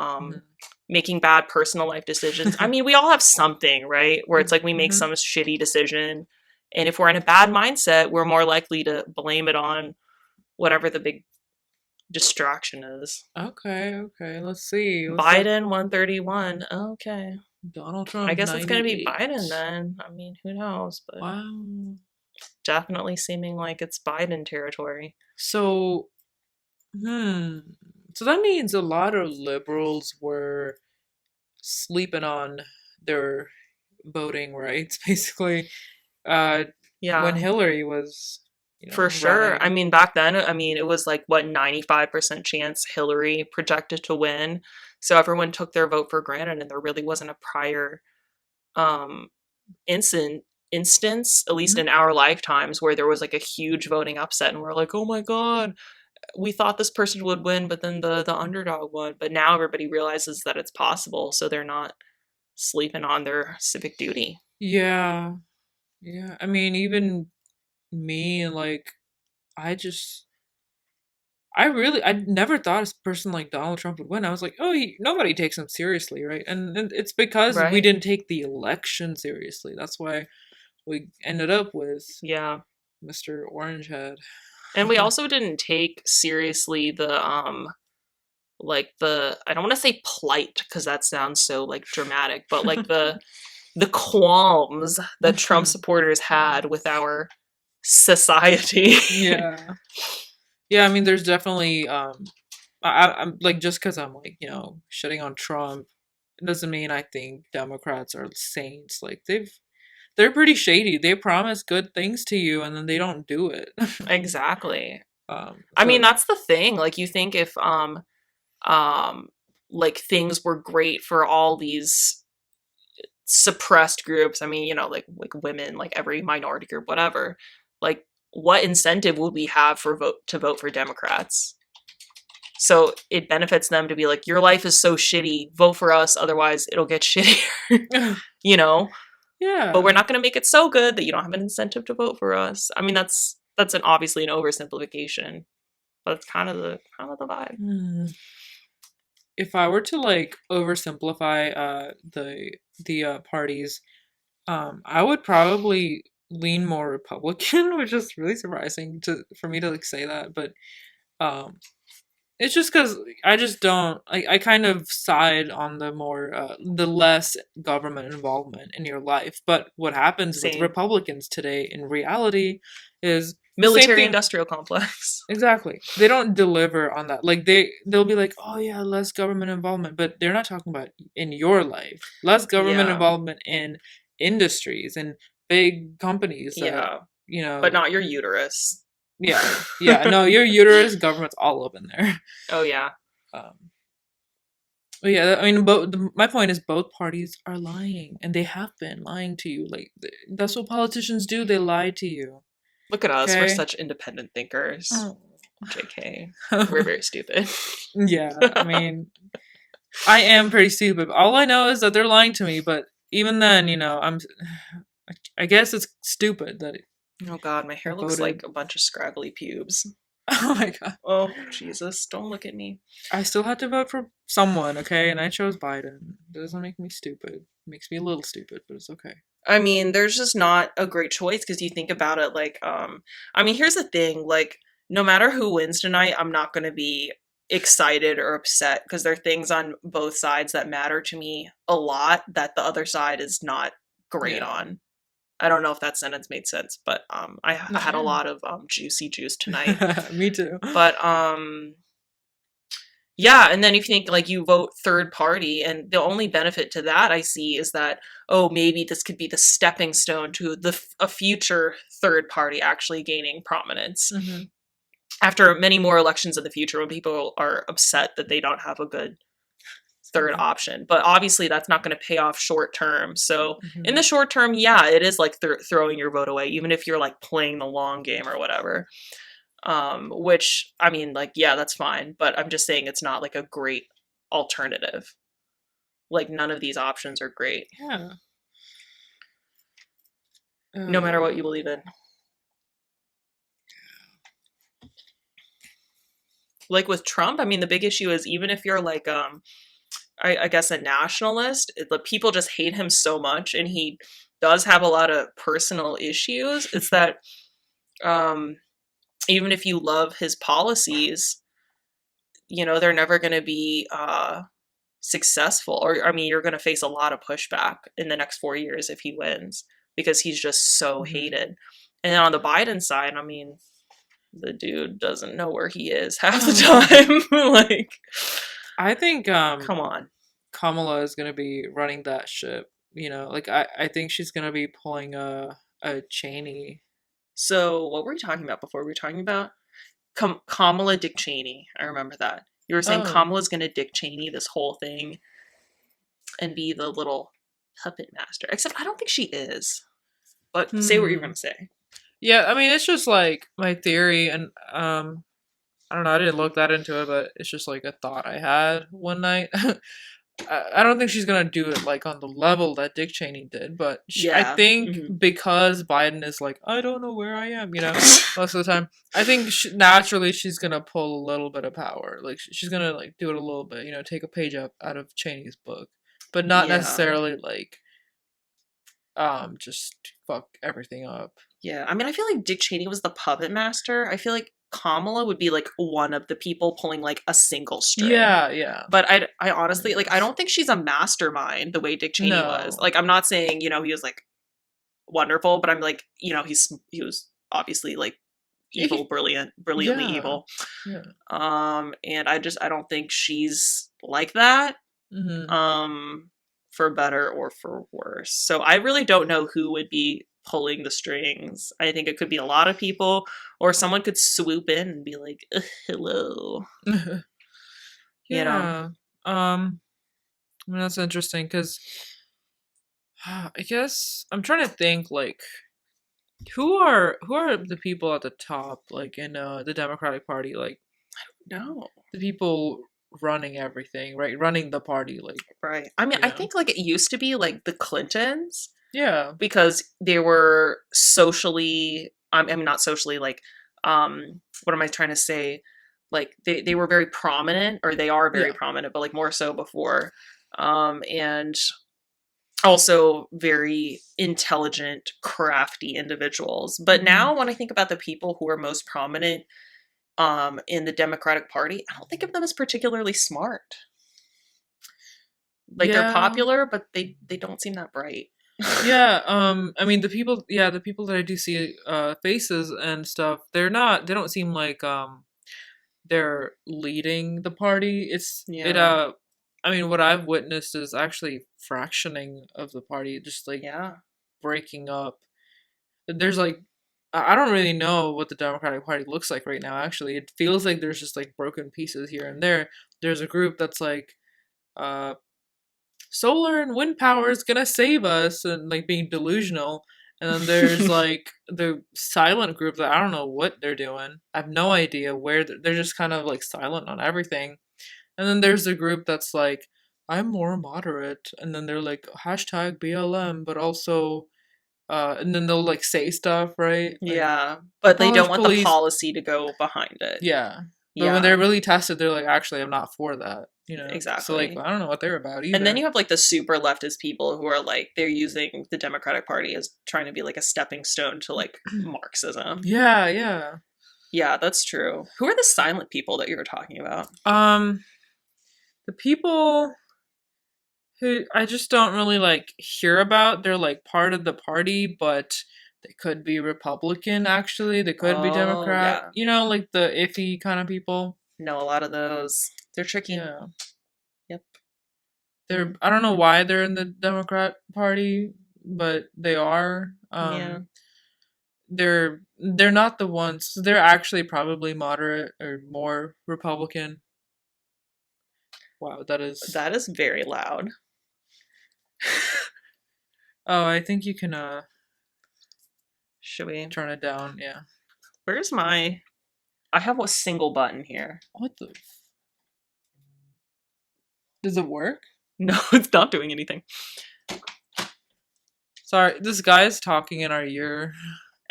making bad personal life decisions. I Mm-hmm. mean, we all have something, right? Where it's like we make Mm-hmm. some shitty decision. And if we're in a bad mindset, we're more likely to blame it on whatever the big distraction is. Okay, okay. Let's see. What's that? Biden 131. Okay. Donald I Trump guess it's going to be 98. Biden then. I mean, who knows? But Wow. definitely seeming like it's Biden territory. So, hmm. So that means a lot of liberals were sleeping on their voting rights, basically, uh, when Yeah. Hillary was, For sure. I running. mean, back then, I mean, it was like what 95% chance Hillary projected to win. So everyone took their vote for granted and there really wasn't a prior um instant instance, at least Mhm. in our lifetimes, where there was like a huge voting upset and we're like, "Oh my god, we thought this person would win, but then the underdog won." But now everybody realizes that it's possible, so they're not sleeping on their civic duty. Yeah, yeah. I mean, even me, like, I just, I never thought a person like Donald Trump would win. I was like, oh, nobody takes him seriously, right? And it's because we Right? didn't take the election seriously. That's why we ended up with Yeah. Mr. Orangehead. And we also didn't take seriously the like the I don't want to say plight because that sounds so like dramatic, but like the qualms that Trump Mhm. supporters had with our society. Yeah. Yeah, I mean, there's definitely I'm like, just because I'm like, shitting on Trump, it doesn't mean I think Democrats are saints. Like, they're pretty shady. They promise good things to you and then they don't do it. Exactly. I mean, So that's the thing. Like you think if um like things were great for all these suppressed groups, I mean, you know, like women, like every minority group, whatever, like what incentive would we have for vote for Democrats? So it benefits them to be like, your life is so shitty, vote for us, otherwise it'll get shittier, you know? But we're yeah. not going to make it so good that you don't have an incentive to vote for us. I mean, that's obviously an oversimplification, but it's kind of the vibe. Hmm. If I were to like oversimplify the parties, I would probably lean more Republican, which is really surprising to for me to like say that, but um it's just because I just don't. I kind of side on the less government involvement in your life. But what happens with Same. Republicans today in reality is the same Military thing. industrial complex. Exactly. They don't deliver on that. Like they'll be like, "Oh yeah, less government involvement," but they're not talking about in your life. Less government Yeah. involvement in industries and big companies that, Yeah. you But know, not your uterus. yeah. Yeah, no, your uterus government's all up in there. Oh yeah. Um Well, yeah, I mean, my point is both parties are lying, and they have been lying to you. Like that's what politicians do; they lie to you. Look at us. We're Okay. such independent thinkers. Oh. JK. We're very stupid. Yeah, I mean, I am pretty stupid. All I know is that they're lying to me. But even then, I guess it's stupid that Oh god, my I hair looks like voted. a bunch of scraggly pubes. Oh my god, Oh, Jesus, don't look at me. I still had to vote for someone. Okay, and I chose Biden. It doesn't make me stupid. It makes me a little stupid, but it's okay. I mean, there's just not a great choice because you think about it like, I mean, here's the thing, like, no matter who wins tonight, I'm not going to be excited or upset because there are things on both sides that matter to me a lot that the other side is not great Yeah. on. I don't know if that sentence made sense, but I had a Yeah. lot of juicy juice tonight. Me too. But Yeah, and then if you think like you vote third party, and the only benefit to that I see is that, oh, maybe this could be the stepping stone to a future third party actually gaining prominence Mm-hmm. after many more elections in the future when people are upset that they don't have a good third option. But obviously that's not going to pay off short term. So in Mm-hmm. the short term, yeah, it is like throwing your vote away, even if you're like playing the long game or whatever. Which I mean, like, yeah, that's fine, but I'm just saying it's not like a great alternative. Like, none of these options are great, Yeah. no matter what you Uh, believe in. Like with Trump, I mean, the big issue is even if you're like, I guess a nationalist, the people just hate him so much, and he does have a lot of personal issues. It's that, um, even if you love his policies, they're never going to be successful. Or, I mean, you're going to face a lot of pushback in the next 4 years if he wins because he's just so mhm. hated. And then on the Biden side, I mean, the dude doesn't know where he is half the time. Like, I think come on. Kamala is gonna be running that ship. You know, like I think she's gonna be pulling a Cheney. So, what were we talking about before? We were talking about Kamala Dick Cheney. I remember that. You were saying Oh. Kamala's going to Dick Cheney this whole thing and be the little puppet master. Except I don't think she is. But say what you're Hmm. going to say. Yeah, I mean it's just like my theory and I don't know, I didn't look that into it, but it's just like a thought I had one night. I don't think she's gonna do it like on the level that Dick Cheney did, but I Yeah. think Mm-hmm. because Biden is like, I don't know where I am, most of the time, I think naturally she's gonna pull a little bit of power. Like she's gonna like do it a little bit, take a page out of Cheney's book, but not Yeah. necessarily like just fuck everything up. Yeah. I mean, I feel like Dick Cheney was the puppet master. I feel like Kamala would be like one of the people pulling like a single string. Yeah, yeah. But I I honestly, like, I guess. don't think she's a mastermind the way Dick Cheney was. No. Like, I'm not saying, he was like wonderful, but I'm like, he was obviously like evil, brilliantly Yeah. evil. Yeah. And I don't think she's like that. Mhm. Um, for better or for worse. So I really don't know who would be pulling the strings. I think it could be a lot of people, or someone could swoop in and be like, "Hello," you know. Yeah. Um, I mean that's interesting because I guess I'm trying to think like who are the people at the top like in the Democratic Party like No, the people running everything, right? Running the party like, right. I mean, you I know. think like it used to be like the Clintons Yeah. because they were socially, I mean, not socially, like, what am I trying to say? Like they were very prominent, or they are very Yeah. prominent, but like more so before. And also very intelligent, crafty individuals. But Mhm. now when I think about the people who are most prominent in the Democratic Party, I don't think of them as particularly smart. Like, they're Yeah. popular, but they don't seem that bright. Yeah, I mean the people that I do see faces and stuff, they don't seem like they're leading the party. Yeah. I mean what I've witnessed is actually fractioning of the party, just like Yeah. breaking up. There's like I don't really know what the Democratic Party looks like right now actually. It feels like there's just like broken pieces here and there. There's a group that's like uh solar and wind power is gonna save us and like being delusional. And then there's like the silent group that I don't know what they're doing. I have no idea where they're just kind of like silent on everything. And then there's the group that's like, I'm more moderate. And then they're like hashtag BLM, but also and then they'll like say stuff, right? Like Yeah. But they don't abolish want the police. policy to go behind it. Yeah. But when Yeah, they're really tested, they're like, actually I'm not for that. So like exactly. I don't know what they're about And then either. you have like the super leftist people who are like, they're using the Democratic Party as trying to be like a stepping stone to like Marxism. Yeah, yeah. Yeah, that's true. Who are the silent people that you were talking about? Um, the people who I just don't really like hear about, they're like part of the party, but they could be Republican actually. They could be Oh, Democrat. yeah. Like the iffy kind of people. Know a lot of those. They're tricky. Yeah. Yep. I don't know why they're in the Democrat Party, but they are. Yeah. They're not the ones. They're actually probably moderate or more Republican. Wow, that is. That is very loud. Oh, I think you can Should we? turn it down. Yeah. Where's my? I have a single button here. What the? Does it work? No, it's not doing anything. Sorry, this guy is talking in our ear.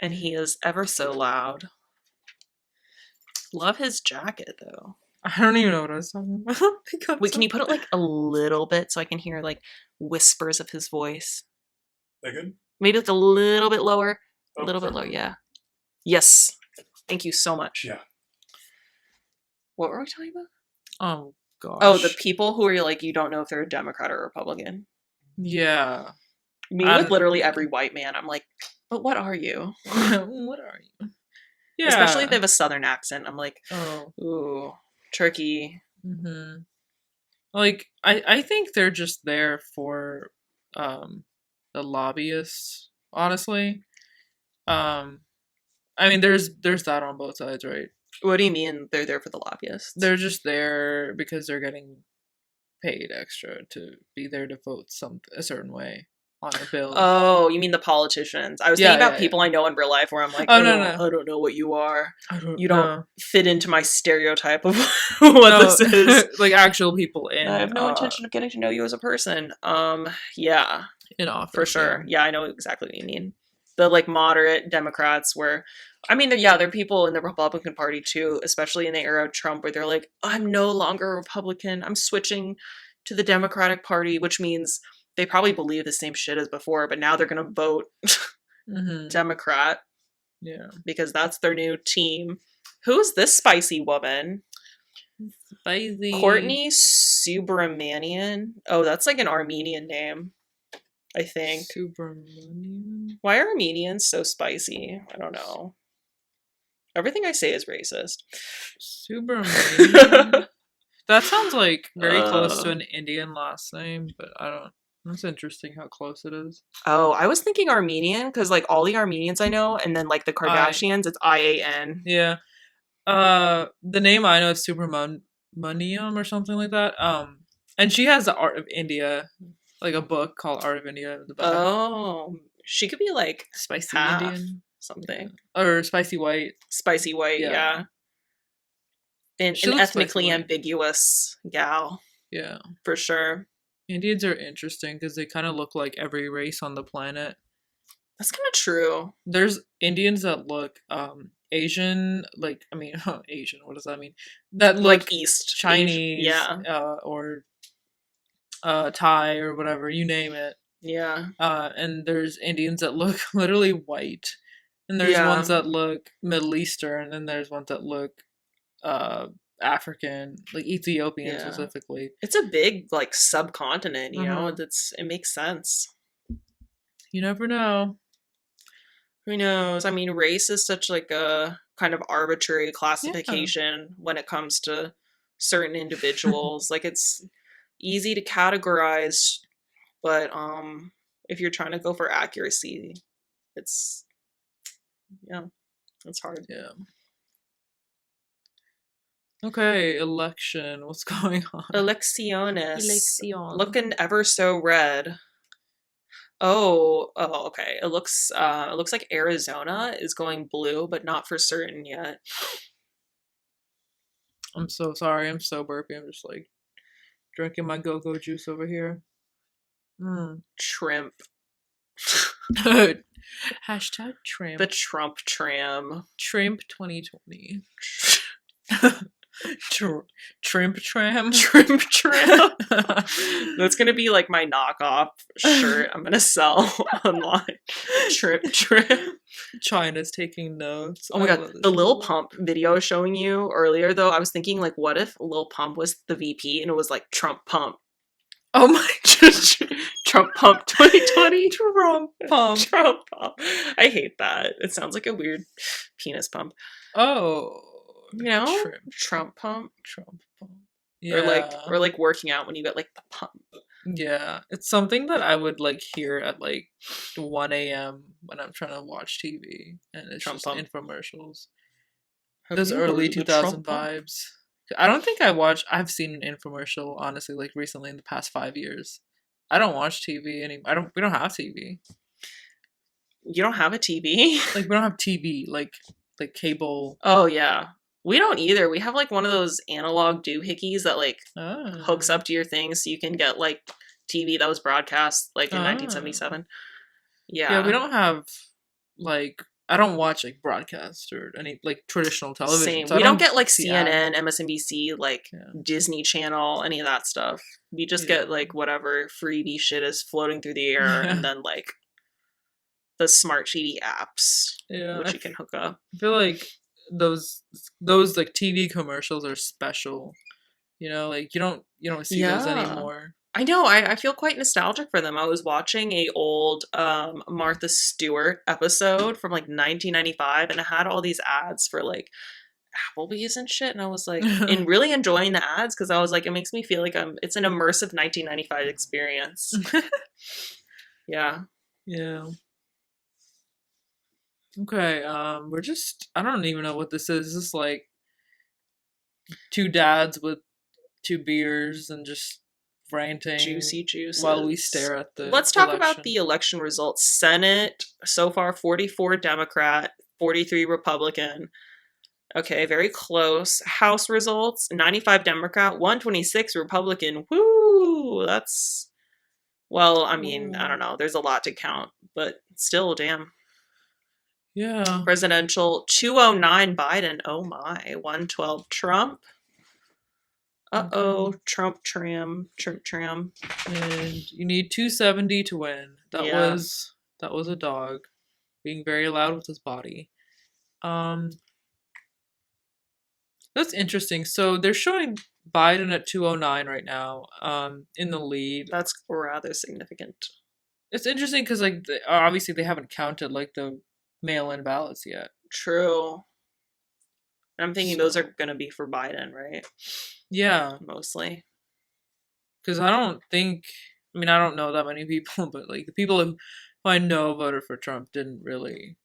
And he is ever so loud. Love his jacket though. I don't even know what I was talking about. Wait, can you put it like a little bit so I can hear like whispers of his voice? That good? Maybe like a little bit lower. A Oh, little bit sorry. lower, yeah. Yes. Thank you so much. Yeah. What were we talking about? Oh gosh. Oh, the people who are like, you don't know if they're a Democrat or a Republican. Yeah. Me with literally every white man, I'm like, but what are you? What are you? Yeah. Especially if they have a southern accent. I'm like, Oh. ooh, tricky. Mm-hmm. Like I think they're just there for the lobbyists, honestly. I mean there's that on both sides, right? What do you mean they're there for the lobbyists? They're just there because they're getting paid extra to be there to vote a certain way on a bill. Oh, you mean the politicians? I was Yeah, thinking about yeah, people I know in real life where I'm like, Oh, no. I don't know what you are. You know. don't fit into my stereotype of what this is. Like actual people in I have no intention of getting to know you as a person. Yeah, in office. for sure. Yeah, I know exactly what you mean. The like moderate Democrats where, I mean, there are people in the Republican Party too, especially in the era of Trump, where they're like, I'm no longer a Republican. I'm switching to the Democratic Party, which means they probably believe the same shit as before, but now they're going to vote Mm-hmm. Democrat Yeah. because that's their new team. Who's this spicy woman? Spicy. Courtney Subramanian. Oh, that's like an Armenian name, I think. Subramanian. Why are Armenians so spicy? I don't know. Everything I say is racist. Subramanian. That sounds like very close to an Indian last name, but I don't. That's interesting how close it is. Oh, I was thinking Armenian because like all the Armenians I know, and then like the Kardashians, it's IAN. Yeah. The name I know is Subramaniam or something like that. And she has the Art of India, like a book called Art of India. The back. Oh, she could be like Spicy half Indian something. or spicy white. Spicy white, yeah. An She looks ethnically spicy white. ambiguous gal, Yeah. for sure. Indians are interesting because they kind of look like every race on the planet. That's kind of true. There's Indians that look Asian, like I mean Asian. What does that mean? That look Like East Chinese, Asian. Yeah. or Thai or whatever you name it. Yeah. And there's Indians that look literally white, and there's Yeah. ones that look Middle Eastern, and there's ones that look African, like Ethiopian Yeah. specifically. It's a big like subcontinent, you know. Mhm. It makes sense. You never know. Who knows? I mean, race is such like a kind of arbitrary classification when it comes to certain individuals. Like it's easy to categorize, but if you're trying to go for accuracy, it's hard. Yeah. Okay, election. What's going on? Elecciones. Looking ever so red. Oh, okay. It looks like Arizona is going blue, but not for certain yet. I'm so sorry. I'm so burpy. I'm just like drinking my go-go juice over here. Trimp. Hashtag Tramp. The Trump tram. Tramp 2020. Trimp tram. Trimp tram. That's gonna be like my knockoff shirt I'm gonna sell online. Trimp tram. China's taking notes. Oh my I god, love this the Lil shit. Pump video I was showing you earlier though, I was thinking like what if Lil Pump was the VP and it was like Trump Pump. Oh my Trump Pump 2020. Trump Pump. Trump Pump. I hate that. It sounds like a weird penis pump. Oh. You know? Trimp. Trump Pump. Trump Pump. Yeah. or like working out when you get like the pump. Yeah. It's something that I would like hear at like 1 a.m. when I'm trying to watch TV and it's Trump just pump. infomercials. Have Those you heard early of the Trump 2000 pump? vibes. I've seen an infomercial honestly like recently in the past 5 years. I don't watch TV anymore. We don't have TV. You don't have a TV? Like we don't have TV like cable. Oh yeah. We don't either. We have like one of those analog doohickeys that like hooks Oh. up to your thing so you can get like TV that was broadcast like in Oh. 1977. Yeah, we Yeah. don't have like I don't watch like broadcast or any like traditional television, Same. so I We don't don't get like see ads. CNN, MSNBC, like Yeah. Disney Channel, any of that stuff. We just get Yeah. like whatever freebie shit is floating through the air and Yeah. then like the smart TV apps Yeah. which you can hook up. I feel like those those like TV commercials are special. You know, like you don't see those Yeah. anymore. I know. I feel quite nostalgic for them. I was watching a old Martha Stewart episode from like 1995, and it had all these ads for like Applebee's and shit, and I was like, and really enjoying the ads because I was like, it makes me feel like it's an immersive 1995 experience. Yeah. Yeah. Okay, we're just I don't even know what this is. This is like two dads with two beers and just ranting Juicy juices. while we stare at the Let's talk about election. the election results. Senate, so far 44 Democrat, 43 Republican. Okay, very close. House results 95 Democrat, 126 Republican. Woo! That's, well, I mean, I don't know. There's a lot to count, but still, damn. Yeah. Presidential 209 Biden. Oh my. 112 Trump. Uh-oh. Trump tram. Trump tram. And you need 270 to win. Yeah. That was a dog being very loud with his body. That's interesting. So they're showing Biden at 209 right now, in the lead. That's rather significant. It's interesting because like obviously they haven't counted like the mail-in ballots yet. True. I'm thinking those are going to be for Biden, right? Yeah, Mostly. because I don't know that many people, but like the people who I know voted for Trump didn't really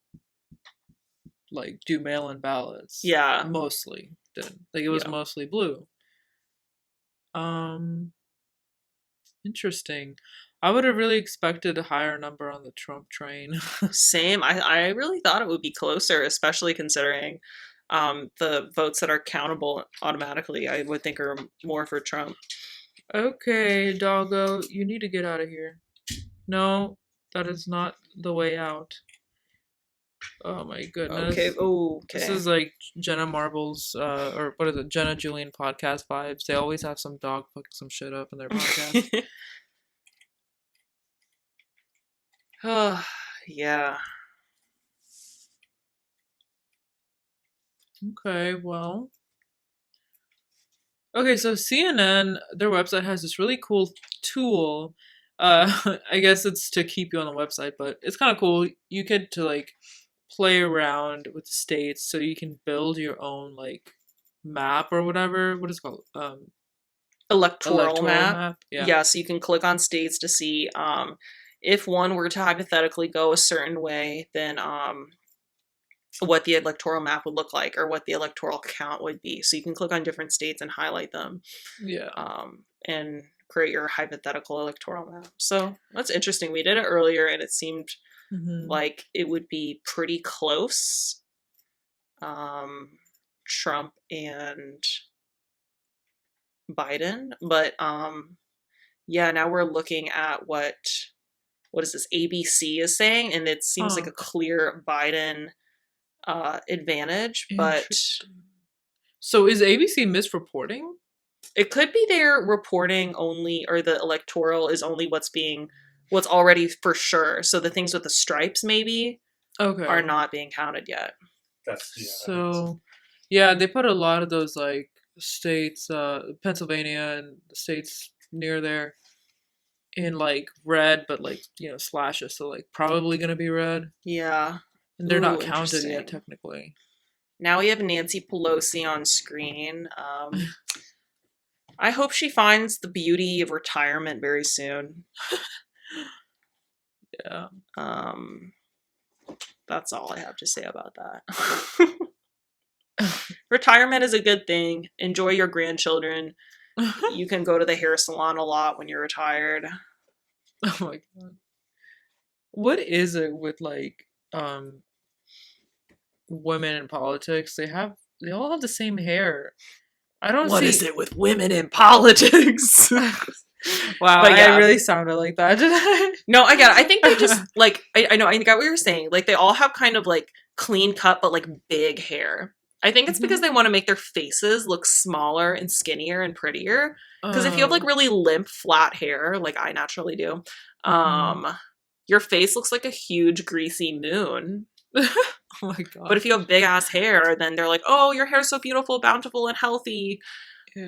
like do mail-in ballots. Yeah. Mostly didn't. Like it was Yeah. mostly blue. Interesting. I would have really expected a higher number on the Trump train. Same. I really thought it would be closer, especially considering the votes that are countable automatically, I would think are more for Trump. Okay, doggo, you need to get out of here. No, that is not the way out. Oh my goodness. Okay. Oh, okay. This is like Jenna Marbles, or what is it, Jenna Julian podcast vibes. They always have some dog fucking some shit up in their podcast. Oh, yeah. Okay, well. Okay, so CNN, their website has this really cool tool. I guess it's to keep you on the website, but it's kind of cool. You get to like play around with the states, so you can build your own like map or whatever. What is it called? Electoral map. Yeah. Yeah, so you can click on states to see if one were to hypothetically go a certain way, then what the electoral map would look like or what the electoral count would be. So you can click on different states and highlight them. Yeah. And create your hypothetical electoral map. So that's interesting. We did it earlier and it seemed like it would be pretty close. Trump and Biden. But yeah, now we're looking at what is this, ABC is saying, and it seems like a clear Biden advantage, but so is ABC misreporting? It could be they're reporting only, or the electoral is only what's already for sure. So the things with the stripes maybe are not being counted yet. So yeah, they put a lot of those like states, Pennsylvania and the states near there, in like red, but like slashes. So like probably gonna be red. Yeah. And they're not counted yet technically. Now we have Nancy Pelosi on screen. I hope she finds the beauty of retirement very soon. Yeah. Um, that's all I have to say about that. Retirement is a good thing. Enjoy your grandchildren. You can go to the hair salon a lot when you're retired. Oh my god. What is it with like women in politics? They all have the same hair. I don't What is see. it with women in politics? Wow, But I yeah. really sounded like that, did I? No, I get it. I think they just like I know I got what you were saying. Like they all have kind of like clean cut but like big hair. I think it's because Mhm. they want to make their faces look smaller and skinnier and prettier. Because if you have like Oh. really limp, flat hair, like I naturally do, Mhm. um, your face looks like a huge greasy moon. Oh my But god. if you have big ass hair, then they're like, "Oh, your hair's so beautiful, bountiful, and healthy.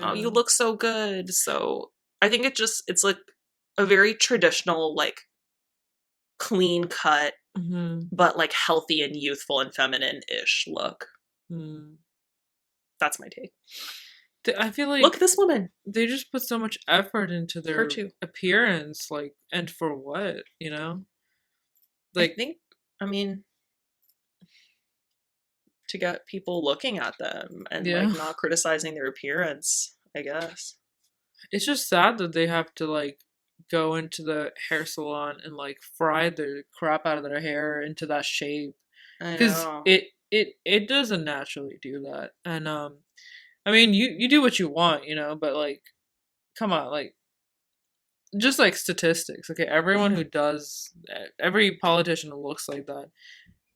Oh, you Yeah. look so good." So I think it's like a very traditional, like clean cut, Mhm. but like healthy and youthful and feminine ish look. Mm. That's my take. I feel Look, like this woman, they just put so much effort into her their too. appearance, like, and for what, you know? I Like, think, I mean, to get people looking at them and yeah. like not criticizing their appearance, I guess. It's just sad that they have to, like, go into the hair salon and, like, fry the crap out of their hair into that shape. I Because know. it doesn't naturally do that. And, I mean, you do what you want, you know, but, like, come on, like, just like statistics, okay? Everyone who does, every politician who looks like that,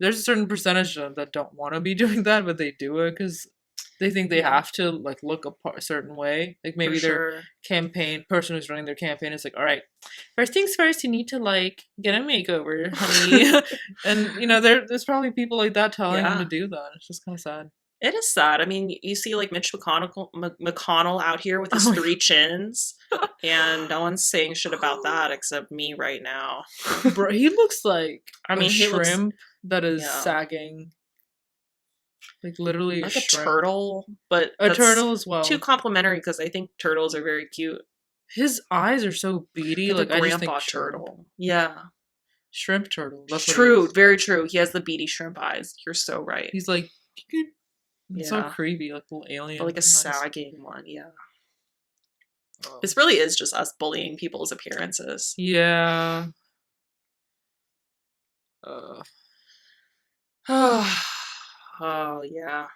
there's a certain percentage of them that don't want to be doing that, but they do it because they think they Yeah, have to like look a certain way. Like for maybe their sure. campaign person who's running their campaign is like, all right, first things first, you need to like get a makeover, honey. And you know, there's probably people like that telling them to Yeah. do that. It's just kind of sad. It is sad. I mean, you see like Mitch McConnell out here with Oh his my three chins, and no one's saying shit about that except me right now. god, bro, he looks like I a mean, he looks, shrimp that is yeah, sagging, like literally a like a shrimp. turtle, but A that's turtle as too well. complimentary because I think turtles are very cute. His eyes are so beady. Like a Like I just think grandpa shrimp. turtle. Yeah. Shrimp turtle. That's what he True, is. very true. He has the beady shrimp eyes. You're so right. He's like, it's so Yeah. creepy, like little But like alien a eyes. sagging one, yeah. Oh. This really is just us bullying people's appearances. Yeah. Uh, Oh, yeah.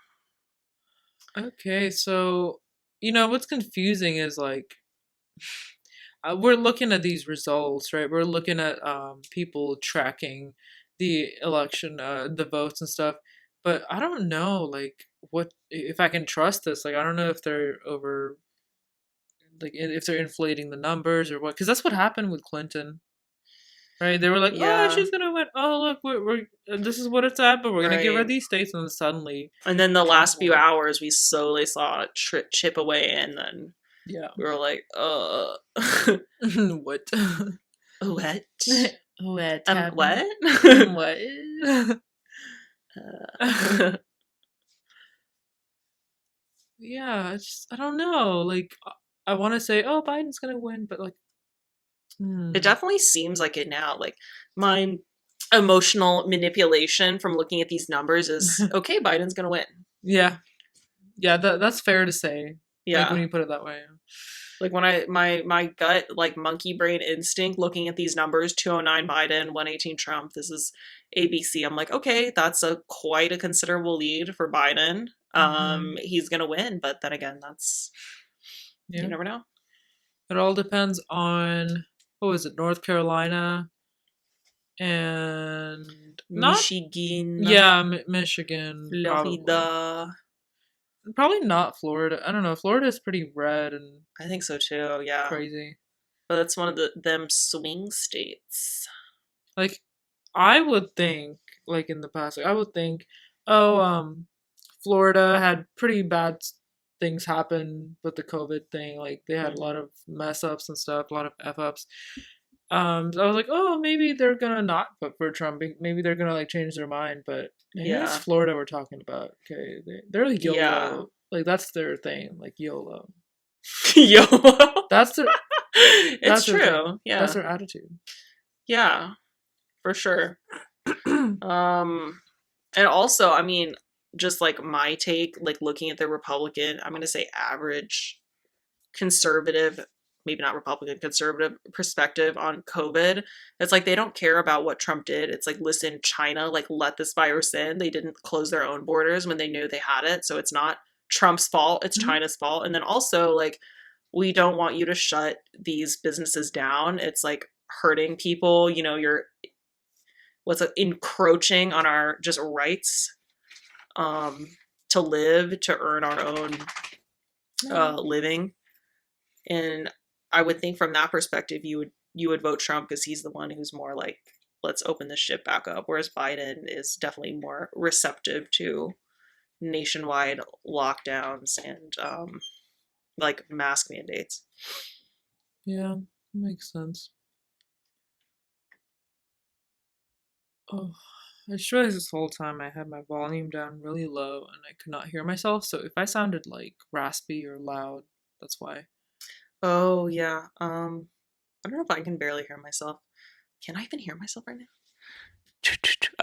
okay, so what's confusing is like we're looking at these results, right? We're looking at people tracking the election, the votes and stuff. But I don't know, like, what if I can trust this? Like, I don't know if they're over, like, if they're inflating the numbers or what, because that's what happened with Clinton, right? They were like, "Oh, Yeah, she's gonna win. Oh, look, this is what it's at, but we're gonna give her right. these states," and then suddenly And then the Trump last few won. hours, we slowly saw it chip away, and then Yeah. we were like, What? what? What happened? What? What? Yeah, I don't know. Like, I want to say, oh, Biden's gonna win, but like, It hmm. definitely seems like it now. Like, my emotional manipulation from looking at these numbers is okay, Biden's gonna win. Yeah, yeah, that's fair to say. Like when Yeah. you put it that way. Like when my gut like monkey brain instinct looking at these numbers 209 Biden 118 Trump, this is ABC. I'm like, okay, that's a quite a considerable lead for Biden. Hmm. He's gonna win, but then again, that's, you Yeah, never know. it all depends on what was it, North Carolina and not Michigan, yeah, Michigan probably. Florida. Probably not Florida. I don't know. Florida is pretty red and I think so too. Yeah, crazy. but that's one of them swing states. Like I would think, like in the past, like I would think, oh, Florida had pretty bad things happen with the COVID thing. Like they had a lot Hmm. of mess ups and stuff, a lot of f ups. So I was like, oh, maybe they're gonna not vote for Trump. Maybe they're gonna like change their mind. But maybe it's Yeah, Florida we're talking about. Okay, they're like yeah. YOLO. Like that's their thing. Like YOLO. YOLO. That's their It's that's their thing. true. That's Yeah. their attitude. Yeah, for sure. Um, and also, I mean, just like my take, like looking at the Republican, I'm going to say average conservative, maybe not Republican, conservative perspective on COVID. It's like they don't care about what Trump did. It's like, listen, China, like, let this virus in. They didn't close their own borders when they knew they had it. So it's not Trump's fault, it's Mhm. China's fault. And then also, like, we don't want you to shut these businesses down. It's like hurting people. You know, you're what's encroaching on our just rights um, to live, to earn our own living. And I would think from that perspective, you would vote Trump because he's the one who's more like, let's open this shit back up. Whereas Biden is definitely more receptive to nationwide lockdowns and like mask mandates. Yeah, makes sense. Oh, I just realized this whole time I had my volume down really low and I could not hear myself. So if I sounded like raspy or loud, that's why. Oh yeah. I don't know if I can barely hear myself. Can I even hear myself right now?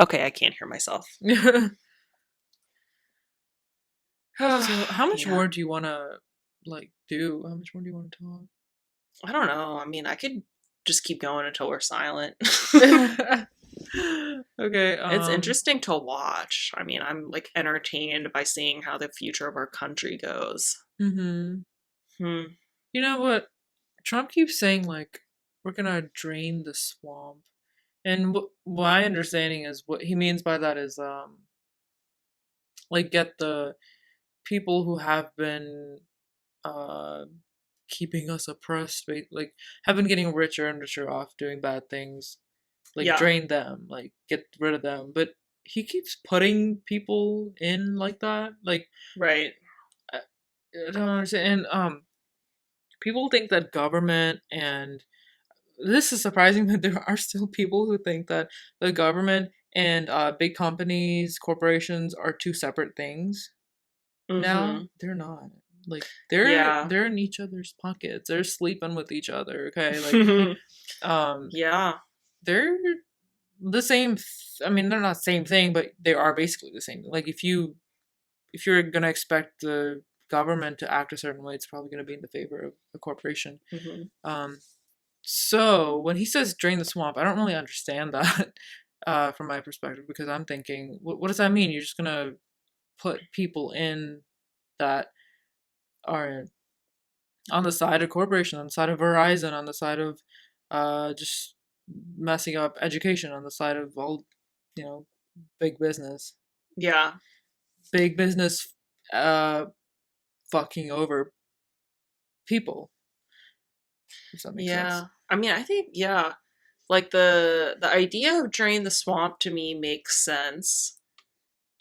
Okay, I can't hear myself. So how much Yeah. more do you want to like do? How much more do you want to talk? I don't know. I mean, I could just keep going until we're silent. Okay, It's interesting to watch. I mean, I'm like entertained by seeing how the future of our country goes. mhm. Hmm. You know what? Trump keeps saying like we're gonna drain the swamp, and my understanding is what he means by that is like get the people who have been uh keeping us oppressed, like have been getting richer and richer off doing bad things, like Yeah. drain them, like get rid of them. But he keeps putting people in like that, like Right. I, I don't understand. And people think that government and this is surprising that there are still people who think that the government and big companies, corporations are two separate things. Now Mm-hmm. they're not. Like they're Yeah. they're in each other's pockets. They're sleeping with each other. Okay, like um, Yeah. they're the same. I mean, they're not the same thing, but they are basically the same. Like if you're gonna expect the government to act a certain way, it's probably gonna be in the favor of the corporation. Mm-hmm. Um, So when he says drain the swamp, I don't really understand that from my perspective because I'm thinking, what does that mean? You're just gonna put people in that are on the side of corporation, on the side of Verizon, on the side of just messing up education, on the side of all, you know, big business. Yeah. Big business uh, fucking over people, if that makes sense. Yeah. I mean, I think, yeah. Like the idea of drain the swamp to me makes sense.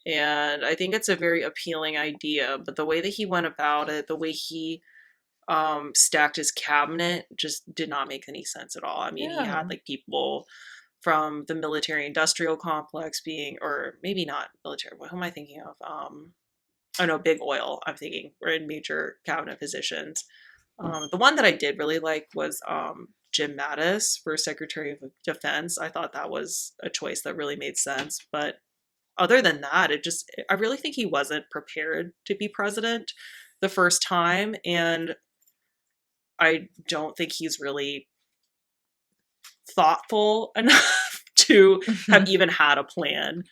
And I think it's a very appealing idea, but the way that he went about it, the way he stacked his cabinet just did not make any sense at all. I mean, he Yeah. had like people from the military industrial complex being, or maybe not military, what am I thinking of? Oh no, big oil, I'm thinking, were in major cabinet positions. The one that I did really like was Jim Mattis for Secretary of Defense. I thought that was a choice that really made sense. But other than that, I really think he wasn't prepared to be president the first time. And I don't think he's really thoughtful enough to have even had a plan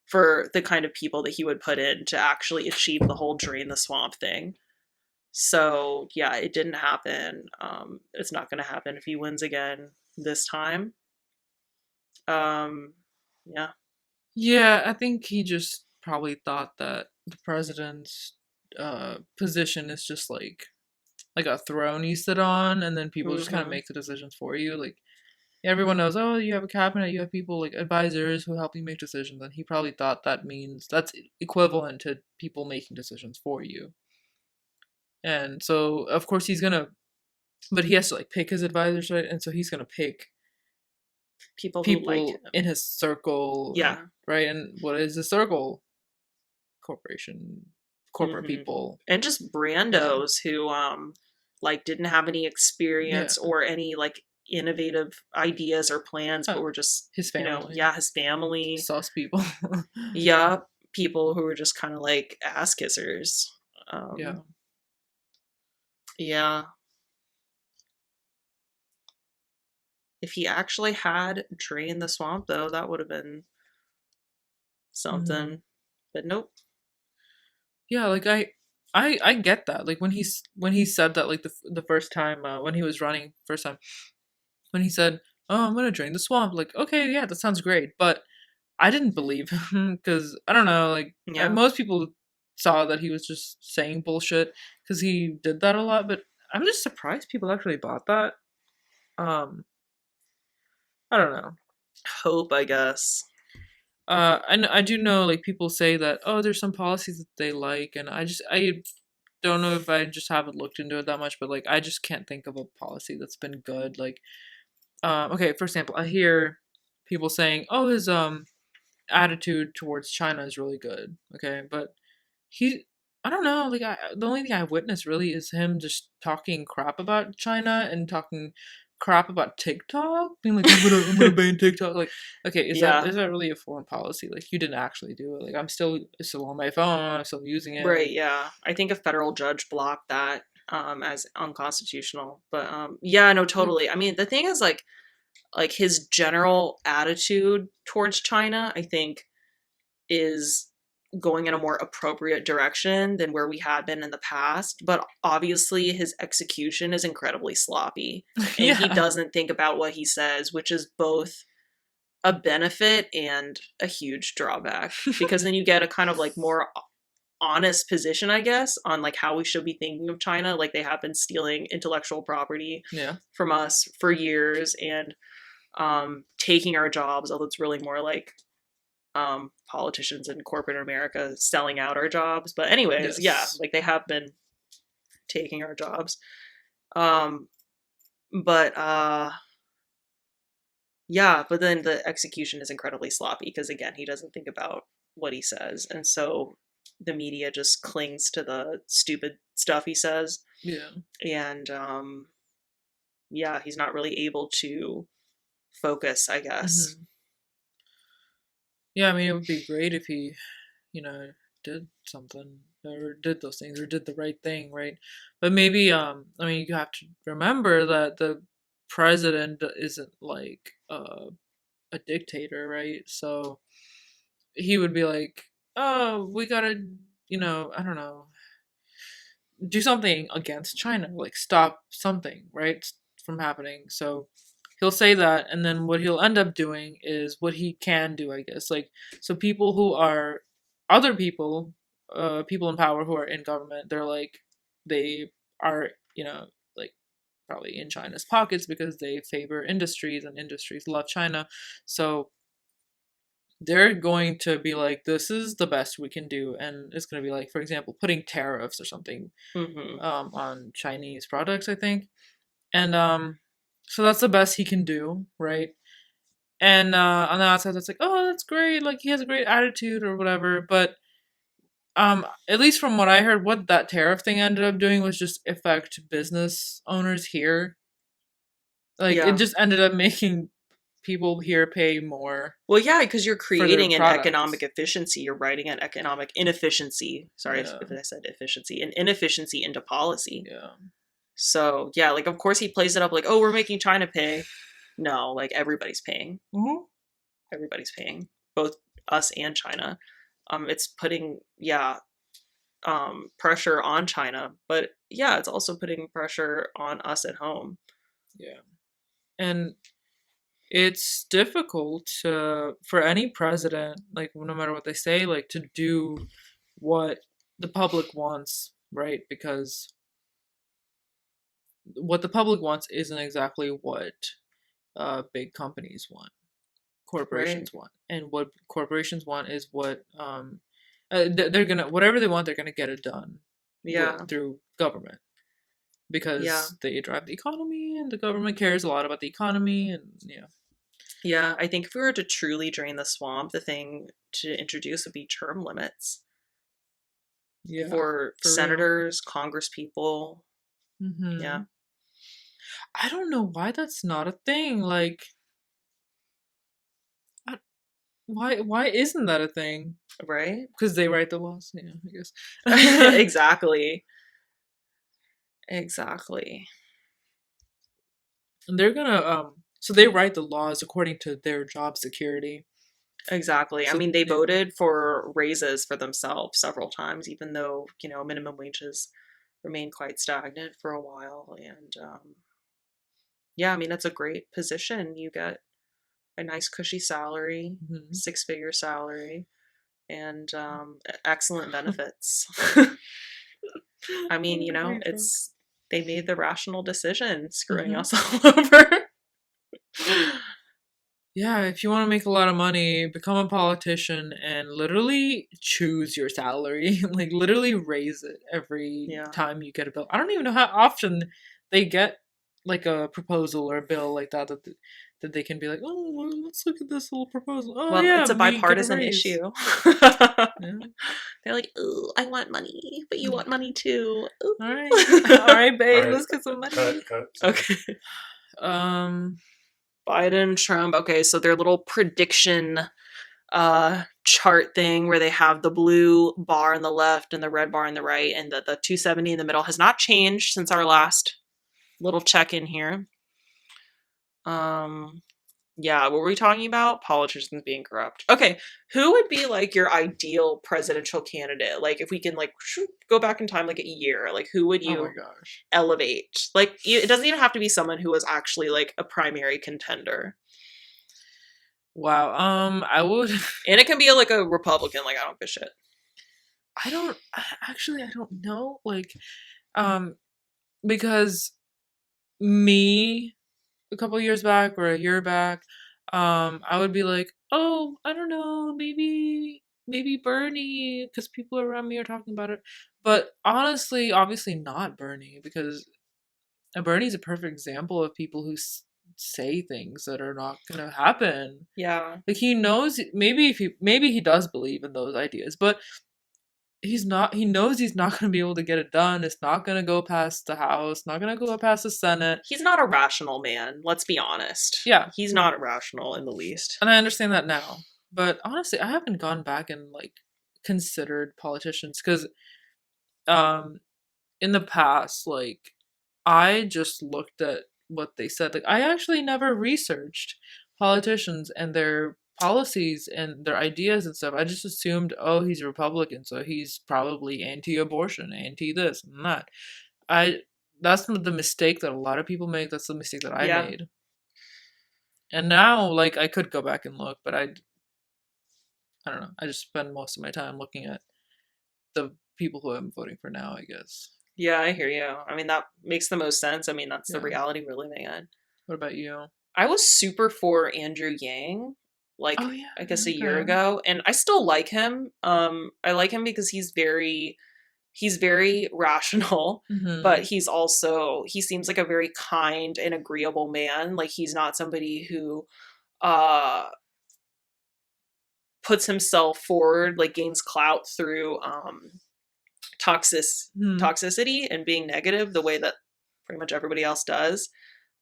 for the kind of people that he would put in to actually achieve the whole drain the swamp thing. So yeah, it didn't happen. It's not going to happen if he wins again this time. Um, yeah, Yeah, I think he just probably thought that the president's position is just like a throne you sit on, and then people just kind of hmm make the decisions for you. Like everyone knows, oh, you have a cabinet, you have people like advisors who help you make decisions, and he probably thought that means that's equivalent to people making decisions for you. And so, of course, but he has to like pick his advisors, right? And so he's gonna pick people who like people in him. his circle, Yeah. right? And what is the circle? Corporation, corporate hmm people. And just Yeah. brandos who like didn't have any Yeah. experience or any like innovative ideas or plans, but Oh, were just, his family. yeah, his family. Sus people. Yeah, people who were just kind of like ass kissers. Yeah. Yeah, if he actually had drained the swamp, though, that would have been Hmm. something. But nope. Yeah, like I get that. Like when he said that, like the first time, when he was running first time, when he said, "Oh, I'm gonna drain the swamp," like, okay, yeah, that sounds great, but I didn't believe him because I don't know, like Yeah. most people saw that he was just saying bullshit because he did that a lot, but I'm just surprised people actually bought that. Um, I don't know. Hope, I guess. I do know like people say that, oh, there's some policies that they like, and I don't know if I just haven't looked into it that much, but like I just can't think of a policy that's been good. Like, okay, for example, I hear people saying, oh, his attitude towards China is really good. Okay, but he, I don't know, like the only thing I witnessed really is him just talking crap about China and talking crap about TikTok, being like, I'm gonna ban TikTok. Like, okay, Yeah. is that really a foreign policy? Like, you didn't actually do it. Like, it's still on my phone. I'm still using it. Right, Like, yeah. I think a federal judge blocked that as unconstitutional. But yeah, no, like, totally. I mean, the thing is like his general attitude towards China, I think is going in a more appropriate direction than where we had been in the past, but obviously his execution is incredibly sloppy and he yeah, doesn't think about what he says, which is both a benefit and a huge drawback because then you get a kind of like more honest position, I guess, on like how we should be thinking of China. Like they have been stealing intellectual property yeah, from us for years and taking our jobs, although it's really more like politicians in corporate America selling out our jobs. But anyways, yeah, yes, like they have been taking our jobs. Um, but yeah, but then the execution is incredibly sloppy because again, he doesn't think about what he says, and so the media just clings to the stupid stuff he says, yeah. and yeah, he's not really able to focus, I guess. Hmm. Yeah, I mean, it would be great if he, you know, did something or did those things or did the right thing, right? But maybe, I mean, you have to remember that the president isn't like a dictator, right? So he would be like, oh, we gotta, I don't know, do something against China, like stop something, right, from happening. So he'll say that, and then what he'll end up doing is what he can do, I guess. Like, so people who are other people, people in power who are in government, they're like, they are, like probably in China's pockets because they favor industries and industries love China. So they're going to be like, this is the best we can do. And it's going to be like, for example, putting tariffs or something Hmm. on Chinese products, I think. And so that's the best he can do, right? And on the outside, that's like, oh, that's great. Like he has a great attitude or whatever. But at least from what I heard, what that tariff thing ended up doing was just affect business owners here. Like it Yeah. just ended up making people here pay more Well, yeah, because you're for their creating an economic products. efficiency. You're writing an economic inefficiency. Sorry if Yeah, I said efficiency, an inefficiency into policy. yeah, So, yeah, like, of course he plays it up like, oh, we're making China pay. No, like, everybody's paying. Everybody's paying, both us and China. It's putting, yeah, pressure on China, but yeah, it's also putting pressure on us at home. yeah. And it's difficult for any president, like no matter what they say, like to do what the public wants, right? Because what the public wants isn't exactly what big companies want, Right. corporations want, and what corporations want is what they're gonna whatever they want, they're gonna get it done with Yeah. through government Yeah. because they drive the economy, and the government cares a lot about the economy, and yeah, Yeah. I think if we were to truly drain the swamp, the thing to introduce would be term limits yeah, for for real, senators, congresspeople, Yeah. Hmm. I don't know why that's not a thing. Like, I, why isn't that a thing? Right? Because they write the laws. Yeah, I guess. Exactly. Exactly. And they're gonna so they write the laws according to their job security. Exactly. I So mean, they yeah. voted for raises for themselves several times, even though, minimum wages remained quite stagnant for a while. And yeah, I mean, it's a great position. You get a nice, cushy salary, Mhm. 6-figure salary, and excellent benefits. I mean, Oh, great joke. they made the rational decision screwing Hmm. us all over. Yeah, if you want to make a lot of money, become a politician and literally choose your salary. Like literally raise it every Yeah. time you get a bill. I don't even know how often they get like a proposal or a bill like that they can be like, oh, well, let's look at this little proposal. Oh Well, yeah, it's a we get a bipartisan raise. issue. Yeah. They're like, "Ooh, I want money, but you want money too." Ooh. All right, all right, All babe, right, let's get some money. cut. Sorry. Okay. Um, Biden, Trump. Okay, so their little prediction chart thing where they have the blue bar on the left and the red bar on the right, and the 270 in the middle has not changed since our last little check-in here. Um yeah, what were we talking about? Politicians being corrupt. Okay, who would be like your ideal presidential candidate? Like if we can like go back in time like a year, like who would oh my you gosh. elevate? Like it doesn't even have to be someone who was actually like a primary contender. Wow. I would. And it can be like a Republican, like I don't give a shit. Actually, I don't know. Like, um, because me a couple years back or a year back, I would be like, oh, I don't know, maybe Bernie, because people around me are talking about it. But honestly, obviously not Bernie, because Bernie's a perfect example of people who say things that are not gonna happen. Yeah. Like he knows maybe he does believe in those ideas, but he knows he's not going to be able to get it done. It's not going to go past the House, not going to go past the Senate. He's not a rational man, let's be honest. Yeah, He's not rational in the least. and I understand that now. But honestly, I haven't gone back and like considered politicians cuz um in the past like I just looked at what they said. Like I actually never researched politicians and their policies and their ideas and stuff. I just assumed, oh, he's a Republican, so he's probably anti-abortion, anti this and that. I That's the mistake that a lot of people make. That's the mistake that I Yeah. made. And now, like, I could go back and look, but I don't know. I just spend most of my time looking at the people who I'm voting for now, I guess. Yeah, I hear you. I mean, that makes the most sense. I mean, that's the Yeah. reality we're living in. What about you? I was super for Andrew Yang, like Oh yeah, I guess a year okay. ago, and I still like him. I like him because he's very rational, but Mm-hmm. he seems like a very kind and agreeable man. Like he's not somebody who uh puts himself forward, like gains clout through toxic Hmm. toxicity and being negative the way that pretty much everybody else does.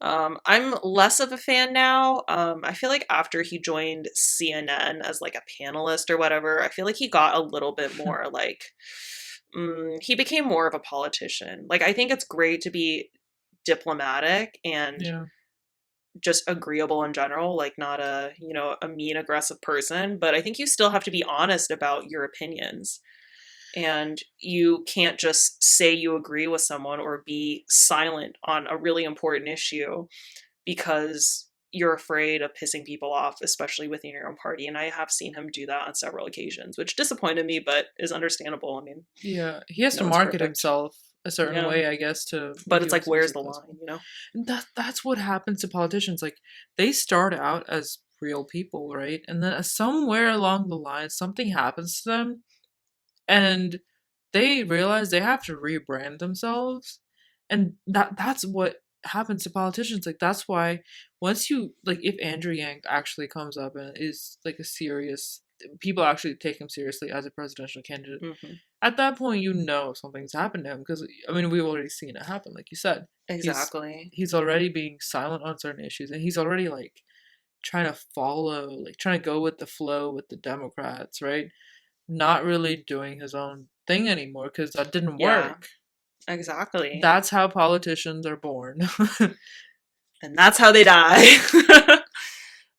I'm less of a fan now. I feel like after he joined CNN as like a panelist or whatever, I feel like he got a little bit more like he became more of a politician. Like I think it's great to be diplomatic and Yeah. just agreeable in general, like not a mean aggressive person, but I think you still have to be honest about your opinions. And you can't just say you agree with someone or be silent on a really important issue because you're afraid of pissing people off, especially within your own party. And I have seen him do that on several occasions, which disappointed me, but is understandable. I mean, Yeah. He has to no one's market perfect. himself a certain Yeah. way, I guess, to But if he it's like, wants to be where's the line, successful. you know? And that's what happens to politicians. Like they start out as real people, right? And then somewhere along the line, something happens to them, and they realize they have to rebrand themselves, and that's what happens to politicians. Like that's why once you like if Andrew Yang actually comes up and is like a serious people actually take him seriously as a presidential candidate. Hmm. At that point, you know something's happened to him because I mean we've already seen it happen, like you said. Exactly. He's already being silent on certain issues, and he's already like trying to follow, like trying to go with the flow with the Democrats, right? Not really doing his own thing anymore because that didn't Yeah, work. exactly. That's how politicians are born. And that's how they die.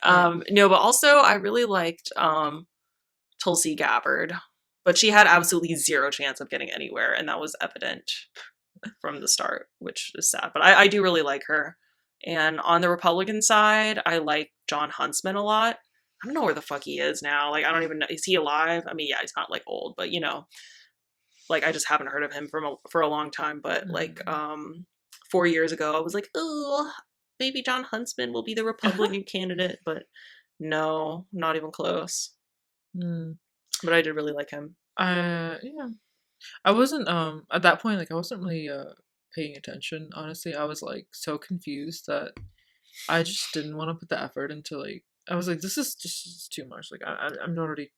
Yeah. No, but also I really liked Tulsi Gabbard, but she had absolutely zero chance of getting anywhere, and that was evident from the start, which is sad. But I do really like her. And on the Republican side, I like John Huntsman a lot. I don't know where the fuck he is now. Like, I don't even know. Is he alive? I mean, yeah, he's not like old, but like I just haven't heard of him for a long time. But like, 4 years ago, I was like, oh, maybe John Huntsman will be the Republican candidate, but no, not even close. Mm. But I did really like him. Yeah. I wasn't at that point like I wasn't really paying attention, honestly. I was like so confused that I just didn't want to put the effort into like I was like this is just too much. Like I'm already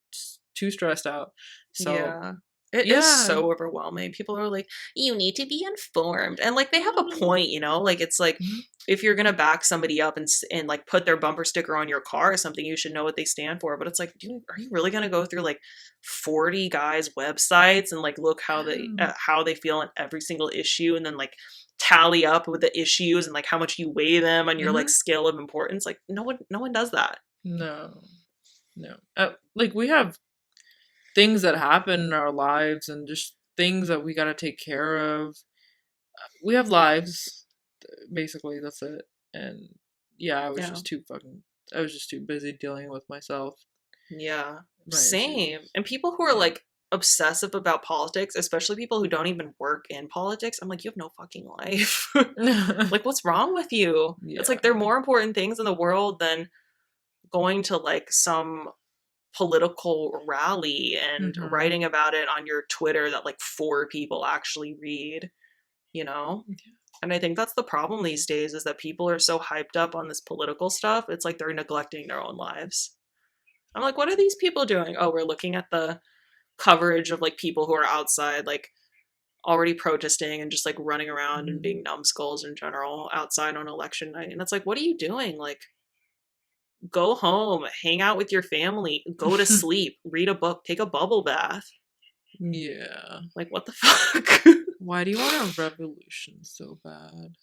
too stressed out. So, Yeah. It is yeah. so overwhelming. People are like, you need to be informed. And like they have a No. point, Like it's like Mhm. if you're gonna back somebody up and like put their bumper sticker on your car or something, you should know what they stand for. But it's like, dude, are you really gonna go through like 40 guys' websites and like look how they feel on every single issue and then like tally up with the issues and like how much you weigh them on your like Mhm. scale of importance? Like no one does that. No. No. Like we have things that happen in our lives and just things that we got to take care of. We have lives, basically. That's it. And yeah, Yeah. I was just too busy dealing with myself, Yeah, my same. issues. And people who are like obsessive about politics, especially people who don't even work in politics, I'm like, you have no fucking life. Yeah. Like, what's wrong with you? It's like Yeah. there are more important things in the world than going to like some political rally and Hmm. writing about it on your Twitter that like four people actually read, you know? And I think that's the problem these days is that people are so hyped up on this political stuff. It's like they're neglecting their own lives. I'm like, what are these people doing? Oh, we're looking at the coverage of like people who are outside, like already protesting and just like running around and Mm. being numbskulls in general outside on election night. And it's like, what are you doing? Like, go home, hang out with your family, go to sleep, read a book, take a bubble bath. Yeah. Like, what the fuck? Why do you want a revolution so bad?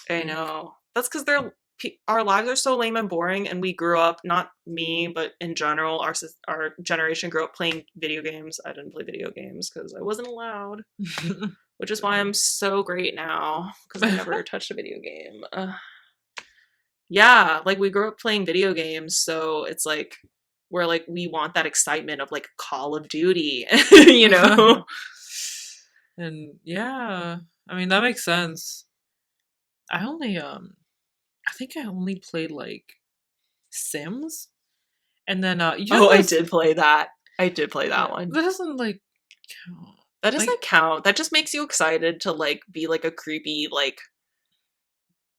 I know. That's because our lives are so lame and boring, and we grew up, not me, but in general, our generation grew up playing video games. I didn't play video games because I wasn't allowed, which is why I'm so great now because I never touched a video game. Yeah, like we grew up playing video games, so it's like we want that excitement of like Call of Duty, you know? And yeah, I mean that makes sense. I only I think I only played like Sims, and then you Oh, know I those did play that. I did play that yeah one. that doesn't like count. That Like doesn't count. That just makes you excited to like be like a creepy like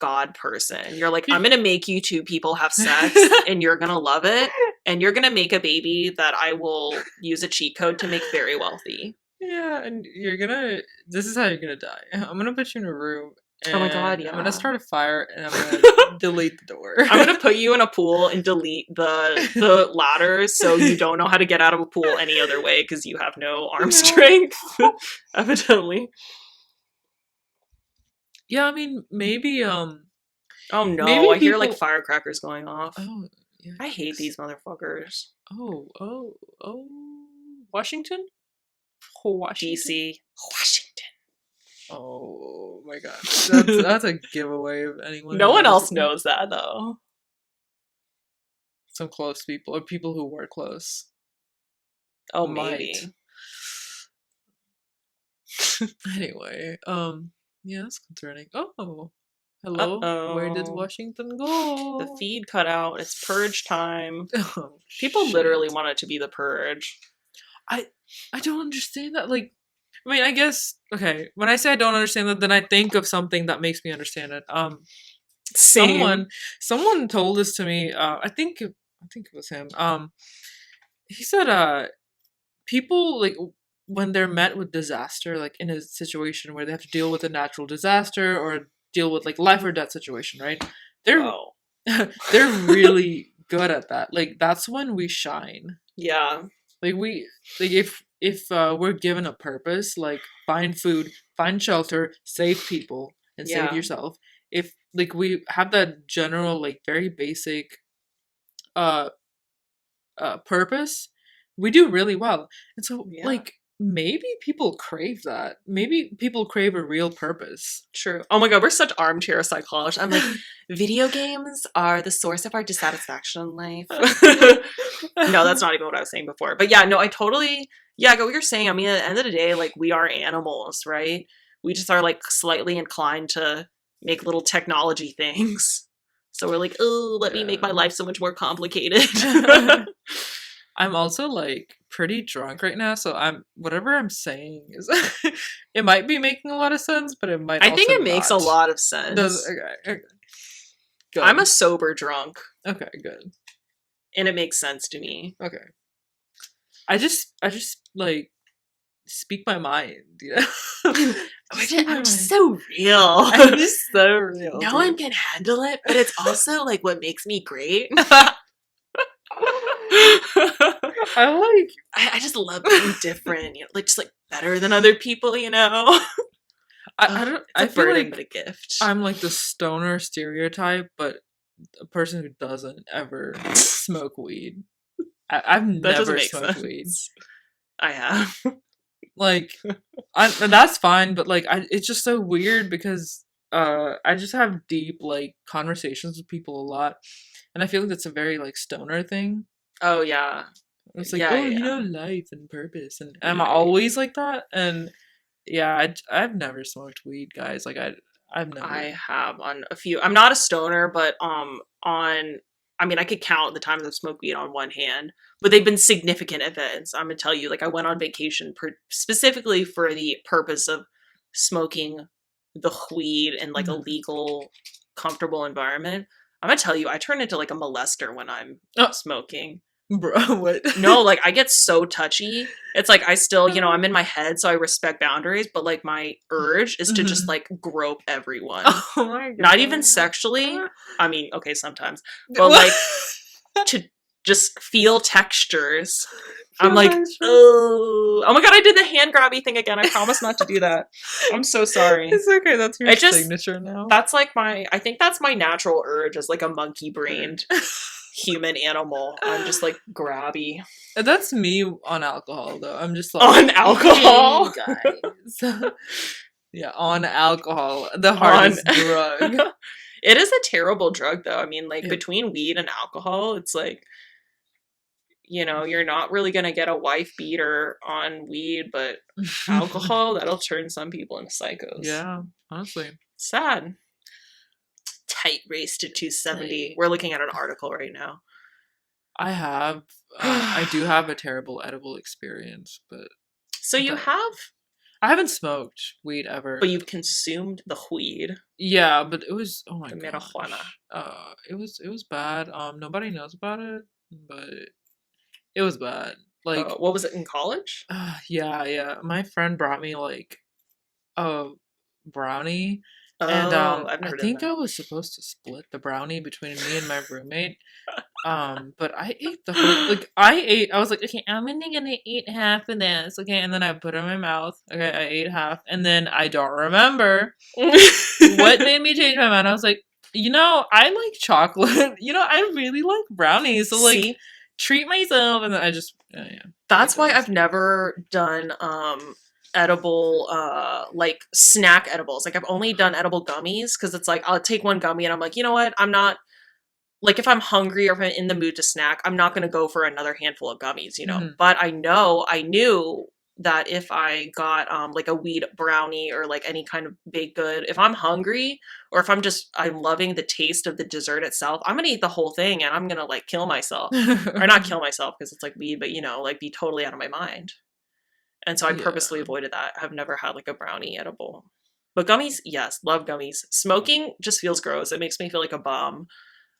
god person. You're like, I'm gonna make you two people have sex and you're gonna love it. And you're gonna make a baby that I will use a cheat code to make very wealthy. yeah, and you're gonna this is how you're gonna die. I'm gonna put you in a room Oh my god, and I'm gonna yeah. start a fire and I'm gonna delete the door. I'm gonna put you in a pool and delete the ladders so you don't know how to get out of a pool any other way because you have no arm Yeah. strength. Evidently. Yeah, I mean Oh no, maybe I hear like people firecrackers going off. oh yeah. I hate these motherfuckers. Oh, Washington? Washington? DC, Washington. Oh my god. That's a giveaway of anyone No who one knows else it. knows that though. Some close people or people who were close. Oh, Might. maybe. Anyway, yeah, that's concerning. Oh. Hello. Where did Uh-oh. Washington go? The feed cut out. It's purge time. Oh, People literally shit. want it to be the purge. I don't understand that. Like, I mean, I guess okay. When I say I don't understand that, then I think of something that makes me understand it. Same. Someone told this to me. I think it was him. he said people like when they're met with disaster, like in a situation where they have to deal with a natural disaster or deal with like life or death situation, right? They're Oh, they're really good at that. Like that's when we shine. yeah, Like we like if we're given a purpose, like find food, find shelter, save people, and save yeah, yourself. If like we have that general like very basic uh purpose, we do really well. And so yeah. like maybe people crave that. Maybe people crave a real purpose. True. Oh my god, we're such armchair psychologists. I'm like, video games are the source of our dissatisfaction in life. No, that's not even what I was saying before. But yeah, no, I totally, yeah, I get what you're saying. I mean, at the end of the day, like, we are animals, right? We just are like slightly inclined to make little technology things. So we're like, oh, let me make my Yeah. life so much more complicated. I'm also like pretty drunk right now, so I'm whatever I'm saying is it might be making a lot of sense, but it might I think also it makes a not. lot of Does sense. okay, okay. Good. I'm a sober drunk, Okay, good. and it makes sense to me. Okay. I just like speak my mind, you know? Speak my I'm just mind. so real. I'm just so real. No dude. one can handle it, but it's also like what makes me great. I like I just love being different, you know, like just like better than other people, you know. I don't It's I a feel burden, but like a gift. I'm like the stoner stereotype, but a person who doesn't ever smoke weed. I've That doesn't never make smoked weed. sense. I have. Like, and that's fine, but like, it's just so weird because I just have deep like conversations with people a lot, and I feel like that's a very like stoner thing. Oh yeah, It's like, yeah, oh, yeah, you yeah. know, life and purpose, and I'm Right. always like that. And yeah, I've never smoked weed, guys. Like I've never. I have on a few. I'm not a stoner, but on. I mean, I could count the times I've smoked weed on one hand, but they've been significant events. I'm gonna tell you, like I went on vacation specifically for the purpose of smoking the weed in like a Mhm. legal, comfortable environment. I'm gonna tell you, I turn into like a molester when I'm Oh, smoking. bro, what? No, like I get so touchy. It's like I still, you know, I'm in my head, so I respect boundaries, but like my urge is to just Mhm. like grope everyone. Oh my Not even god. sexually. I mean, okay, sometimes, but like to just feel textures. I'm Feel like, textures. oh my god, I did the hand grabby thing again. I promise not to do that. I'm so sorry. It's okay. That's your I just signature now. that's like my I think that's my natural urge as like a monkey brained human animal. I'm just like grabby That's me on alcohol, though. I'm just like, on hey alcohol. guys. Yeah, on alcohol, the On hardest drug. it is a terrible drug though. I mean, like Yeah. between weed and alcohol, it's like you know, you're not really gonna get a wife beater on weed, but alcohol, that'll turn some people into psychos. Yeah, honestly. Sad. Tight race to 270. We're looking at an article right now. I have, I do have a terrible edible experience, but So you that have, I haven't smoked weed ever. but you've consumed the weed, Yeah, but it was, oh my the gosh. marijuana. It was bad. Nobody knows about it, but it was bad. Like, What was it in college? yeah, yeah. My friend brought me like a brownie, and Oh, I've I never done think that. I was supposed to split the brownie between me and my roommate. But I ate the whole like I was like, okay, I'm only gonna eat half of this, okay, and then I put it in my mouth. Okay, I ate half, and then I don't remember what made me change my mind. I was like, I like chocolate. I really like brownies, so like See, treat myself, and then I just yeah, ate that's why those. I've never done edible like snack edibles. Like I've only done edible gummies because it's like I'll take one gummy and I'm like, you know what? I'm not like if I'm hungry or if I'm in the mood to snack, I'm not going to go for another handful of gummies, you know. Mhm. But I knew that if I got like a weed brownie or like any kind of baked good, if I'm hungry or if I'm loving the taste of the dessert itself, I'm going to eat the whole thing and I'm going to like kill myself. Or not kill myself because it's like weed, but you know, like be totally out of my mind. And so I purposely Yeah. avoided that. I've never had like a brownie edible. But gummies, yes, love gummies. Smoking just feels gross. It makes me feel like a bum.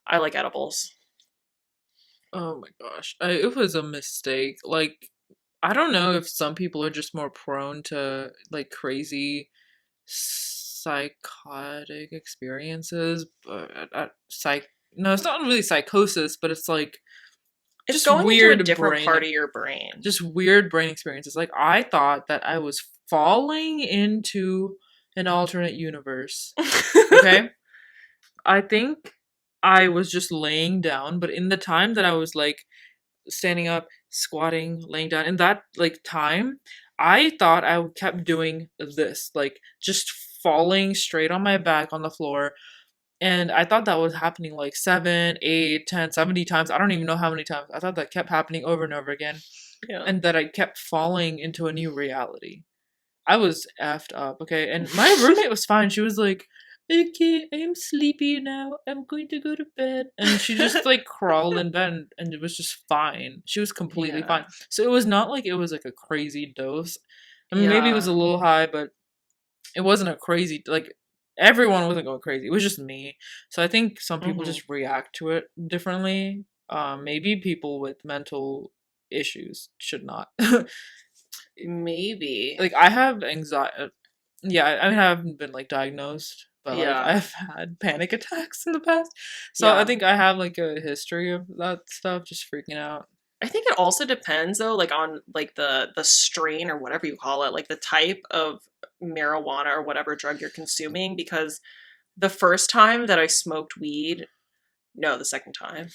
I like edibles. Oh my gosh. It was a mistake. Like, I don't know if some people are just more prone to like crazy psychotic experiences, but no, it's not really psychosis, but it's like It's just going into a weird different brain, part of your brain. just weird brain experiences. Like I thought that I was falling into an alternate universe. Okay? I think I was just laying down, but in the time that I was like standing up, squatting, laying down, in that like time, I thought I kept doing this, like just falling straight on my back on the floor. And I thought that was happening like 7, 8, 10, 70 times. I don't even know how many times. I thought that kept happening over and over again. Yeah. And that I kept falling into a new reality. I was effed up, okay? And my roommate was fine. She was like, okay, I'm sleepy now. I'm going to go to bed. And she just like crawled in bed and it was just fine. She was completely Yeah. fine. So it was not like it was like a crazy dose. I mean, maybe it was Yeah. a little high, but it wasn't a crazy, like, everyone wasn't going crazy. It was just me. So I think some people Hmm. just react to it differently. Maybe people with mental issues should not. Maybe. Like I have anxiety. Yeah, I mean I haven't been like diagnosed, but like Yeah. I've had panic attacks in the past. So I Yeah. think I have like a history of that stuff, just freaking out. I think it also depends though, like on like the strain or whatever you call it, like the type of marijuana or whatever drug you're consuming. Because the first time that I smoked weed, no, the second time,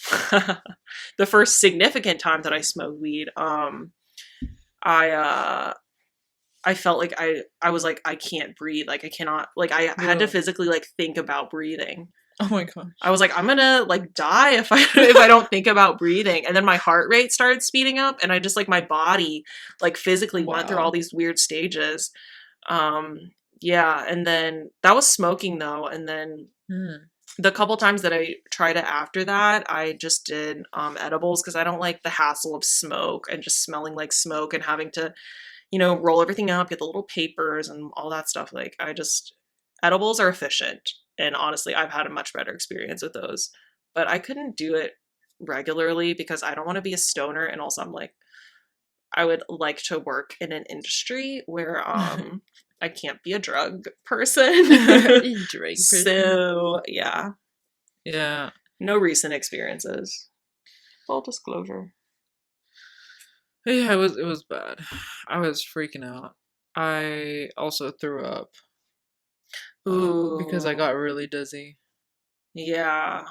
the first significant time that I smoked weed, I I felt like I was like I can't breathe, like I cannot, like I had to Ugh. physically like think about breathing. Oh my gosh. I was like, I'm gonna like die if I if I don't think about breathing. And then my heart rate started speeding up, and I just like my body like physically went through all Wow. these weird stages. Yeah, and then that was smoking though, and then Hmm. the couple times that I tried it after that, I just did edibles because I don't like the hassle of smoke and just smelling like smoke and having to, roll everything up, get the little papers and all that stuff. Like I just edibles are efficient, and honestly, I've had a much better experience with those. But I couldn't do it regularly because I don't want to be a stoner, and also I'm like I would like to work in an industry where I can't be a drug person. Drake person. So, yeah, Yeah. no recent experiences. Full disclosure. Yeah, it was bad. I was freaking out. I also threw up because I Ooh, got really dizzy. yeah,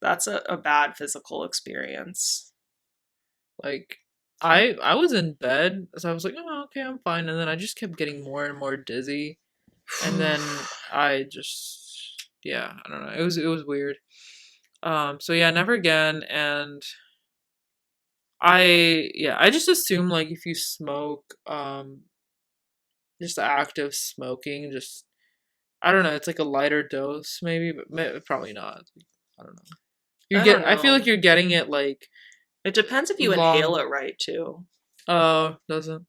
that's a bad physical experience. Like I was in bed, so I was like, oh okay, I'm fine. And then I just kept getting more and more dizzy. And then I just yeah, I don't know. It was weird. So yeah, never again. And I just assume like if you smoke, just active smoking, just I don't know, it's like a lighter dose maybe, but probably not. I don't know. I don't I feel like know. you're getting it like It depends if you inhale long. it right too. Doesn't.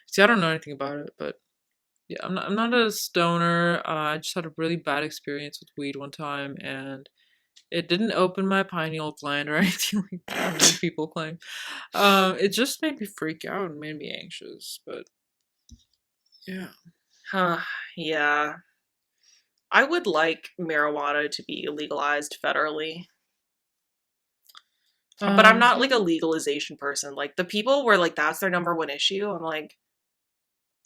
See, I don't know anything about it, but yeah, I'm not a stoner. I just had a really bad experience with weed one time, and it didn't open my pineal gland or anything like that, like people claim. It just made me freak out and made me anxious. But yeah, Huh, yeah. I would like marijuana to be legalized federally. But I'm not like a yeah, legalization person. Like the people where like that's their number one issue, I'm like,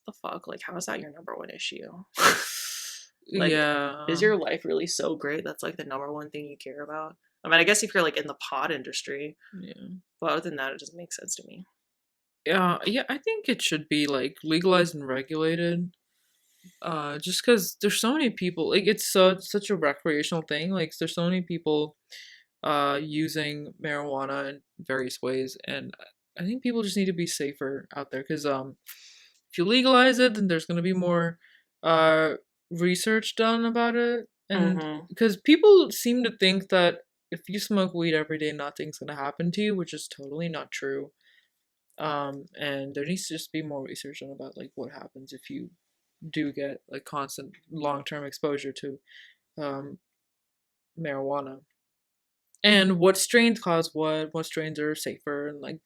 the fuck? Like, how is that your number one issue? Like, is yeah, your life really so great that's like the number one thing you care about? I mean, I guess if you're like in the pod industry, yeah. but other than that, it doesn't make sense to me. Yeah, I think it should be like legalized and regulated. Just because there's so many people, like it's such a recreational thing. Like there's so many people using marijuana in various ways, and I think people just need to be safer out there because if you legalize it, then there's gonna be more uh research done about it, and Mm-hmm. because people seem to think that if you smoke weed every day, nothing's gonna happen to you, which is totally not true. And there needs to just be more research on about like what happens if you do get like constant long term exposure to um marijuana. and what strains cause what strains are safer, and like,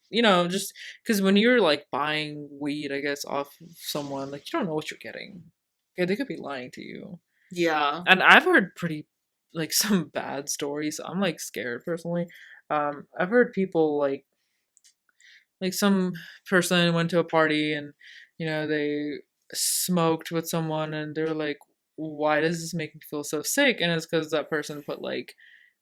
just because when you're like buying weed, I guess, off of someone, like, you don't know what you're getting. Okay, they could be lying to you. Yeah. And I've heard pretty, like, some bad stories. So I'm like scared personally. I've heard people like some person went to a party and they smoked with someone and they're like, why does this make me feel so sick? And it's because that person put like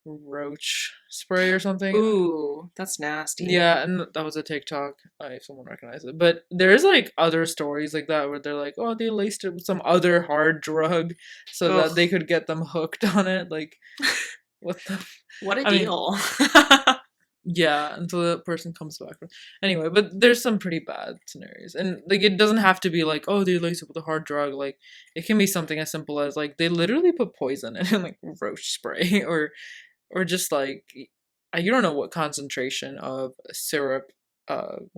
roach spray or something. Ooh, that's nasty. Yeah, and that was a TikTok, if someone recognized it. But there's like other stories like that where they're like, oh, they laced it with some other hard drug so that they Ugh, could get them hooked on it. Like, what the? what a I mean, deal. yeah, until the person comes back. Anyway, but there's some pretty bad scenarios. And like, it doesn't have to be like, oh, they laced it with a hard drug. Like, it can be something as simple as like they literally put poison in like roach spray or just like you don't know what concentration of syrup,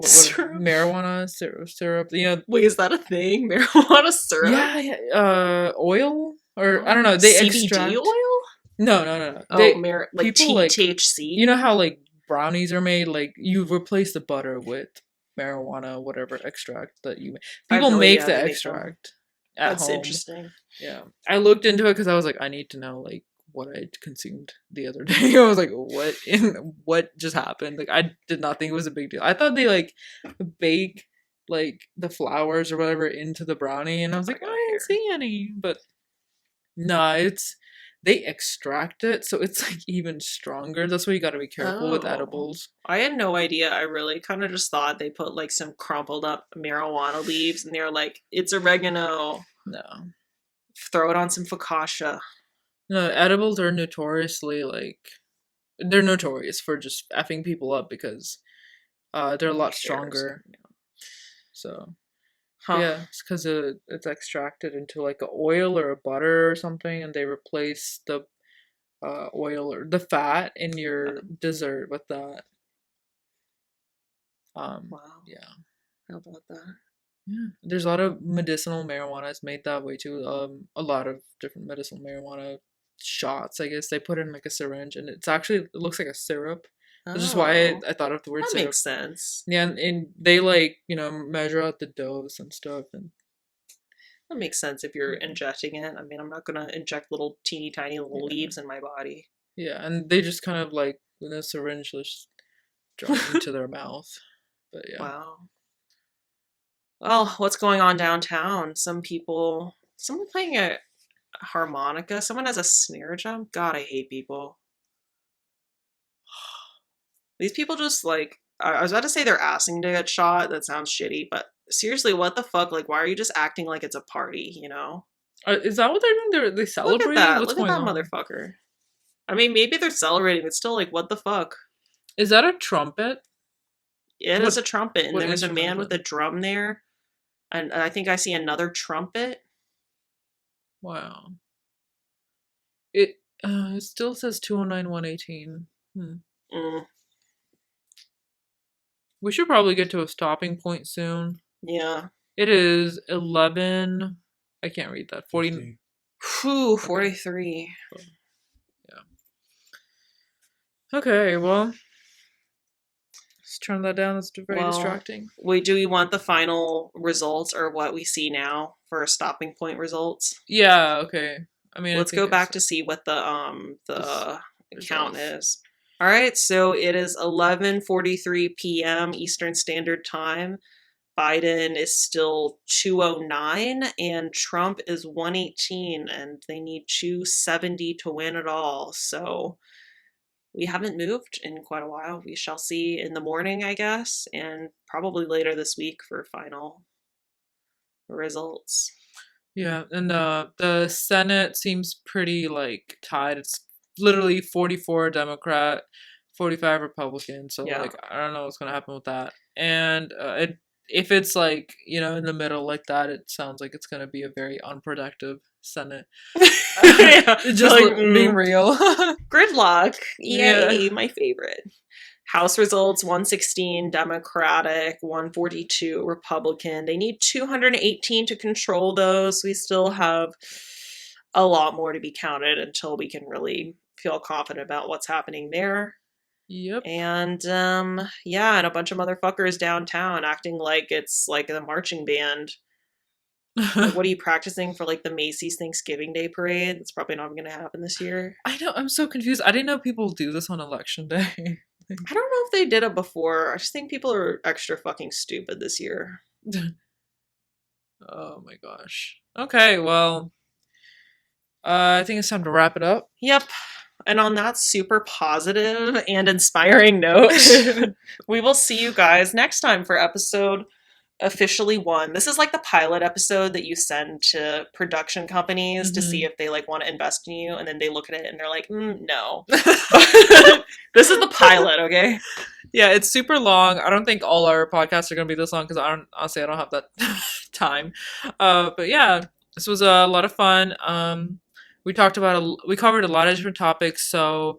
Syrup? marijuana syrup, Wait, is that a thing? Marijuana syrup? oil, or I don't know, they CBD extract. oil? No. Oh, They like people like, THC? how like brownies are made, like you replace the butter with marijuana, whatever extract that you make. I have People no make idea. the They make them. extract at That's home. interesting. Yeah. I looked into it because I was like, I need to know like what I consumed the other day. I was like, what just happened? Like, I did not think it was a big deal. I thought they like bake like the flowers or whatever into the brownie, and I was like, I didn't see any. But no, they extract it, so it's like even stronger. That's why you got to be careful with Oh. edibles. I had no idea. I really kind of just thought they put like some crumpled up marijuana leaves and they're like, it's oregano. No. Throw it on some focaccia. No, edibles are notoriously like, they're notorious for just effing people up because they're a lot stronger. So Huh. yeah, it's because it's extracted into like a oil or a butter or something, and they replace the oil or the fat in your dessert with that. Wow. Yeah. How about that? Yeah, there's a lot of medicinal marijuana is made that way too. A lot of different medicinal marijuana shots, I guess they put in like a syringe, and it looks like a syrup. Which is why Oh, I thought of the word that syrup. makes sense. Yeah, and they like measure out the dose and stuff, and That makes sense if you're injecting it. I mean, I'm not gonna inject little teeny tiny little leaves in my body. yeah, and they just kind of like with a syringe just drop into their mouth. But yeah. Wow. Well, what's going on downtown? Someone playing a harmonica. Someone has a snare drum. God, I hate people. These people just like, I was about to say they're asking to get shot. That sounds shitty, but seriously, what the fuck? Like, why are you just acting like it's a party, you know? Is that what they're doing? They Look celebrating? at that. What's Look at going that on? motherfucker. I mean, maybe they're celebrating, but still, like, what the fuck? Is that a trumpet? It What is a trumpet, and what there was a instrument man is with it? a drum there, and I think I see another trumpet. Wow. It still says 209-118. Mm, We should probably get to a stopping point soon. yeah. It is 11. I can't read that. 40. Whew, 43. Okay, well, let's turn that down. That's very Well, distracting. Wait, do we want the final results or what we see now for stopping point results? Yeah, okay. I mean, Let's go back to see what the count is. All right, so it is 11:43 p.m. Eastern Standard Time. Biden is still 209 and Trump is 118 and they need 270 to win it all. So we haven't moved in quite a while. We shall see in the morning, I guess, and probably later this week for final results. Yeah, and the Senate seems pretty like tied. It's literally 44 Democrat, 45 Republican. So Yeah. like, I don't know what's gonna happen with that. And if it's like in the middle like that, it sounds like it's gonna be a very unproductive Senate. Yeah, Just like, being real. Gridlock. Yay, Yeah. my favorite. House results 116 Democratic, 142 Republican. They need 218 to control those. We still have a lot more to be counted until we can really feel confident about what's happening there. Yep. And yeah, and a bunch of motherfuckers downtown acting like it's like the marching band. Like, what are you practicing for, like, the Macy's Thanksgiving Day parade? That's probably not going to happen this year. I know, I'm so confused. I didn't know people do this on election day. I don't know if they did it before. I just think people are extra fucking stupid this year. Oh my gosh. Okay, well, I think it's time to wrap it up. Yep. And on that super positive and inspiring note, we will see you guys next time for episode officially 1. This is like the pilot episode that you send to production companies to see if they like want to invest in you, and then they look at it and they're like, no. This is the pilot, okay? Yeah, it's super long. I don't think all our podcasts are gonna be this long because honestly I don't have that time. But yeah, this was a lot of fun. We covered a lot of different topics. So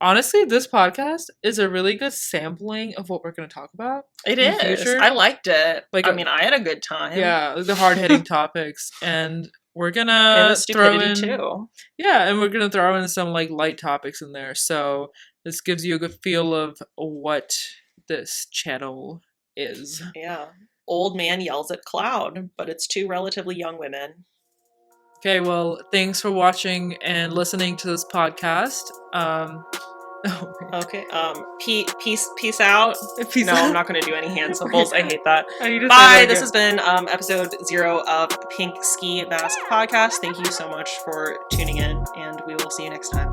honestly, this podcast is a really good sampling of what we're gonna talk about. It in the is. future. I liked it. Like, I mean, I had a good time. Yeah, the hard hitting topics, and we're And gonna the throw stupidity in too. yeah, and we're gonna throw in some like light topics in there. So this gives you a good feel of what this channel is. Yeah. Old man yells at cloud, but it's 2 relatively young women. Okay, well, thanks for watching and listening to this podcast. Okay. Peace out. Peace No, out. I'm not going to do any hand symbols. I hate that. I need to say Bye. that This again. has been episode 0 of Pink Ski Mask Podcast. Thank you so much for tuning in, and we will see you next time.